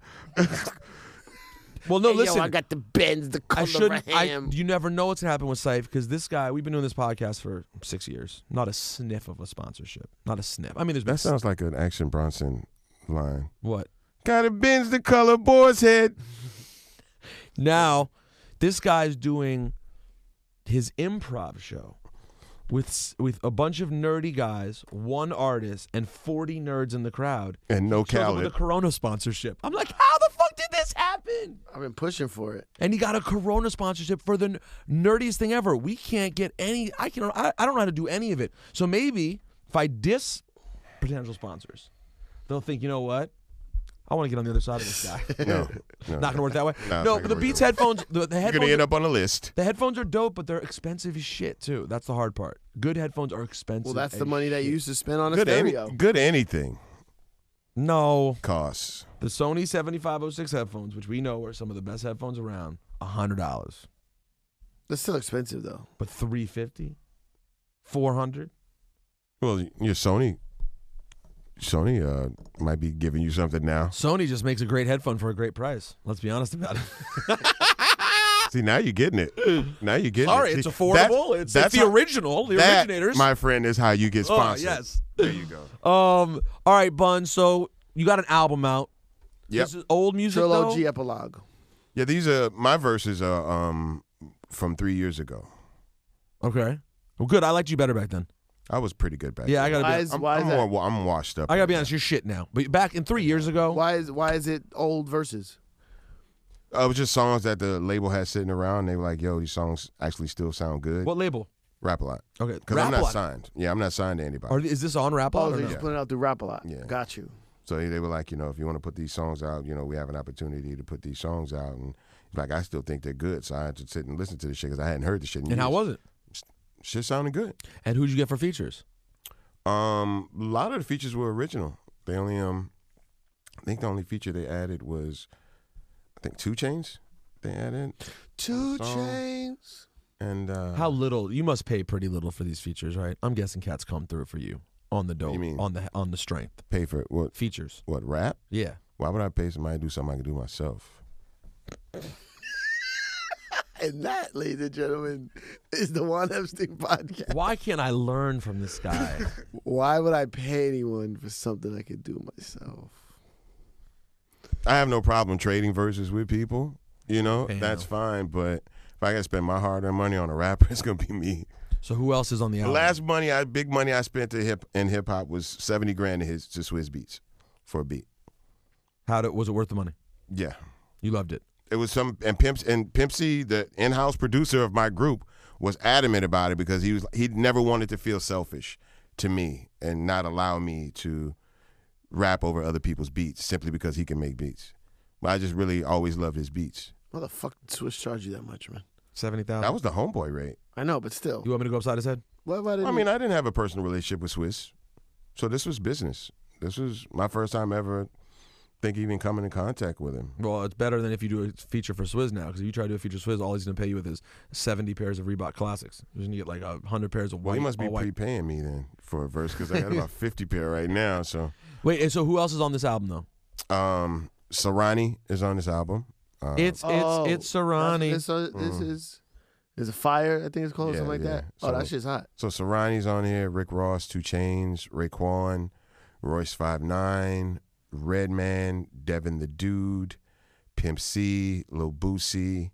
[SPEAKER 1] Well, no,
[SPEAKER 2] Hey,
[SPEAKER 1] listen.
[SPEAKER 2] yo, I got the Benz, the
[SPEAKER 1] I
[SPEAKER 2] color
[SPEAKER 1] shouldn't.
[SPEAKER 2] of ham.
[SPEAKER 1] You never know what's gonna happen with Syfe because this guy. We've been doing this podcast for 6 years. Not a sniff of a sponsorship. Not a sniff. I mean, there's been
[SPEAKER 3] That sounds like an Action Bronson line.
[SPEAKER 1] what?
[SPEAKER 3] Got a Benz the color boar's head.
[SPEAKER 1] Now, this guy's doing his improv show with a bunch of nerdy guys, one artist, and 40 nerds in the crowd.
[SPEAKER 3] And no
[SPEAKER 1] Shows up with
[SPEAKER 3] Khaled.
[SPEAKER 1] a Corona sponsorship. I'm like, how the fuck did this happen?
[SPEAKER 2] I've been pushing for it.
[SPEAKER 1] And he got a Corona sponsorship for the nerdiest thing ever. We can't get any. I don't know how to do any of it. So maybe if I diss potential sponsors, they'll think, you know what? I want to get on the other side of this guy.
[SPEAKER 3] No.
[SPEAKER 1] Not gonna work that way.
[SPEAKER 3] No, it's
[SPEAKER 1] No,
[SPEAKER 3] not
[SPEAKER 1] but the
[SPEAKER 3] gonna
[SPEAKER 1] Beats
[SPEAKER 3] work
[SPEAKER 1] headphones, the
[SPEAKER 3] You're
[SPEAKER 1] headphones.
[SPEAKER 3] going to end up on a list.
[SPEAKER 1] The headphones are dope, but they're expensive as shit too. That's the hard part. Good headphones are expensive.
[SPEAKER 2] Well, that's the
[SPEAKER 1] as
[SPEAKER 2] money that you
[SPEAKER 1] shit.
[SPEAKER 2] used to spend on a
[SPEAKER 3] Good,
[SPEAKER 2] stereo.
[SPEAKER 3] good anything
[SPEAKER 1] No,
[SPEAKER 3] costs.
[SPEAKER 1] the Sony 7506 headphones, which we know are some of the best headphones around, $100,
[SPEAKER 2] That's still expensive, though.
[SPEAKER 1] but $350, $400.
[SPEAKER 3] Well, your Sony might be giving you something now.
[SPEAKER 1] Sony just makes a great headphone for a great price. Let's be honest about it.
[SPEAKER 3] See, now you're getting it. Now you're getting
[SPEAKER 1] Sorry,
[SPEAKER 3] it.
[SPEAKER 1] it's
[SPEAKER 3] See,
[SPEAKER 1] affordable. It's the
[SPEAKER 3] how-
[SPEAKER 1] original, the
[SPEAKER 3] that,
[SPEAKER 1] originators.
[SPEAKER 3] my friend, is how you get
[SPEAKER 1] Oh,
[SPEAKER 3] sponsored.
[SPEAKER 1] yes.
[SPEAKER 3] There you go.
[SPEAKER 1] All right, Bun. So you got an album out.
[SPEAKER 3] Yep.
[SPEAKER 1] This is old music,
[SPEAKER 2] Trilogy
[SPEAKER 1] though?
[SPEAKER 2] epilogue.
[SPEAKER 3] Yeah, these are my verses are from 3 years ago.
[SPEAKER 1] Okay. Well, good. I liked you better back then.
[SPEAKER 3] I was pretty good back
[SPEAKER 1] Yeah, I
[SPEAKER 3] then.
[SPEAKER 1] gotta
[SPEAKER 2] Why
[SPEAKER 1] be.
[SPEAKER 2] is
[SPEAKER 3] I'm
[SPEAKER 2] that?
[SPEAKER 3] more, I'm washed up.
[SPEAKER 1] I gotta
[SPEAKER 3] right
[SPEAKER 1] be
[SPEAKER 3] now.
[SPEAKER 1] honest. You're shit now. But back in 3 years ago,
[SPEAKER 2] Why is it old verses?
[SPEAKER 3] It was just songs that the label had sitting around. They were like, yo, these songs actually still sound good.
[SPEAKER 1] what label?
[SPEAKER 3] Rap a lot.
[SPEAKER 1] Okay,
[SPEAKER 3] Because I'm not
[SPEAKER 1] Rap-A-Lot.
[SPEAKER 3] signed. Yeah, I'm not signed to anybody.
[SPEAKER 1] Is this on Rap a
[SPEAKER 2] Oh,
[SPEAKER 1] Lot
[SPEAKER 2] they
[SPEAKER 1] or no?
[SPEAKER 2] just put it out through Rap a Lot.
[SPEAKER 3] Yeah.
[SPEAKER 2] Got you.
[SPEAKER 3] So they were like, if you want to put these songs out, we have an opportunity to put these songs out. And like, I still think they're good. So I had to sit and listen to the shit because I hadn't heard the shit in
[SPEAKER 1] And how
[SPEAKER 3] years.
[SPEAKER 1] was it?
[SPEAKER 3] Shit sounded good.
[SPEAKER 1] And who'd you get for features?
[SPEAKER 3] A lot of the features were original. They only, I think the only feature they added was, 2 Chainz. They added
[SPEAKER 2] 2
[SPEAKER 3] song.
[SPEAKER 2] Chainz.
[SPEAKER 3] and
[SPEAKER 1] How little? You must pay pretty little for these features, right? I'm guessing cats come through for you on the dope,
[SPEAKER 3] You mean-
[SPEAKER 1] on the strength
[SPEAKER 3] pay for what?
[SPEAKER 1] features.
[SPEAKER 3] What rap?
[SPEAKER 1] Yeah.
[SPEAKER 3] Why would I pay somebody to do something I can do myself?
[SPEAKER 2] And that, ladies and gentlemen, is the Juan Epstein podcast.
[SPEAKER 1] Why can't I learn from this guy?
[SPEAKER 2] Why would I pay anyone for something I could do myself?
[SPEAKER 3] I have no problem trading verses with people.
[SPEAKER 1] Damn.
[SPEAKER 3] That's fine. But if I got to spend my hard-earned money on a rapper, it's gonna be me.
[SPEAKER 1] So who else is on the
[SPEAKER 3] The
[SPEAKER 1] album?
[SPEAKER 3] last big money I spent in hip hop was $70,000 to Swizz Beats for a beat.
[SPEAKER 1] Was it worth the money?
[SPEAKER 3] Yeah,
[SPEAKER 1] You loved it.
[SPEAKER 3] it was and Pimp C, the in-house producer of my group, was adamant about it because he never wanted to feel selfish to me and not allow me to rap over other people's beats simply because he can make beats. But I just really always loved his beats.
[SPEAKER 2] Why the fuck did Swiss charge you that much, man?
[SPEAKER 1] $70,000.
[SPEAKER 3] That was the homeboy rate.
[SPEAKER 2] I know, but still.
[SPEAKER 1] You want me to go upside his head?
[SPEAKER 2] What about it?
[SPEAKER 3] I mean, I didn't have a personal relationship with Swiss, so this was business. This was my first time ever even coming in contact with him.
[SPEAKER 1] Well, it's better than if you do a feature for Swizz now, because if you try to do a feature for Swizz, all he's going to pay you with is 70 pairs of Reebok Classics. You're going to get like 100 pairs of white.
[SPEAKER 3] Well, he must be
[SPEAKER 1] all white.
[SPEAKER 3] prepaying me then for a verse because I got about 50 pair right now. So
[SPEAKER 1] Wait, and so who else is on this album though?
[SPEAKER 3] Sarani is on this album.
[SPEAKER 1] It's Sarani.
[SPEAKER 2] This is a Fire, I think it's called,
[SPEAKER 3] Yeah,
[SPEAKER 2] something like
[SPEAKER 3] yeah.
[SPEAKER 2] that. Oh, that shit's hot.
[SPEAKER 3] So Sarani's on here, Rick Ross, 2 Chainz, Raekwon, Royce 5'9", Redman, Devin the Dude, Pimp C, Lil Boosie,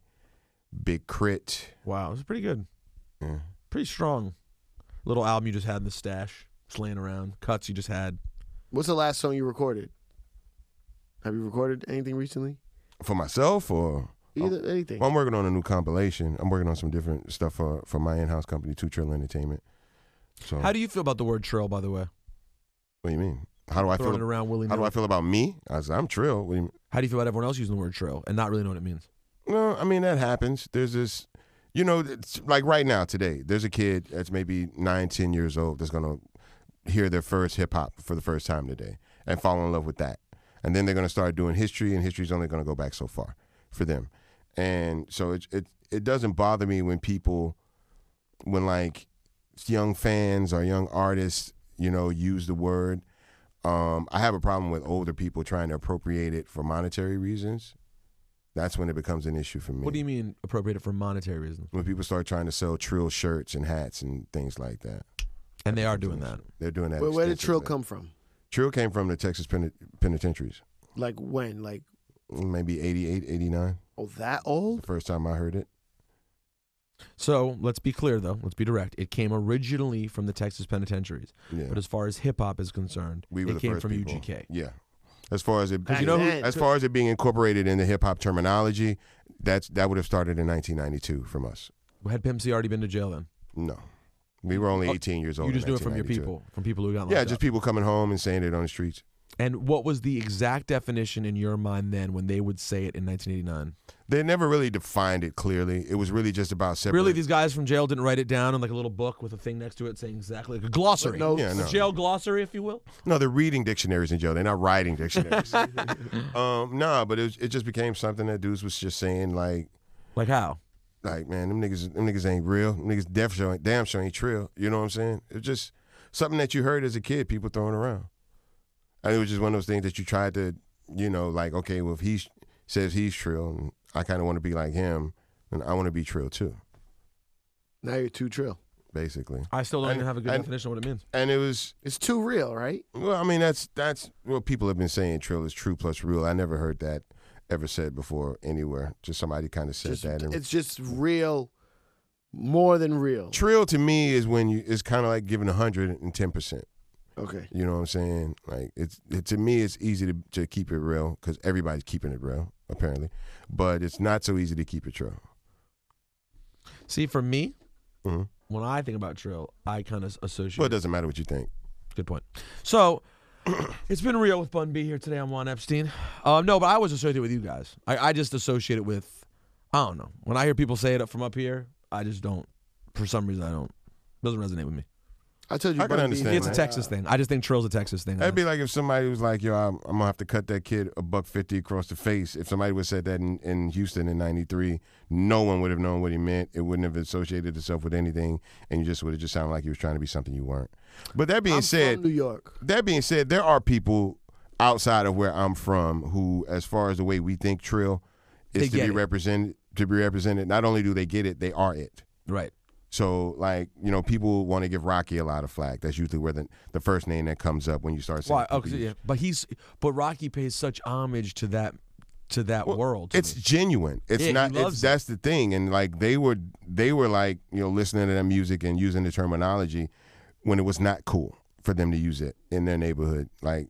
[SPEAKER 3] Big Crit.
[SPEAKER 1] Wow, this is pretty good.
[SPEAKER 3] Yeah.
[SPEAKER 1] Pretty strong. Little album you just had in the stash, just laying around. Cuts you just had.
[SPEAKER 2] What's the last song you recorded? Have you recorded anything recently?
[SPEAKER 3] For myself or?
[SPEAKER 2] Either anything.
[SPEAKER 3] Well, I'm working on a new compilation. I'm working on some different stuff for my in-house company, 2 Trill Entertainment. So,
[SPEAKER 1] How do you feel about the word trill, by the way?
[SPEAKER 3] what do you mean? How do I
[SPEAKER 1] Throwing
[SPEAKER 3] feel?
[SPEAKER 1] it around willy-nilly.
[SPEAKER 3] How do I feel about me? I'm Trill. What do you mean?
[SPEAKER 1] How do you feel about everyone else using the word trill and not really know what it means?
[SPEAKER 3] No, I mean, that happens. There's this, it's like right now, today, there's a kid that's maybe 9, 10 years old that's going to hear their first hip-hop for the first time today and fall in love with that. And then they're going to start doing history, and history's only going to go back so far for them. And so it doesn't bother me when like young fans or young artists, use the word. I have a problem with older people trying to appropriate it for monetary reasons. That's when it becomes an issue for me.
[SPEAKER 1] What do you mean appropriate it for monetary reasons?
[SPEAKER 3] When people start trying to sell Trill shirts and hats and things like that.
[SPEAKER 1] And they are doing that.
[SPEAKER 3] They're doing that.
[SPEAKER 2] Where did Trill
[SPEAKER 3] extensively.
[SPEAKER 2] come from?
[SPEAKER 3] Trill came from the Texas penitentiaries.
[SPEAKER 2] Like when? Like,
[SPEAKER 3] Maybe 88, 89.
[SPEAKER 2] oh, that old?
[SPEAKER 3] The first time I heard it.
[SPEAKER 1] So let's be clear, though. Let's be direct. It came originally from the Texas penitentiaries.
[SPEAKER 3] Yeah.
[SPEAKER 1] But as far as hip-hop is concerned,
[SPEAKER 3] We were
[SPEAKER 1] it
[SPEAKER 3] the
[SPEAKER 1] came
[SPEAKER 3] first
[SPEAKER 1] from
[SPEAKER 3] people.
[SPEAKER 1] UGK.
[SPEAKER 3] Yeah. As far as it,
[SPEAKER 2] Back
[SPEAKER 1] you know who-
[SPEAKER 2] then.
[SPEAKER 3] as far as it being incorporated in the hip hop terminology, that would have started in 1992 from us.
[SPEAKER 1] Had Pimp C already been to jail then?
[SPEAKER 3] No, we were only 18 years old.
[SPEAKER 1] You just
[SPEAKER 3] in
[SPEAKER 1] knew it from your
[SPEAKER 3] 1992.
[SPEAKER 1] people, from people who got locked
[SPEAKER 3] Yeah,
[SPEAKER 1] up.
[SPEAKER 3] just people coming home and saying it on the streets.
[SPEAKER 1] And what was the exact definition in your mind then when they would say it in 1989?
[SPEAKER 3] They never really defined it clearly. It was really just about separate.
[SPEAKER 1] Really, these guys from jail didn't write it down in like a little book with a thing next to it saying exactly, like a glossary.
[SPEAKER 2] No,
[SPEAKER 3] Yeah, no.
[SPEAKER 1] A jail glossary, if you will.
[SPEAKER 3] No, they're reading dictionaries in jail. They're not writing dictionaries. No, but it just became something that dudes was just saying like
[SPEAKER 1] How?
[SPEAKER 3] man, them niggas ain't real. Them niggas damn sure ain't Trill. You know what I'm saying? It's just something that you heard as a kid, people throwing around. And it was just one of those things that you tried to, like, okay, well, if he says he's Trill, and I kind of want to be like him, and I want to be Trill too,
[SPEAKER 2] Now you're too Trill.
[SPEAKER 3] basically.
[SPEAKER 1] I still don't
[SPEAKER 3] And-
[SPEAKER 1] even have a good
[SPEAKER 3] and-
[SPEAKER 1] definition of what it means.
[SPEAKER 3] And it was,
[SPEAKER 2] It's too real, right?
[SPEAKER 3] well, I mean, that's what people have been saying. Trill is true plus real. I never heard that ever said before anywhere. Just somebody kind of said that. And
[SPEAKER 2] It's just real, more than real.
[SPEAKER 3] Trill to me is when it's kind of like giving 110%.
[SPEAKER 2] Okay.
[SPEAKER 3] You know what I'm saying? Like to me, it's easy to keep it real because everybody's keeping it real apparently, but it's not so easy to keep it true.
[SPEAKER 1] See, for me,
[SPEAKER 3] Mhm.
[SPEAKER 1] when I think about Trill, I kind of associate.
[SPEAKER 3] Well, it doesn't matter what you think.
[SPEAKER 1] Good point. So, it's been real with Bun B here today on Juan Epstein. No, but I was associated with you guys. I just associate it with, I don't know. When I hear people say it from up here, I just don't. For some reason, I don't. It doesn't resonate with me.
[SPEAKER 2] I told you.
[SPEAKER 3] I can
[SPEAKER 2] Bun B
[SPEAKER 3] understand
[SPEAKER 1] It's a
[SPEAKER 3] that.
[SPEAKER 1] Texas thing. I just think Trill's a Texas thing.
[SPEAKER 3] That'd be like if somebody was like, "Yo, I'm gonna have to cut that kid $150 across the face." If somebody would have said that in Houston in '93, no one would have known what he meant. It wouldn't have associated itself with anything, and you just would have just sounded like he was trying to be something you weren't. But that being
[SPEAKER 2] I'm
[SPEAKER 3] said,
[SPEAKER 2] from New York.
[SPEAKER 3] That being said, there are people outside of where I'm from who, as far as the way we think Trill
[SPEAKER 1] They
[SPEAKER 3] is to
[SPEAKER 1] get
[SPEAKER 3] be
[SPEAKER 1] it.
[SPEAKER 3] represented, not only do they get it, they are it.
[SPEAKER 1] Right.
[SPEAKER 3] So, like, people want to give Rocky a lot of flack. That's usually where the first name that comes up when you start saying.
[SPEAKER 1] Why? Oh, 'cause, yeah. But Rocky pays such homage to that world. to
[SPEAKER 3] It's
[SPEAKER 1] me.
[SPEAKER 3] genuine. It's
[SPEAKER 1] Yeah, he
[SPEAKER 3] not.
[SPEAKER 1] loves
[SPEAKER 3] That's the thing. And like they were like listening to that music and using the terminology when it was not cool for them to use it in their neighborhood. Like,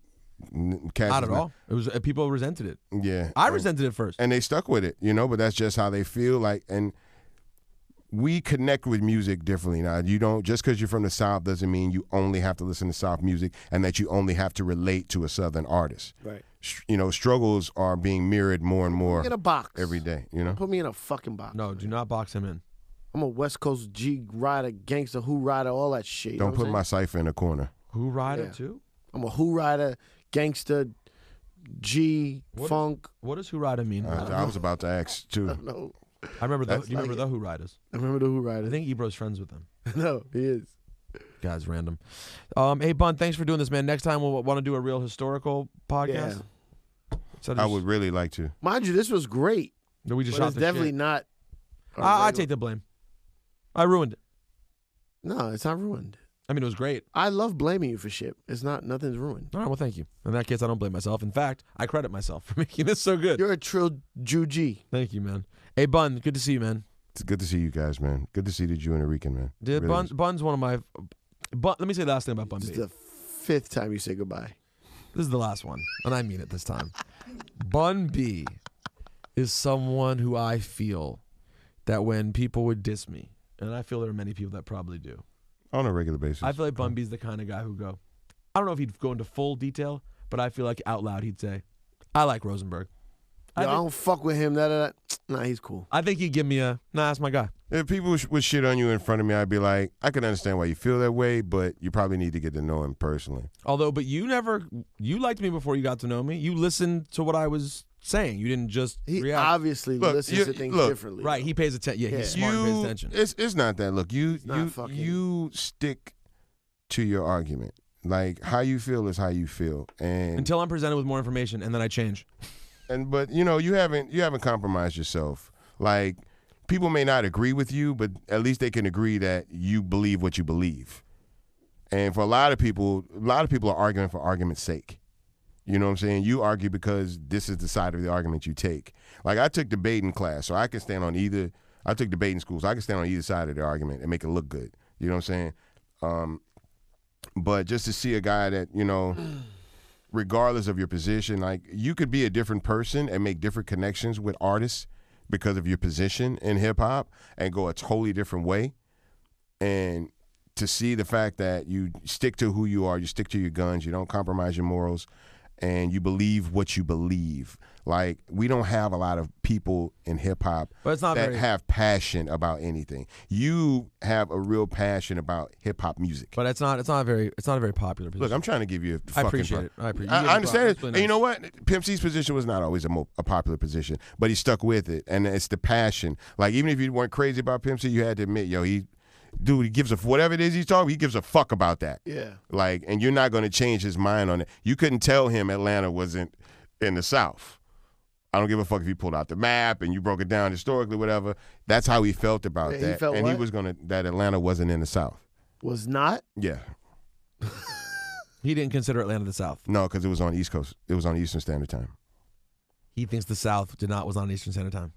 [SPEAKER 3] cats
[SPEAKER 1] Not
[SPEAKER 3] is
[SPEAKER 1] at all. It was people resented it.
[SPEAKER 3] Yeah,
[SPEAKER 1] I resented it first.
[SPEAKER 3] and they stuck with it. But that's just how they feel. Like, and we connect with music differently now. You don't, just because you're from the South doesn't mean you only have to listen to South music and that you only have to relate to a Southern artist.
[SPEAKER 2] Right.
[SPEAKER 3] You know, struggles are being mirrored more and more
[SPEAKER 2] in a box
[SPEAKER 3] every day, you know?
[SPEAKER 2] Put me in a fucking box.
[SPEAKER 1] No, do not box him in.
[SPEAKER 2] I'm a West Coast G rider, gangster, who rider, all that shit.
[SPEAKER 3] Don't put my cipher in a corner.
[SPEAKER 1] Who rider
[SPEAKER 2] Yeah.
[SPEAKER 1] too?
[SPEAKER 2] I'm a who rider, gangster, G, funk.
[SPEAKER 1] What does who rider mean?
[SPEAKER 3] I was about to ask, too.
[SPEAKER 2] No,
[SPEAKER 1] I remember the.
[SPEAKER 2] That's
[SPEAKER 1] Do you remember
[SPEAKER 2] like
[SPEAKER 1] the Who Riders?
[SPEAKER 2] I remember the who
[SPEAKER 1] I
[SPEAKER 2] rider.
[SPEAKER 1] think Ebro's friends with them.
[SPEAKER 2] No, he is.
[SPEAKER 1] Guy's random. Hey Bun, thanks for doing this, man. Next time we'll want to do a real historical podcast.
[SPEAKER 2] Yeah.
[SPEAKER 3] I would really like to.
[SPEAKER 2] Mind you, this was great.
[SPEAKER 1] We just
[SPEAKER 2] But
[SPEAKER 1] shot
[SPEAKER 2] it's
[SPEAKER 1] the
[SPEAKER 2] definitely
[SPEAKER 1] shit.
[SPEAKER 2] not.
[SPEAKER 1] I take the blame. I ruined it.
[SPEAKER 2] No, it's not ruined.
[SPEAKER 1] I mean, it was great.
[SPEAKER 2] I love blaming you for shit. It's not. Nothing's ruined.
[SPEAKER 1] All right, well, thank you. In that case, I don't blame myself. In fact, I credit myself for making this so good.
[SPEAKER 2] You're a trill G.
[SPEAKER 1] Thank you, man. Hey, Bun, good to see you, man.
[SPEAKER 3] It's good to see you guys, man. Good to see the Jew and the Rican, man.
[SPEAKER 1] Dude,
[SPEAKER 3] Really is.
[SPEAKER 1] Bun's one of my. Let me say the last thing about Bun
[SPEAKER 2] This
[SPEAKER 1] B.
[SPEAKER 2] is the 5th time you say goodbye.
[SPEAKER 1] This is the last one, and I mean it this time. Bun B is someone who I feel that when people would diss me, and I feel there are many people that probably do,
[SPEAKER 3] On a regular basis.
[SPEAKER 1] I feel like Bun B's the kind of guy who go, I don't know if he'd go into full detail, but I feel like out loud he'd say, I like Rosenberg.
[SPEAKER 2] Yo, I don't fuck with him. Nah, he's cool.
[SPEAKER 1] I think he'd give me a, nah, that's my guy.
[SPEAKER 3] If people would shit on you in front of me, I'd be like, I can understand why you feel that way, but you probably need to get to know him personally.
[SPEAKER 1] Although, but you liked me before you got to know me. You listened to what I was saying. You didn't just
[SPEAKER 2] He
[SPEAKER 1] react.
[SPEAKER 2] obviously
[SPEAKER 3] Look,
[SPEAKER 2] listens to things differently.
[SPEAKER 1] Right, he pays attention. Yeah, he's
[SPEAKER 2] Yeah.
[SPEAKER 1] smart and pays attention.
[SPEAKER 3] It's not that. Look, you stick to your argument. Like, how you feel is how you feel. And
[SPEAKER 1] Until I'm presented with more information, and then I change.
[SPEAKER 3] but you know, you haven't compromised yourself. Like, people may not agree with you, but at least they can agree that you believe what you believe. And for a lot of people are arguing for argument's sake. You know what I'm saying? You argue because this is the side of the argument you take. Like, I took debating class, so I can stand on either. I took debating school, so I can stand on either side of the argument and make it look good. You know what I'm saying? But just to see a guy that, you know, regardless of your position, like, you could be a different person and make different connections with artists because of your position in hip hop and go a totally different way. And to see the fact that you stick to who you are, you stick to your guns, you don't compromise your morals, and you believe what you believe. Like, we don't have a lot of people in hip hop
[SPEAKER 1] But it's not
[SPEAKER 3] that
[SPEAKER 1] very-
[SPEAKER 3] have passion about anything. You have a real passion about hip hop music.
[SPEAKER 1] But it's not a very popular position.
[SPEAKER 3] Look, I'm trying to give you a
[SPEAKER 1] I
[SPEAKER 3] fucking
[SPEAKER 1] appreciate it. I appreciate it.
[SPEAKER 3] I understand it.
[SPEAKER 1] That's really
[SPEAKER 3] And you know
[SPEAKER 1] nice.
[SPEAKER 3] what? Pimp C's position was not always a popular position, but he stuck with it, and it's the passion. Like, even if you weren't crazy about Pimp C, you had to admit, yo, he gives a whatever it is he's talking. He gives a fuck about that.
[SPEAKER 2] Yeah.
[SPEAKER 3] Like, and you're not going to change his mind on it. You couldn't tell him Atlanta wasn't in the South. I don't give a fuck if you pulled out the map and you broke it down historically, whatever. That's how he felt about
[SPEAKER 2] Yeah, he
[SPEAKER 3] that,
[SPEAKER 2] felt
[SPEAKER 3] and he
[SPEAKER 2] what?
[SPEAKER 3] was that Atlanta wasn't in the South.
[SPEAKER 2] Was not?
[SPEAKER 3] Yeah.
[SPEAKER 1] He didn't consider Atlanta the South.
[SPEAKER 3] No, because it was on East Coast. It was on Eastern Standard Time.
[SPEAKER 1] He thinks the South was on Eastern Standard Time.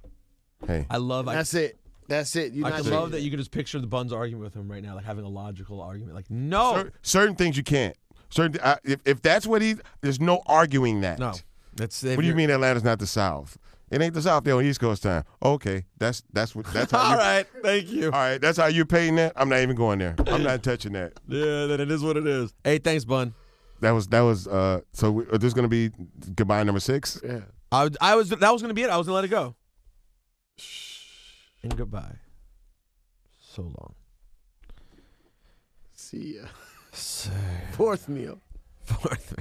[SPEAKER 3] Hey.
[SPEAKER 1] I love.
[SPEAKER 2] That's it. That's it.
[SPEAKER 1] I could love that you could just picture the Buns arguing with him right now, like having a logical argument. Like, no,
[SPEAKER 3] Certain things you can't. If that's what there's no arguing that.
[SPEAKER 1] no. That's
[SPEAKER 3] What do you mean Atlanta's not the South? It ain't the South. They're on East Coast time. Okay, that's how.
[SPEAKER 1] All right, thank you.
[SPEAKER 3] All right, that's how you're paying that. I'm not even going there. I'm not touching that.
[SPEAKER 1] Yeah, then it is what it is. Hey, thanks, Bun.
[SPEAKER 3] That was. So is this gonna be goodbye number 6?
[SPEAKER 2] Yeah.
[SPEAKER 1] That was gonna be it. I was gonna let it go. And goodbye. So long.
[SPEAKER 2] See ya.
[SPEAKER 1] Say
[SPEAKER 2] Fourth meal.
[SPEAKER 1] fourth.